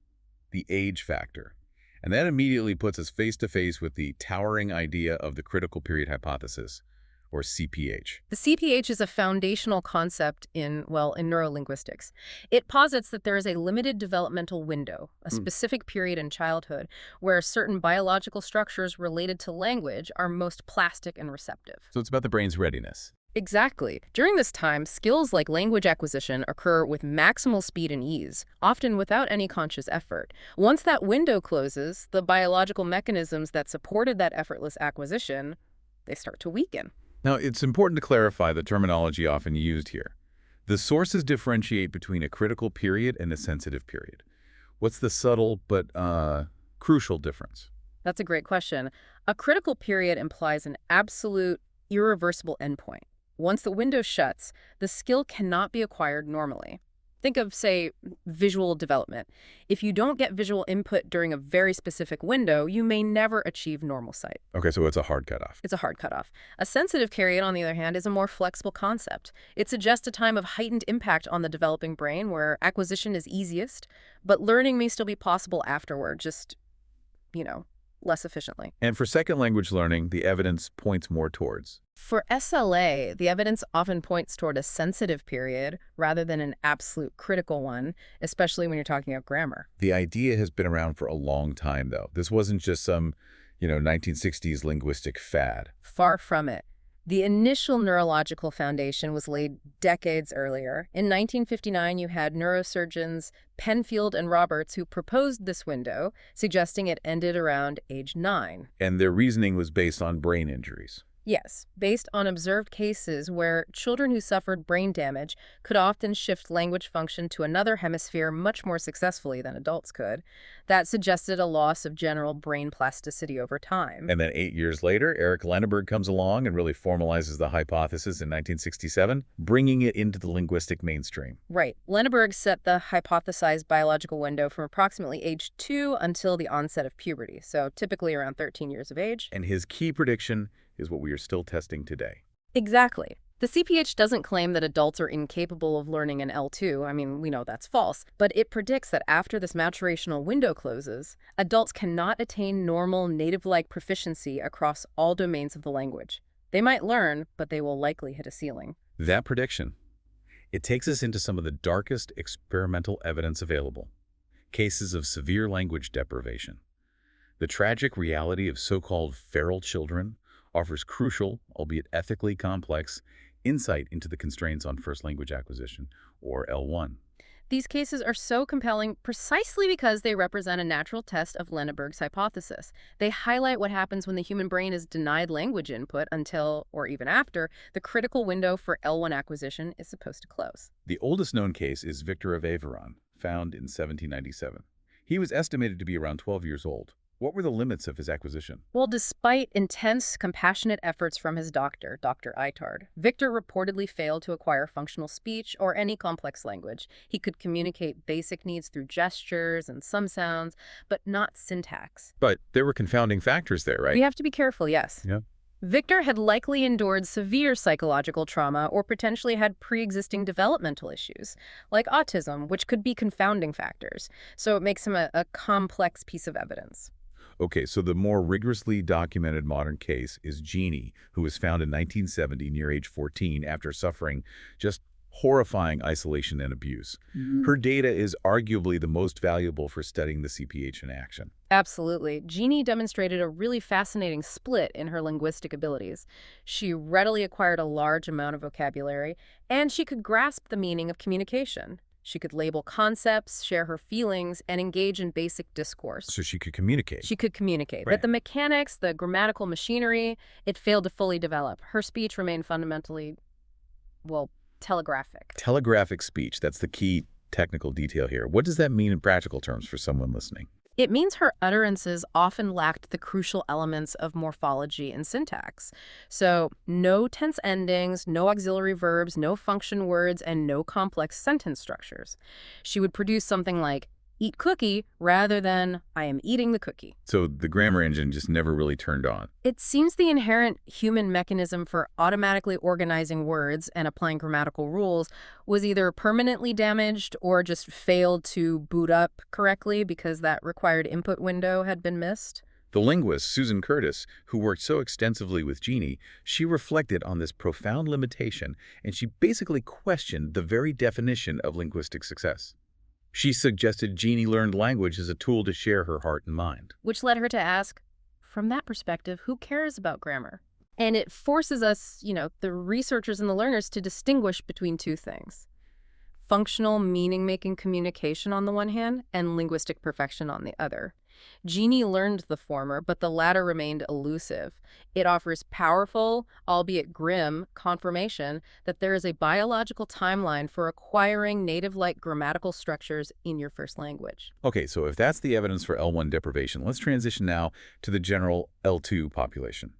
the age factor. And that immediately puts us face to face with the towering idea of the critical period hypothesis, or CPH. The CPH is a foundational concept in neurolinguistics. It posits that there is a limited developmental window, a specific period in childhood, where certain biological structures related to language are most plastic and receptive. So it's about the brain's readiness. Exactly. During this time, skills like language acquisition occur with maximal speed and ease, often without any conscious effort. Once that window closes, the biological mechanisms that supported that effortless acquisition, they start to weaken. Now, it's important to clarify the terminology often used here. The sources differentiate between a critical period and a sensitive period. What's the subtle but crucial difference? That's a great question. A critical period implies an absolute, irreversible endpoint. Once the window shuts, the skill cannot be acquired normally. Think of, say, visual development. If you don't get visual input during a very specific window, you may never achieve normal sight. Okay, so it's a hard cutoff. It's a hard cutoff. A sensitive period, on the other hand, is a more flexible concept. It suggests a time of heightened impact on the developing brain where acquisition is easiest, but learning may still be possible afterward, just, less efficiently. And for second language learning, the evidence points more towards? For SLA, the evidence often points toward a sensitive period rather than an absolute critical one, especially when you're talking about grammar. The idea has been around for a long time, though. This wasn't just some, 1960s linguistic fad. Far from it. The initial neurological foundation was laid decades earlier. In 1959, you had neurosurgeons Penfield and Roberts who proposed this window, suggesting it ended around age 9. And their reasoning was based on brain injuries. Yes, based on observed cases where children who suffered brain damage could often shift language function to another hemisphere much more successfully than adults could. That suggested a loss of general brain plasticity over time. And then 8 years later, Eric Lenneberg comes along and really formalizes the hypothesis in 1967, bringing it into the linguistic mainstream. Right. Lenneberg set the hypothesized biological window from approximately age 2 until the onset of puberty, so typically around 13 years of age. And his key prediction is what we are still testing today. Exactly. The CPH doesn't claim that adults are incapable of learning in L2. I mean, we know that's false. But it predicts that after this maturational window closes, adults cannot attain normal native-like proficiency across all domains of the language. They might learn, but they will likely hit a ceiling. That prediction, it takes us into some of the darkest experimental evidence available. Cases of severe language deprivation. The tragic reality of so-called feral children offers crucial, albeit ethically complex, insight into the constraints on first language acquisition, or L1. These cases are so compelling precisely because they represent a natural test of Lenneberg's hypothesis. They highlight what happens when the human brain is denied language input until, or even after, the critical window for L1 acquisition is supposed to close. The oldest known case is Victor of Aveyron, found in 1797. He was estimated to be around 12 years old. What were the limits of his acquisition? Well, despite intense, compassionate efforts from his doctor, Dr. Itard, Victor reportedly failed to acquire functional speech or any complex language. He could communicate basic needs through gestures and some sounds, but not syntax. But there were confounding factors there, right? We have to be careful, yes. Yeah. Victor had likely endured severe psychological trauma or potentially had pre-existing developmental issues, like autism, which could be confounding factors. So it makes him a complex piece of evidence. Okay, so the more rigorously documented modern case is Jeannie, who was found in 1970 near age 14 after suffering just horrifying isolation and abuse. Her data is arguably the most valuable for studying the CPH in action. Absolutely. Jeannie demonstrated a really fascinating split in her linguistic abilities. She readily acquired a large amount of vocabulary, and she could grasp the meaning of communication. She could label concepts, share her feelings, and engage in basic discourse. So she could communicate. She could communicate. Right. But the mechanics, the grammatical machinery, it failed to fully develop. Her speech remained fundamentally, well, telegraphic. Telegraphic speech, that's the key technical detail here. What does that mean in practical terms for someone listening? It means her utterances often lacked the crucial elements of morphology and syntax. So no tense endings, no auxiliary verbs, no function words, and no complex sentence structures. She would produce something like, eat cookie, rather than, I am eating the cookie. So the grammar engine just never really turned on. It seems the inherent human mechanism for automatically organizing words and applying grammatical rules was either permanently damaged or just failed to boot up correctly because that required input window had been missed. The linguist, Susan Curtis, who worked so extensively with Jeannie, she reflected on this profound limitation, and she basically questioned the very definition of linguistic success. She suggested Jeannie learned language as a tool to share her heart and mind. Which led her to ask, from that perspective, who cares about grammar? And it forces us, the researchers and the learners, to distinguish between two things. Functional, meaning-making communication on the one hand, and linguistic perfection on the other. Jeannie learned the former, but the latter remained elusive. It offers powerful, albeit grim, confirmation that there is a biological timeline for acquiring native-like grammatical structures in your first language. Okay, so if that's the evidence for L1 deprivation, let's transition now to the general L2 population.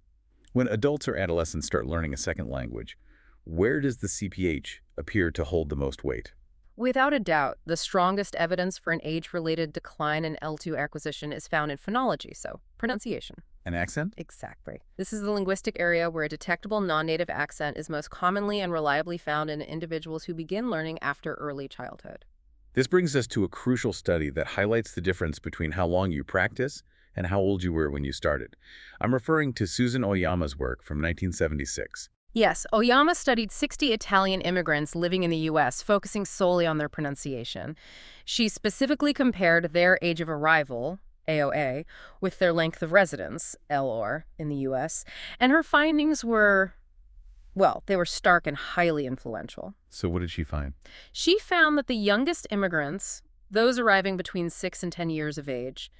When adults or adolescents start learning a second language, where does the CPH appear to hold the most weight? Without a doubt, the strongest evidence for an age-related decline in L2 acquisition is found in phonology, so pronunciation. An accent? Exactly. This is the linguistic area where a detectable non-native accent is most commonly and reliably found in individuals who begin learning after early childhood. This brings us to a crucial study that highlights the difference between how long you practice and how old you were when you started. I'm referring to Susan Oyama's work from 1976. Yes, Oyama studied 60 Italian immigrants living in the U.S., focusing solely on their pronunciation. She specifically compared their age of arrival, AOA, with their length of residence, LR, in the U.S., and her findings were, well, they were stark and highly influential. So what did she find? She found that the youngest immigrants, those arriving between 6 and 10 years of age,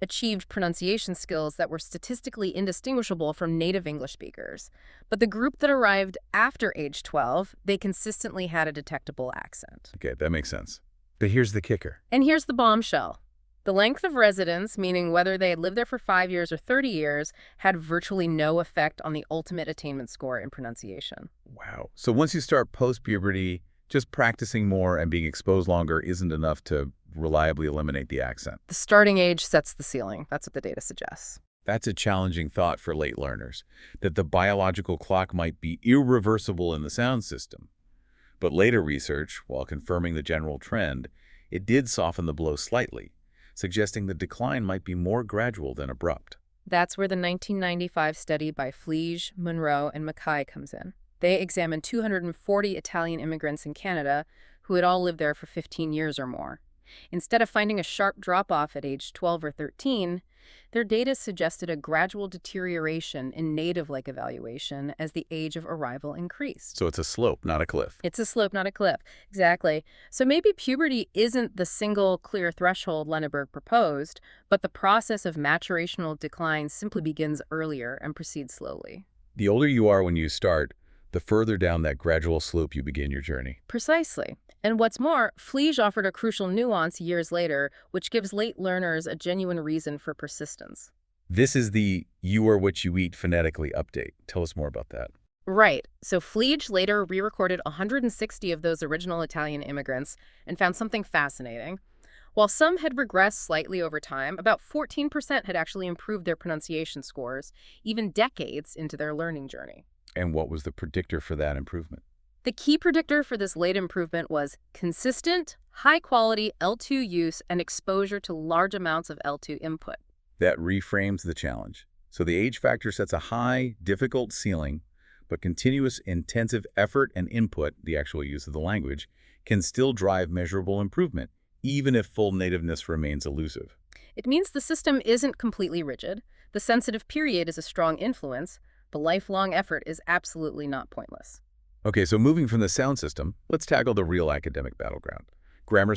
achieved pronunciation skills that were statistically indistinguishable from native English speakers. But the group that arrived after age 12, they consistently had a detectable accent. Okay, that makes sense. But here's the kicker. And here's the bombshell. The length of residence, meaning whether they had lived there for 5 years or 30 years, had virtually no effect on the ultimate attainment score in pronunciation. Wow. So once you start post-puberty, just practicing more and being exposed longer isn't enough to reliably eliminate the accent. The starting age sets the ceiling. That's what the data suggests. That's a challenging thought for late learners, that the biological clock might be irreversible in the sound system. But later research, while confirming the general trend, it did soften the blow slightly, suggesting the decline might be more gradual than abrupt. That's where the 1995 study by Fleege, Monroe, and Mackay comes in. They examined 240 Italian immigrants in Canada who had all lived there for 15 years or more. Instead of finding a sharp drop-off at age 12 or 13, their data suggested a gradual deterioration in native-like evaluation as the age of arrival increased. So it's a slope, not a cliff. It's a slope, not a cliff. Exactly. So maybe puberty isn't the single clear threshold Lenneberg proposed, but the process of maturational decline simply begins earlier and proceeds slowly. The older you are when you start, the further down that gradual slope you begin your journey. Precisely. And what's more, Fleege offered a crucial nuance years later, which gives late learners a genuine reason for persistence. This is the "you are what you eat" phonetically update. Tell us more about that. Right. So Fleege later re-recorded 160 of those original Italian immigrants and found something fascinating. While some had regressed slightly over time, about 14% had actually improved their pronunciation scores, even decades into their learning journey. And what was the predictor for that improvement? The key predictor for this late improvement was consistent, high-quality L2 use and exposure to large amounts of L2 input. That reframes the challenge. So the age factor sets a high, difficult ceiling, but continuous, intensive effort and input, the actual use of the language, can still drive measurable improvement, even if full nativeness remains elusive. It means the system isn't completely rigid. The sensitive period is a strong influence, but lifelong effort is absolutely not pointless. Okay, so moving from the sound system, let's tackle the real academic battleground: grammar,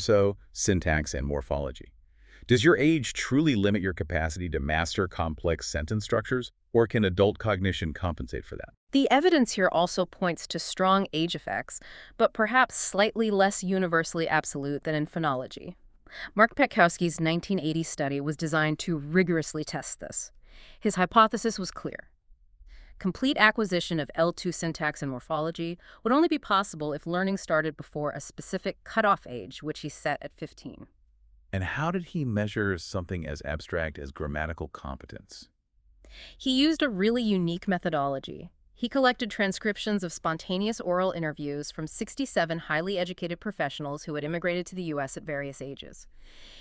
syntax, and morphology. Does your age truly limit your capacity to master complex sentence structures, or can adult cognition compensate for that? The evidence here also points to strong age effects, but perhaps slightly less universally absolute than in phonology. Mark Petkowski's 1980 study was designed to rigorously test this. His hypothesis was clear. Complete acquisition of L2 syntax and morphology would only be possible if learning started before a specific cutoff age, which he set at 15. And how did he measure something as abstract as grammatical competence? He used a really unique methodology. He collected transcriptions of spontaneous oral interviews from 67 highly educated professionals who had immigrated to the U.S. at various ages.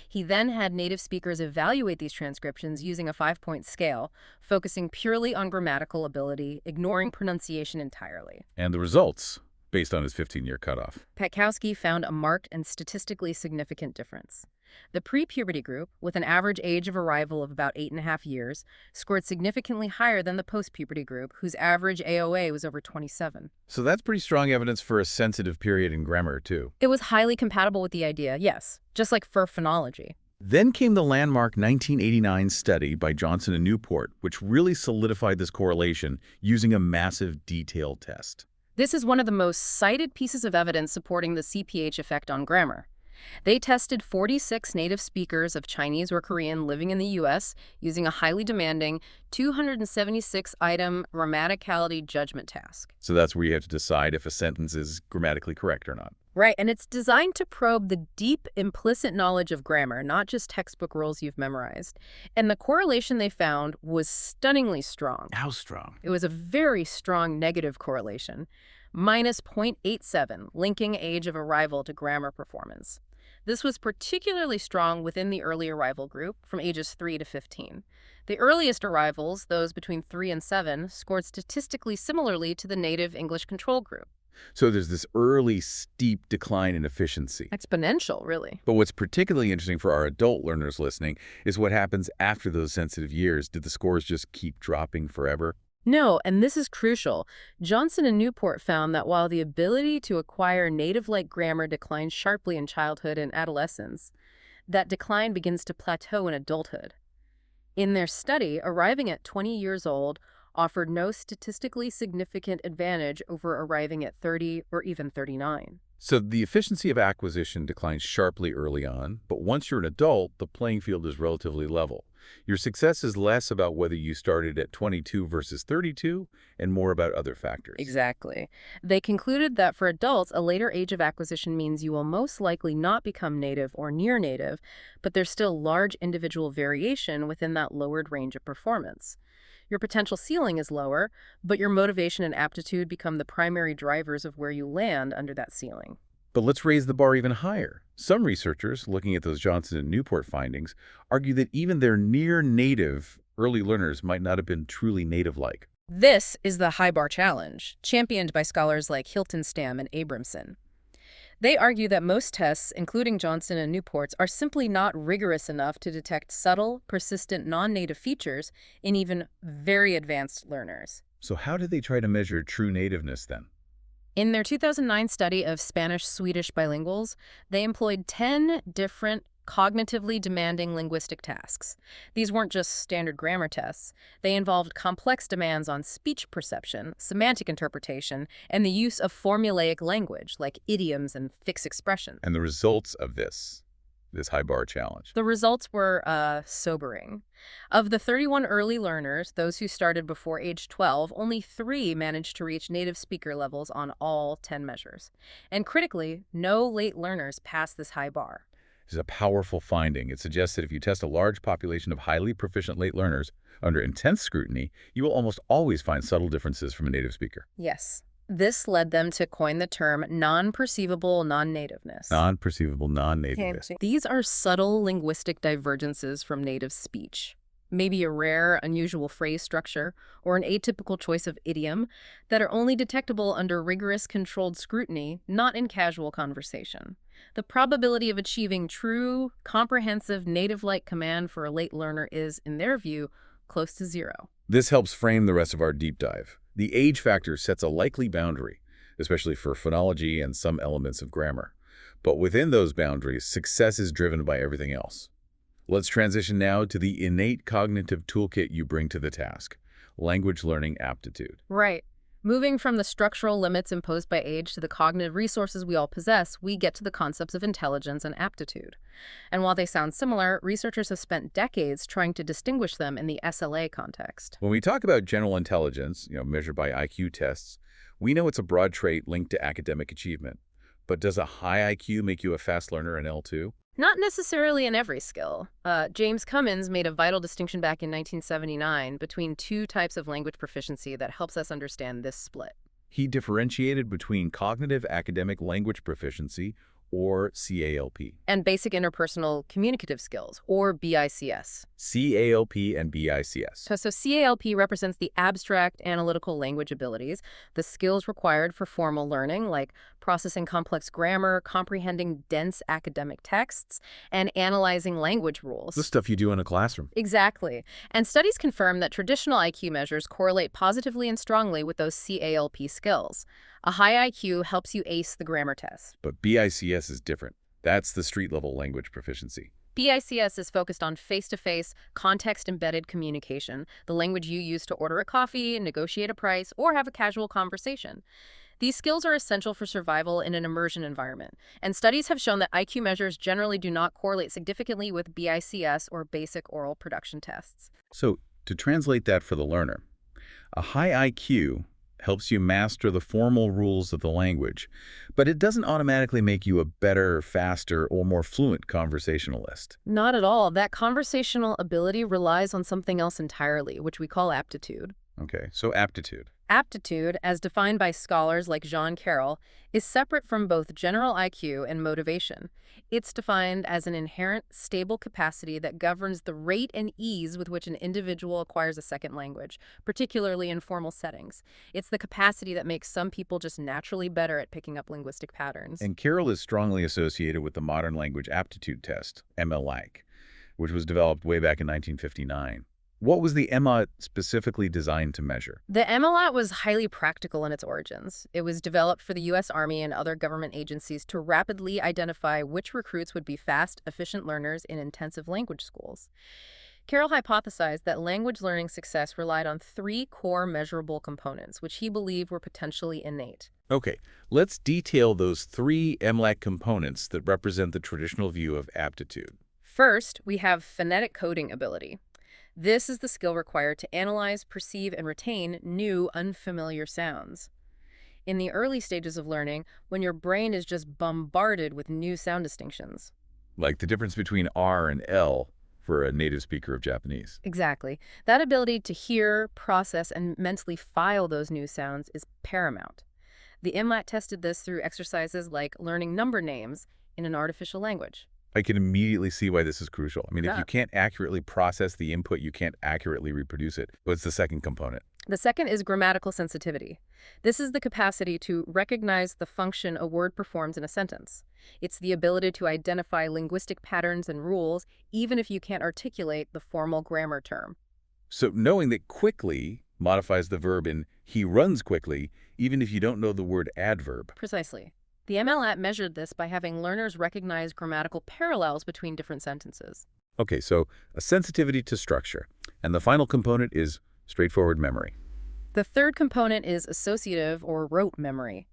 He then had native speakers evaluate these transcriptions using a 5-point scale, focusing purely on grammatical ability, ignoring pronunciation entirely. And the results, based on his 15-year cutoff. Petkowski found a marked and statistically significant difference. The pre-puberty group, with an average age of arrival of about 8.5 years, scored significantly higher than the post-puberty group, whose average AOA was over 27. So that's pretty strong evidence for a sensitive period in grammar, too. It was highly compatible with the idea, yes, just like for phonology. Then came the landmark 1989 study by Johnson and Newport, which really solidified this correlation using a massive detailed test. This is one of the most cited pieces of evidence supporting the CPH effect on grammar. They tested 46 native speakers of Chinese or Korean living in the U.S. using a highly demanding 276-item grammaticality judgment task. So that's where you have to decide if a sentence is grammatically correct or not. Right, and it's designed to probe the deep implicit knowledge of grammar, not just textbook rules you've memorized. And the correlation they found was stunningly strong. How strong? It was a very strong negative correlation, minus 0.87, linking age of arrival to grammar performance. This was particularly strong within the early arrival group, from ages 3 to 15. The earliest arrivals, those between 3 and 7, scored statistically similarly to the native English control group. So there's this early, steep decline in efficiency. Exponential, really. But what's particularly interesting for our adult learners listening is what happens after those sensitive years. Did the scores just keep dropping forever? No, and this is crucial. Johnson and Newport found that while the ability to acquire native-like grammar declines sharply in childhood and adolescence, that decline begins to plateau in adulthood. In their study, arriving at 20 years old offered no statistically significant advantage over arriving at 30 or even 39. So the efficiency of acquisition declines sharply early on, but once you're an adult, the playing field is relatively level. Your success is less about whether you started at 22 versus 32 and more about other factors. Exactly. They concluded that for adults, a later age of acquisition means you will most likely not become native or near native, but there's still large individual variation within that lowered range of performance. Your potential ceiling is lower, but your motivation and aptitude become the primary drivers of where you land under that ceiling. But let's raise the bar even higher. Some researchers, looking at those Johnson and Newport findings, argue that even their near-native early learners might not have been truly native-like. This is the high bar challenge, championed by scholars like Hilton-Stam and Abramson. They argue that most tests, including Johnson and Newport's, are simply not rigorous enough to detect subtle, persistent non-native features in even very advanced learners. So how did they try to measure true nativeness then? In their 2009 study of Spanish-Swedish bilinguals, they employed 10 different cognitively demanding linguistic tasks. These weren't just standard grammar tests. They involved complex demands on speech perception, semantic interpretation, and the use of formulaic language like idioms and fixed expressions. And the results of this high bar challenge. The results were sobering. Of the 31 early learners, those who started before age 12, only 3 managed to reach native speaker levels on all 10 measures. And critically, no late learners passed this high bar. This is a powerful finding. It suggests that if you test a large population of highly proficient late learners under intense scrutiny, you will almost always find subtle differences from a native speaker. Yes. This led them to coin the term non-perceivable non-nativeness. Non-perceivable non-nativeness. These are subtle linguistic divergences from native speech. Maybe a rare, unusual phrase structure or an atypical choice of idiom that are only detectable under rigorous, controlled scrutiny, not in casual conversation. The probability of achieving true, comprehensive, native-like command for a late learner is, in their view, close to 0. This helps frame the rest of our deep dive. The age factor sets a likely boundary, especially for phonology and some elements of grammar. But within those boundaries, success is driven by everything else. Let's transition now to the innate cognitive toolkit you bring to the task, language learning aptitude. Right. Moving from the structural limits imposed by age to the cognitive resources we all possess, we get to the concepts of intelligence and aptitude. And while they sound similar, researchers have spent decades trying to distinguish them in the SLA context. When we talk about general intelligence, measured by IQ tests, we know it's a broad trait linked to academic achievement. But does a high IQ make you a fast learner in L2? Not necessarily in every skill. James Cummins made a vital distinction back in 1979 between 2 types of language proficiency that helps us understand this split. He differentiated between cognitive academic language proficiency, or CALP. And basic interpersonal communicative skills, or BICS. CALP and BICS. So CALP represents the abstract analytical language abilities, the skills required for formal learning, like processing complex grammar, comprehending dense academic texts, and analyzing language rules. The stuff you do in a classroom. Exactly. And studies confirm that traditional IQ measures correlate positively and strongly with those CALP skills. A high IQ helps you ace the grammar test. But BICS is different. That's the street-level language proficiency. BICS is focused on face-to-face, context-embedded communication, the language you use to order a coffee, negotiate a price, or have a casual conversation. These skills are essential for survival in an immersion environment, and studies have shown that IQ measures generally do not correlate significantly with BICS or basic oral production tests. So, to translate that for the learner, a high IQ helps you master the formal rules of the language, but it doesn't automatically make you a better, faster, or more fluent conversationalist. Not at all. That conversational ability relies on something else entirely, which we call aptitude. Okay, so aptitude. Aptitude, as defined by scholars like Jean Carroll, is separate from both general IQ and motivation. It's defined as an inherent, stable capacity that governs the rate and ease with which an individual acquires a second language, particularly in formal settings. It's the capacity that makes some people just naturally better at picking up linguistic patterns. And Carroll is strongly associated with the Modern Language Aptitude Test, MLAC, which was developed way back in 1959. What was the MLAT specifically designed to measure? The MLAT was highly practical in its origins. It was developed for the U.S. Army and other government agencies to rapidly identify which recruits would be fast, efficient learners in intensive language schools. Carroll hypothesized that language learning success relied on 3 core measurable components, which he believed were potentially innate. Okay, let's detail those 3 MLAC components that represent the traditional view of aptitude. First, we have phonetic coding ability. This is the skill required to analyze, perceive, and retain new, unfamiliar sounds. In the early stages of learning, when your brain is just bombarded with new sound distinctions. Like the difference between R and L for a native speaker of Japanese. Exactly. That ability to hear, process, and mentally file those new sounds is paramount. The MLAT tested this through exercises like learning number names in an artificial language. I can immediately see why this is crucial. I mean, if Yeah. you can't accurately process the input, you can't accurately reproduce it. What's the second component? The second is grammatical sensitivity. This is the capacity to recognize the function a word performs in a sentence. It's the ability to identify linguistic patterns and rules, even if you can't articulate the formal grammar term. So knowing that quickly modifies the verb in he runs quickly, even if you don't know the word adverb. Precisely. The MLAT measured this by having learners recognize grammatical parallels between different sentences. Okay, so a sensitivity to structure. And the final component is straightforward memory. The third component is associative or rote memory.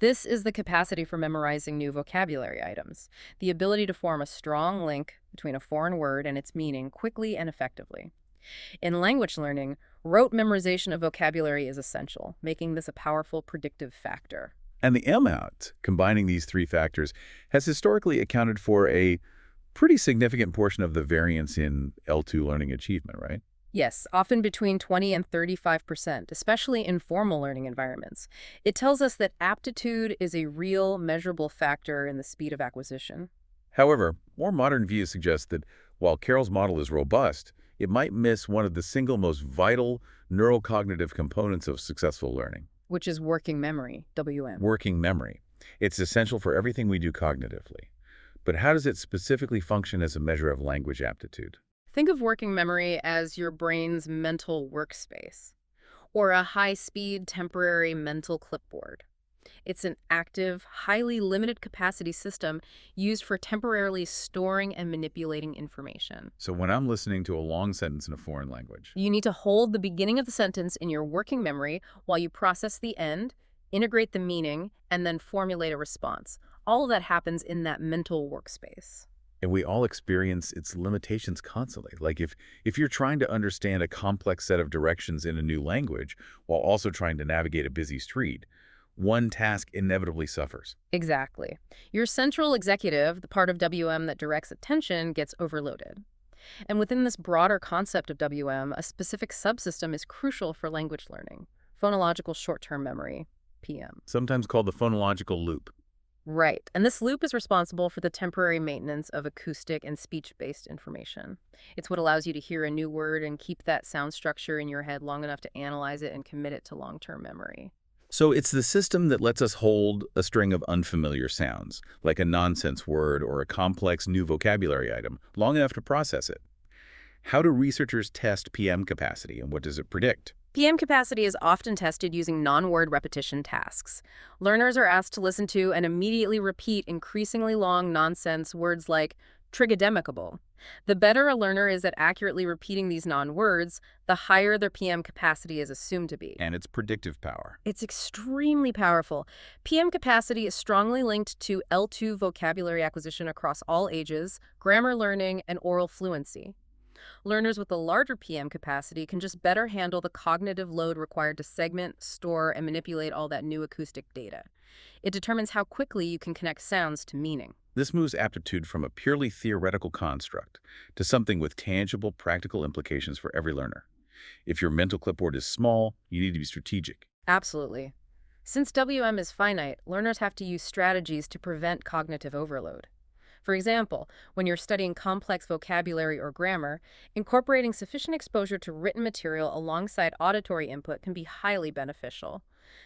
This is the capacity for memorizing new vocabulary items, the ability to form a strong link between a foreign word and its meaning quickly and effectively. In language learning, rote memorization of vocabulary is essential, making this a powerful predictive factor. And the MOUT, combining these three factors, has historically accounted for a pretty significant portion of the variance in L2 learning achievement, right? Yes, often between 20 and 35%, especially in formal learning environments. It tells us that aptitude is a real, measurable factor in the speed of acquisition. However, more modern views suggest that while Carroll's model is robust, it might miss one of the single most vital neurocognitive components of successful learning. Which is working memory, WM. Working memory. It's essential for everything we do cognitively. But how does it specifically function as a measure of language aptitude? Think of working memory as your brain's mental workspace, or a high-speed temporary mental clipboard. It's an active, highly limited capacity system used for temporarily storing and manipulating information. So when I'm listening to a long sentence in a foreign language, You need to hold the beginning of the sentence in your working memory while you process the end, integrate the meaning, and then formulate a response. All of that happens in that mental workspace. and we all experience its limitations constantly. Like if you're trying to understand a complex set of directions in a new language while also trying to navigate a busy street, one task inevitably suffers. Exactly. Your central executive, the part of WM that directs attention, gets overloaded. And within this broader concept of WM, a specific subsystem is crucial for language learning: phonological short-term memory, PM. Sometimes called the phonological loop. Right. And this loop is responsible for the temporary maintenance of acoustic and speech-based information. It's what allows you to hear a new word and keep that sound structure in your head long enough to analyze it and commit it to long-term memory. So it's the system that lets us hold a string of unfamiliar sounds, like a nonsense word or a complex new vocabulary item, long enough to process it. How do researchers test PM capacity, and what does it predict? PM capacity is often tested using non-word repetition tasks. Learners are asked to listen to and immediately repeat increasingly long nonsense words like trigodemicable. The better a learner is at accurately repeating these non-words, the higher their PM capacity is assumed to be. And its predictive power. It's extremely powerful. PM capacity is strongly linked to L2 vocabulary acquisition across all ages, grammar learning, and oral fluency. Learners with a larger PM capacity can just better handle the cognitive load required to segment, store, and manipulate all that new acoustic data. It determines how quickly you can connect sounds to meaning. This moves aptitude from a purely theoretical construct to something with tangible, practical implications for every learner. If your mental clipboard is small, you need to be strategic. Absolutely. Since WM is finite, learners have to use strategies to prevent cognitive overload. For example, when you're studying complex vocabulary or grammar, incorporating sufficient exposure to written material alongside auditory input can be highly beneficial.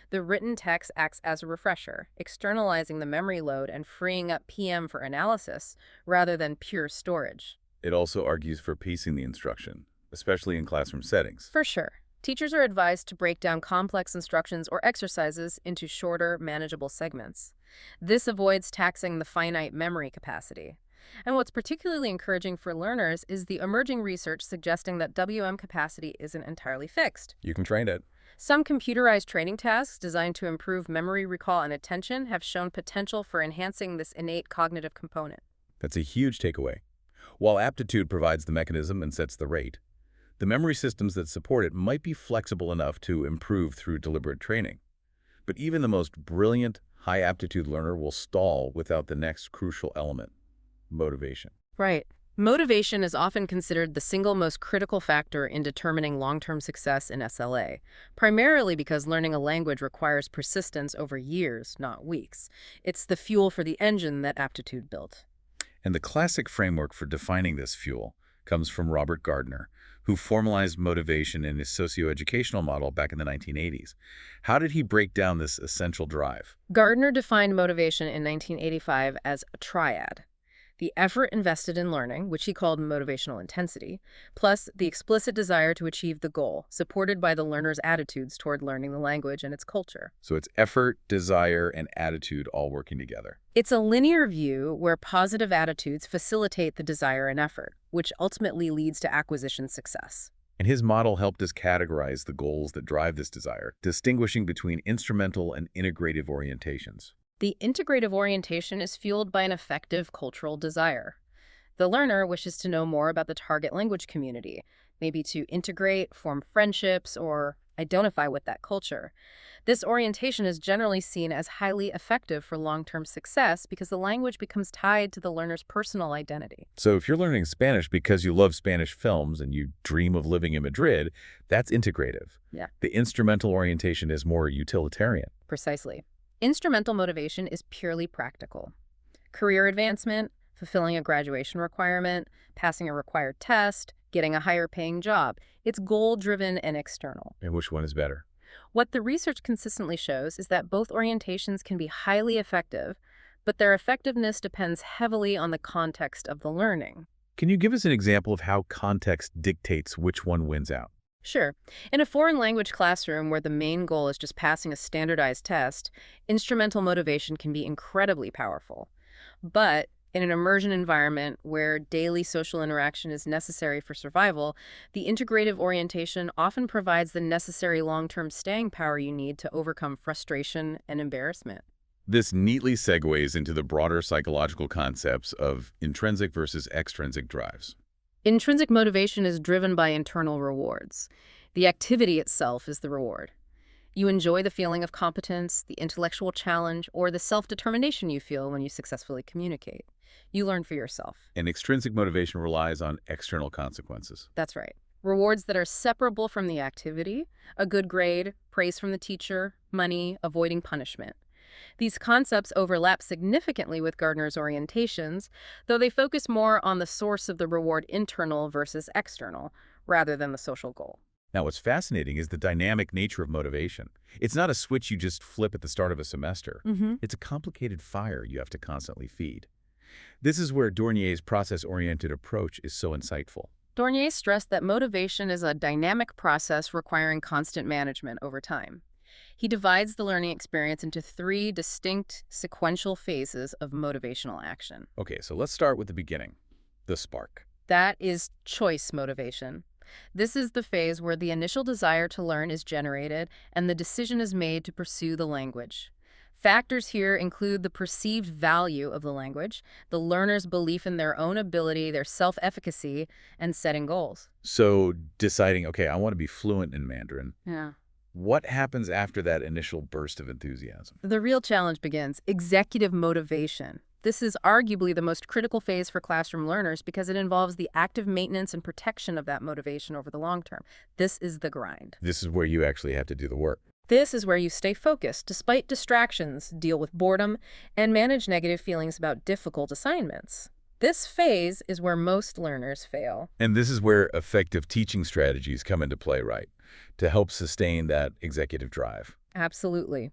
The written text acts as a refresher, externalizing the memory load and freeing up PM for analysis rather than pure storage. It also argues for pacing the instruction, especially in classroom settings. For sure. Teachers are advised to break down complex instructions or exercises into shorter, manageable segments. This avoids taxing the finite memory capacity. And what's particularly encouraging for learners is the emerging research suggesting that WM capacity isn't entirely fixed. You can train it. Some computerized training tasks designed to improve memory recall and attention have shown potential for enhancing this innate cognitive component. That's a huge takeaway. While aptitude provides the mechanism and sets the rate, the memory systems that support it might be flexible enough to improve through deliberate training. But even the most brilliant, high-aptitude learner will stall without the next crucial element: motivation. Right. Motivation is often considered the single most critical factor in determining long-term success in SLA, primarily because learning a language requires persistence over years, not weeks. It's the fuel for the engine that aptitude built. And the classic framework for defining this fuel comes from Robert Gardner, who formalized motivation in his socioeducational model back in the 1980s. How did he break down this essential drive? Gardner defined motivation in 1985 as a triad: the effort invested in learning, which he called motivational intensity, plus the explicit desire to achieve the goal, supported by the learner's attitudes toward learning the language and its culture. So it's effort, desire, and attitude all working together. It's a linear view where positive attitudes facilitate the desire and effort, which ultimately leads to acquisition success. And his model helped us categorize the goals that drive this desire, distinguishing between instrumental and integrative orientations. The integrative orientation is fueled by an effective cultural desire. The learner wishes to know more about the target language community, maybe to integrate, form friendships, or identify with that culture. This orientation is generally seen as highly effective for long-term success because the language becomes tied to the learner's personal identity. So if you're learning Spanish because you love Spanish films and you dream of living in Madrid, that's integrative. Yeah. The instrumental orientation is more utilitarian. Precisely. Instrumental motivation is purely practical. Career advancement, fulfilling a graduation requirement, passing a required test, getting a higher paying job. It's goal-driven and external. And which one is better? What the research consistently shows is that both orientations can be highly effective, but their effectiveness depends heavily on the context of the learning. Can you give us an example of how context dictates which one wins out? Sure. In a foreign language classroom where the main goal is just passing a standardized test, instrumental motivation can be incredibly powerful. But in an immersion environment where daily social interaction is necessary for survival, the integrative orientation often provides the necessary long-term staying power you need to overcome frustration and embarrassment. This neatly segues into the broader psychological concepts of intrinsic versus extrinsic drives. Intrinsic motivation is driven by internal rewards. The activity itself is the reward. You enjoy the feeling of competence, the intellectual challenge, or the self-determination you feel when you successfully communicate. You learn for yourself. And extrinsic motivation relies on external consequences. That's right. Rewards that are separable from the activity: a good grade, praise from the teacher, money, avoiding punishment. These concepts overlap significantly with Gardner's orientations, though they focus more on the source of the reward, internal versus external, rather than the social goal. Now, what's fascinating is the dynamic nature of motivation. It's not a switch you just flip at the start of a semester. It's a complicated fire you have to constantly feed. This is where Dornier's process-oriented approach is so insightful. Dornier stressed that motivation is a dynamic process requiring constant management over time. He divides the learning experience into 3 distinct sequential phases of motivational action. Okay, so let's start with the beginning, the spark. That is choice motivation. This is the phase where the initial desire to learn is generated and the decision is made to pursue the language. Factors here include the perceived value of the language, the learner's belief in their own ability, their self-efficacy, and setting goals. So deciding, okay, I want to be fluent in Mandarin. Yeah. What happens after that initial burst of enthusiasm? The real challenge begins: executive motivation. This is arguably the most critical phase for classroom learners because it involves the active maintenance and protection of that motivation over the long term. This is the grind. This is where you actually have to do the work. This is where you stay focused despite distractions, deal with boredom, and manage negative feelings about difficult assignments. This phase is where most learners fail. And this is where effective teaching strategies come into play, right? To help sustain that executive drive. Absolutely.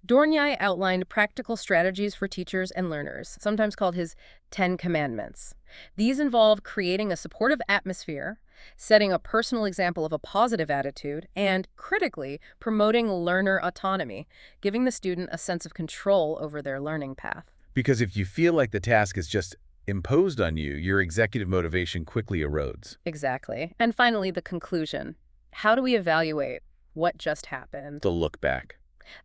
Dornier outlined practical strategies for teachers and learners, sometimes called his 10 Commandments. These involve creating a supportive atmosphere, setting a personal example of a positive attitude, and, critically, promoting learner autonomy, giving the student a sense of control over their learning path. Because if you feel like the task is just imposed on you, your executive motivation quickly erodes. Exactly. And finally, the conclusion. How do we evaluate what just happened? The look back.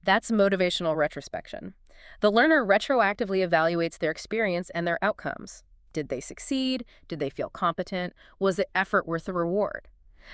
That's motivational retrospection. The learner retroactively evaluates their experience and their outcomes. Did they succeed? Did they feel competent? Was the effort worth the reward?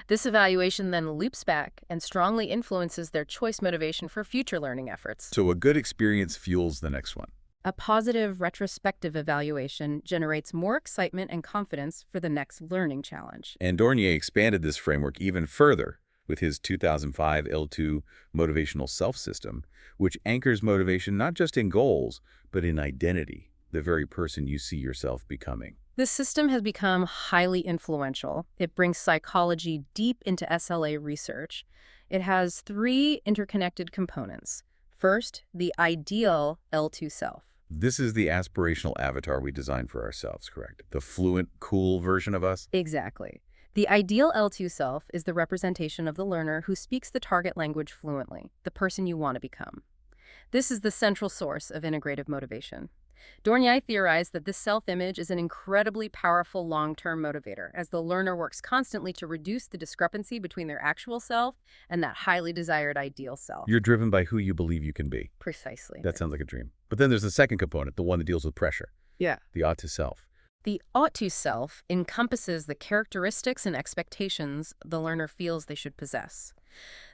This evaluation then loops back and strongly influences their choice motivation for future learning efforts. So a good experience fuels the next one. A positive retrospective evaluation generates more excitement and confidence for the next learning challenge. And Dornier expanded this framework even further with his 2005 L2 motivational self-system, which anchors motivation not just in goals, but in identity. the very person you see yourself becoming. This system has become highly influential. It brings psychology deep into SLA research. It has three interconnected components. First, the ideal L2 self. This is the aspirational avatar we design for ourselves, correct? The fluent, cool version of us? Exactly. The ideal L2 self is the representation of the learner who speaks the target language fluently, the person you want to become. This is the central source of integrative motivation. Dornier theorized that this self-image is an incredibly powerful long-term motivator, as the learner works constantly to reduce the discrepancy between their actual self and that highly desired ideal self. You're driven by who you believe you can be. Precisely. That sounds like a dream. But then there's the second component, the one that deals with pressure. Yeah. The ought to self. The ought to self encompasses the characteristics and expectations the learner feels they should possess.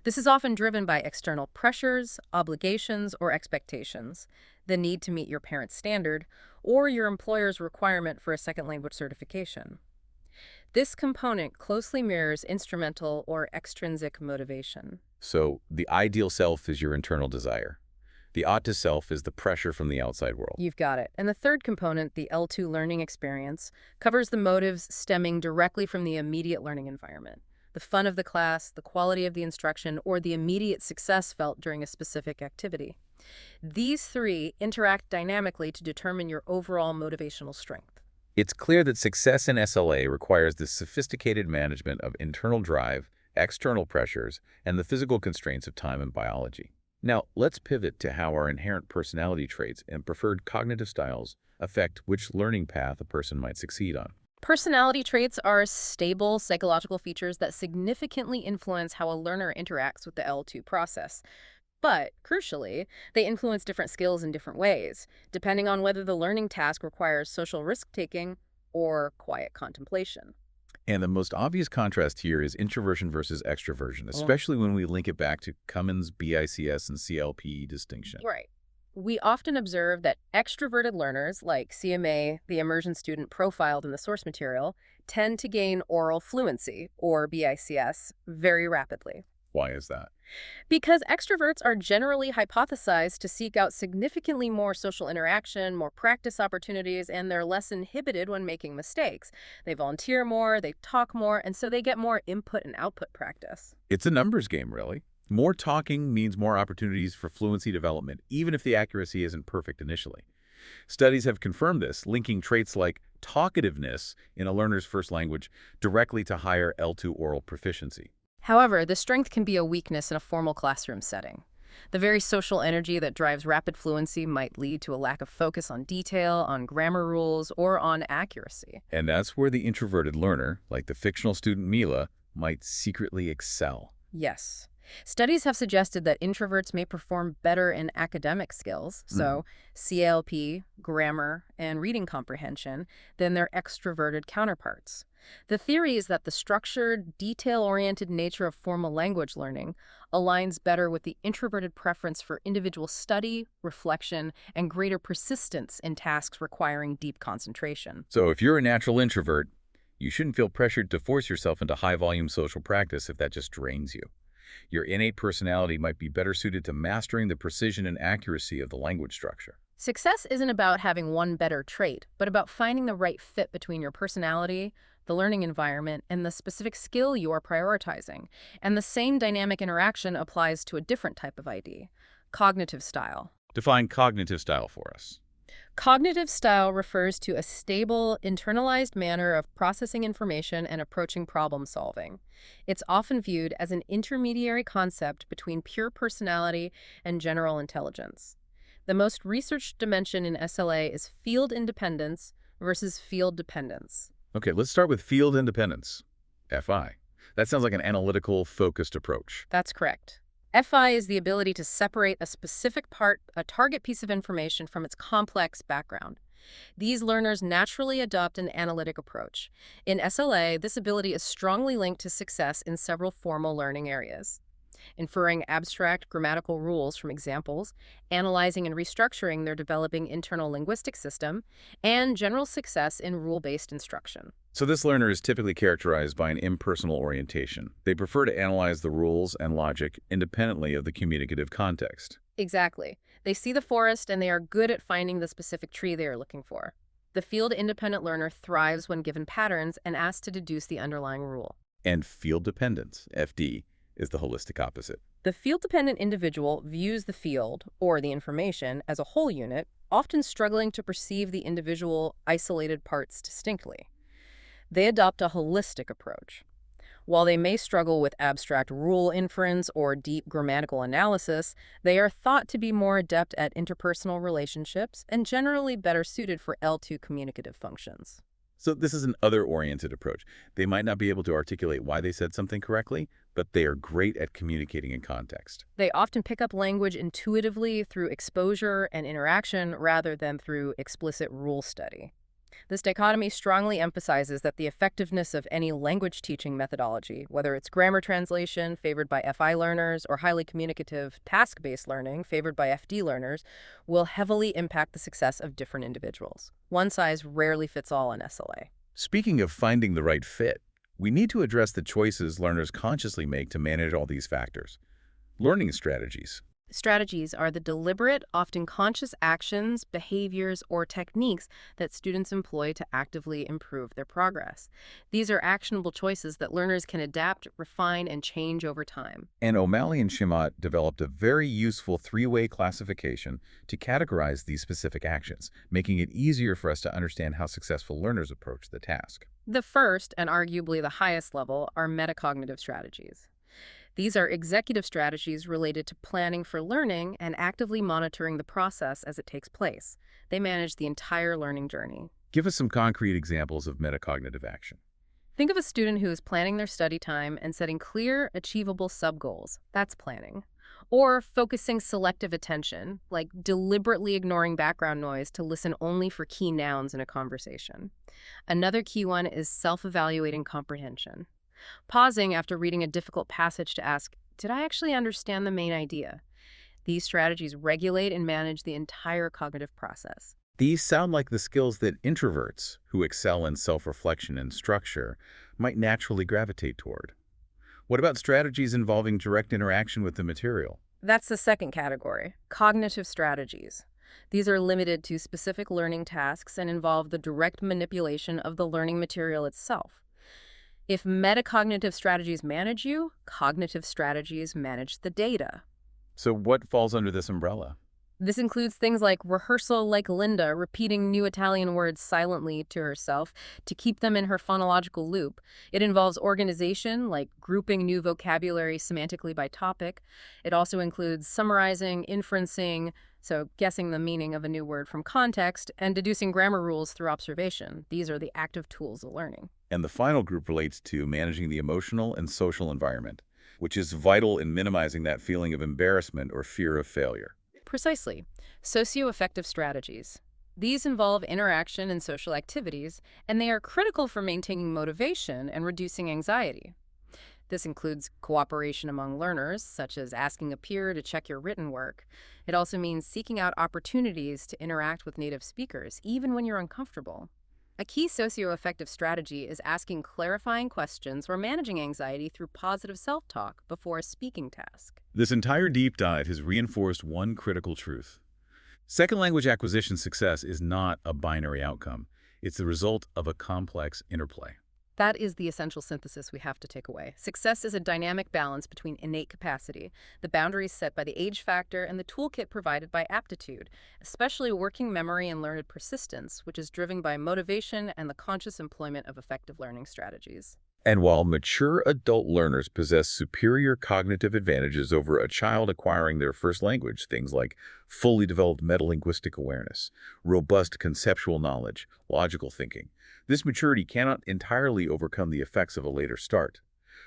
This is often driven by external pressures, obligations, or expectations, the need to meet your parent's standard, or your employer's requirement for a second language certification. This component closely mirrors instrumental or extrinsic motivation. So the ideal self is your internal desire. The ought to self is the pressure from the outside world. You've got it. And the third component, the L2 learning experience, covers the motives stemming directly from the immediate learning environment. The fun of the class, the quality of the instruction, or the immediate success felt during a specific activity. These three interact dynamically to determine your overall motivational strength. It's clear that success in SLA requires the sophisticated management of internal drive, external pressures, and the physical constraints of time and biology. Now, let's pivot to how our inherent personality traits and preferred cognitive styles affect which learning path a person might succeed on. Personality traits are stable psychological features that significantly influence how a learner interacts with the L2 process. But, crucially, they influence different skills in different ways, depending on whether the learning task requires social risk-taking or quiet contemplation. And the most obvious contrast here is introversion versus extroversion, especially when we link it back to Cummins' BICS and CLP distinction. Right. We often observe that extroverted learners, like CMA, the immersion student profiled in the source material, tend to gain oral fluency, or BICS, very rapidly. Why is that? Because extroverts are generally hypothesized to seek out significantly more social interaction, more practice opportunities, and they're less inhibited when making mistakes. They volunteer more, they talk more, and so they get more input and output practice. It's a numbers game, really. More talking means more opportunities for fluency development, even if the accuracy isn't perfect initially. Studies have confirmed this, linking traits like talkativeness in a learner's first language directly to higher L2 oral proficiency. However, the strength can be a weakness in a formal classroom setting. The very social energy that drives rapid fluency might lead to a lack of focus on detail, on grammar rules, or on accuracy. And that's where the introverted learner, like the fictional student Mila, might secretly excel. Yes. Studies have suggested that introverts may perform better in academic skills, so CLP, grammar, and reading comprehension, than their extroverted counterparts. The theory is that the structured, detail-oriented nature of formal language learning aligns better with the introverted preference for individual study, reflection, and greater persistence in tasks requiring deep concentration. So if you're a natural introvert, you shouldn't feel pressured to force yourself into high-volume social practice if that just drains you. Your innate personality might be better suited to mastering the precision and accuracy of the language structure. Success isn't about having one better trait, but about finding the right fit between your personality, the learning environment, and the specific skill you are prioritizing. And the same dynamic interaction applies to a different type of ID, cognitive style. Define cognitive style for us. Cognitive style refers to a stable, internalized manner of processing information and approaching problem solving. It's often viewed as an intermediary concept between pure personality and general intelligence. The most researched dimension in SLA is field independence versus field dependence. Okay, let's start with field independence, FI. That sounds like an analytical, focused approach. That's correct. FI is the ability to separate a specific part, a target piece of information, from its complex background. These learners naturally adopt an analytic approach. In SLA, this ability is strongly linked to success in several formal learning areas. Inferring abstract grammatical rules from examples, analyzing and restructuring their developing internal linguistic system, and general success in rule-based instruction. So this learner is typically characterized by an impersonal orientation. They prefer to analyze the rules and logic independently of the communicative context. Exactly. They see the forest and they are good at finding the specific tree they are looking for. The field-independent learner thrives when given patterns and asked to deduce the underlying rule. And field dependence, FD, is the holistic opposite. The field-dependent individual views the field, or the information, as a whole unit, often struggling to perceive the individual isolated parts distinctly. They adopt a holistic approach. While they may struggle with abstract rule inference or deep grammatical analysis, they are thought to be more adept at interpersonal relationships and generally better suited for L2 communicative functions. So this is an other-oriented approach. They might not be able to articulate why they said something correctly, but they are great at communicating in context. They often pick up language intuitively through exposure and interaction rather than through explicit rule study. This dichotomy strongly emphasizes that the effectiveness of any language teaching methodology, whether it's grammar translation favored by FI learners or highly communicative task-based learning favored by FD learners, will heavily impact the success of different individuals. One size rarely fits all in SLA. Speaking of finding the right fit, we need to address the choices learners consciously make to manage all these factors. Learning strategies. Strategies are the deliberate, often conscious actions, behaviors, or techniques that students employ to actively improve their progress. These are actionable choices that learners can adapt, refine, and change over time. And O'Malley and Shamat developed a very useful three-way classification to categorize these specific actions, making it easier for us to understand how successful learners approach the task. The first, and arguably the highest level, are metacognitive strategies. These are executive strategies related to planning for learning and actively monitoring the process as it takes place. They manage the entire learning journey. Give us some concrete examples of metacognitive action. Think of a student who is planning their study time and setting clear, achievable sub-goals. That's planning. Or focusing selective attention, like deliberately ignoring background noise to listen only for key nouns in a conversation. Another key one is self-evaluating comprehension. Pausing after reading a difficult passage to ask, did I actually understand the main idea? These strategies regulate and manage the entire cognitive process. These sound like the skills that introverts, who excel in self-reflection and structure, might naturally gravitate toward. What about strategies involving direct interaction with the material? That's the second category, cognitive strategies. These are limited to specific learning tasks and involve the direct manipulation of the learning material itself. If metacognitive strategies manage you, cognitive strategies manage the data. So what falls under this umbrella? This includes things like rehearsal, like Linda repeating new Italian words silently to herself to keep them in her phonological loop. It involves organization, like grouping new vocabulary semantically by topic. It also includes summarizing, inferencing, so guessing the meaning of a new word from context, and deducing grammar rules through observation. These are the active tools of learning. And the final group relates to managing the emotional and social environment, which is vital in minimizing that feeling of embarrassment or fear of failure. Precisely. Socio-affective strategies. These involve interaction and social activities, and they are critical for maintaining motivation and reducing anxiety. This includes cooperation among learners, such as asking a peer to check your written work. It also means seeking out opportunities to interact with native speakers, even when you're uncomfortable. A key socio-affective strategy is asking clarifying questions or managing anxiety through positive self-talk before a speaking task. This entire deep dive has reinforced one critical truth. Second language acquisition success is not a binary outcome. It's the result of a complex interplay. That is the essential synthesis we have to take away. Success is a dynamic balance between innate capacity, the boundaries set by the age factor, and the toolkit provided by aptitude, especially working memory and learned persistence, which is driven by motivation and the conscious employment of effective learning strategies. And while mature adult learners possess superior cognitive advantages over a child acquiring their first language, things like fully developed metalinguistic awareness, robust conceptual knowledge, logical thinking, this maturity cannot entirely overcome the effects of a later start,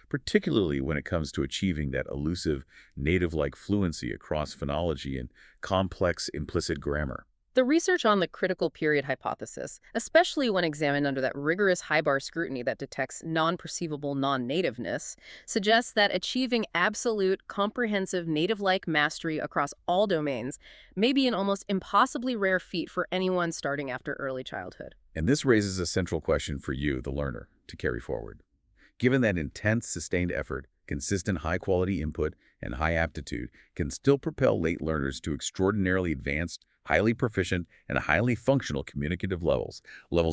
particularly when it comes to achieving that elusive, native-like fluency across phonology and complex implicit grammar. The research on the critical period hypothesis, especially when examined under that rigorous high-bar scrutiny that detects non-perceivable non-nativeness, suggests that achieving absolute, comprehensive, native-like mastery across all domains may be an almost impossibly rare feat for anyone starting after early childhood. And this raises a central question for you, the learner, to carry forward. Given that intense, sustained effort, consistent high-quality input, and high aptitude can still propel late learners to extraordinarily advanced, highly proficient, and highly functional communicative levels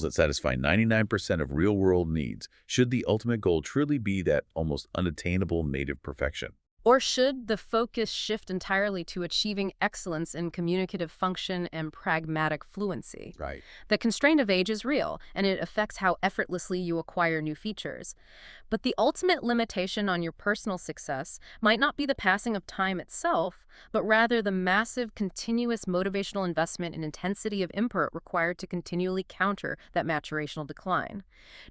that satisfy 99% of real-world needs, should the ultimate goal truly be that almost unattainable native perfection. Or should the focus shift entirely to achieving excellence in communicative function and pragmatic fluency? Right. The constraint of age is real, and it affects how effortlessly you acquire new features. But the ultimate limitation on your personal success might not be the passing of time itself, but rather the massive, continuous motivational investment and intensity of input required to continually counter that maturational decline.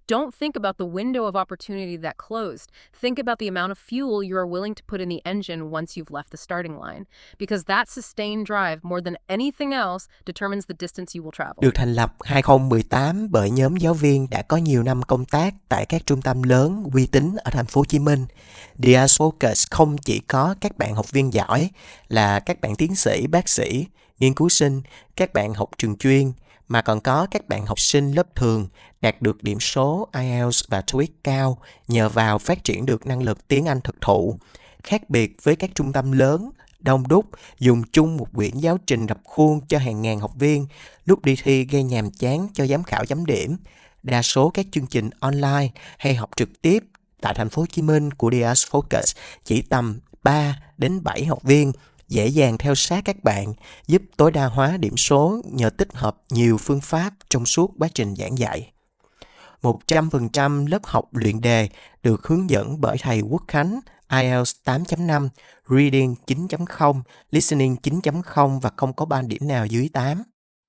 Don't think about the window of opportunity that closed. Think about the amount of fuel you are willing to put in the engine once you've left the starting line, because that sustained drive, more than anything else, determines the distance you will travel. Được thành lập 2018 bởi nhóm giáo viên đã có nhiều năm công tác tại các trung tâm lớn uy tín ở thành phố Hồ Chí Minh. TOEIC FOCUS không chỉ có các bạn học viên giỏi là các bạn tiến sĩ, bác sĩ, nghiên cứu sinh, các bạn học trường chuyên, mà còn có các bạn học sinh lớp thường đạt được điểm số IELTS và TOEIC cao nhờ vào phát triển được năng lực tiếng Anh thực thụ. Khác biệt với các trung tâm lớn, đông đúc, dùng chung một quyển giáo trình rập khuôn cho hàng ngàn học viên, lúc đi thi gây nhàm chán cho giám khảo chấm điểm. Đa số các chương trình online hay học trực tiếp tại thành phố Hồ Chí Minh của TOEIC FOCUS chỉ tầm 3 đến 7 học viên, dễ dàng theo sát các bạn, giúp tối đa hóa điểm số nhờ tích hợp nhiều phương pháp trong suốt quá trình giảng dạy. 100% lớp học luyện đề được hướng dẫn bởi thầy Quốc Khánh, IELTS 8.5, Reading 9.0, Listening 9.0 và không có band điểm nào dưới 8.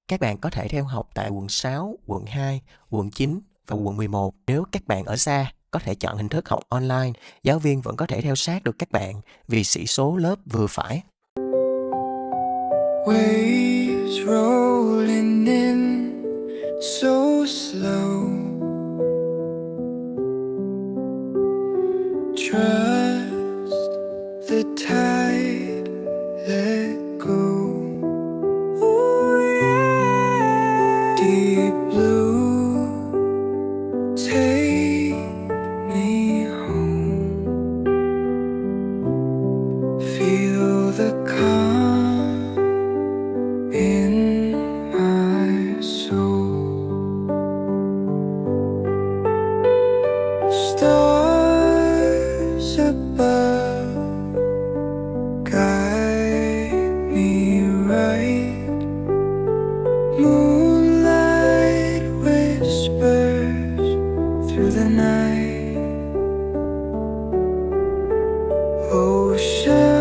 Các bạn có thể theo học tại quận 6, quận 2, quận 9 và quận 11. Nếu các bạn ở xa, có thể chọn hình thức học online, giáo viên vẫn có thể theo sát được các bạn vì sĩ số lớp vừa phải. Waves rolling in so slow. Trust the tide, let go. Ooh, yeah. Deep blue, take me home. Feel the calm in my soul. Stars above guide me right. Moonlight whispers through the night. Ocean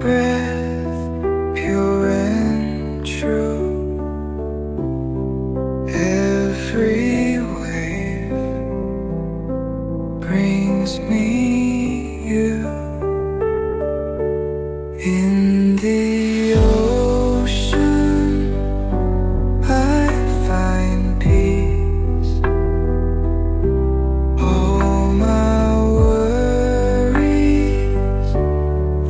breath, pure and true. Every wave brings me you. In the ocean I find peace. All my worries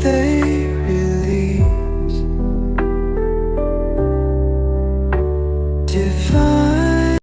they release. Divine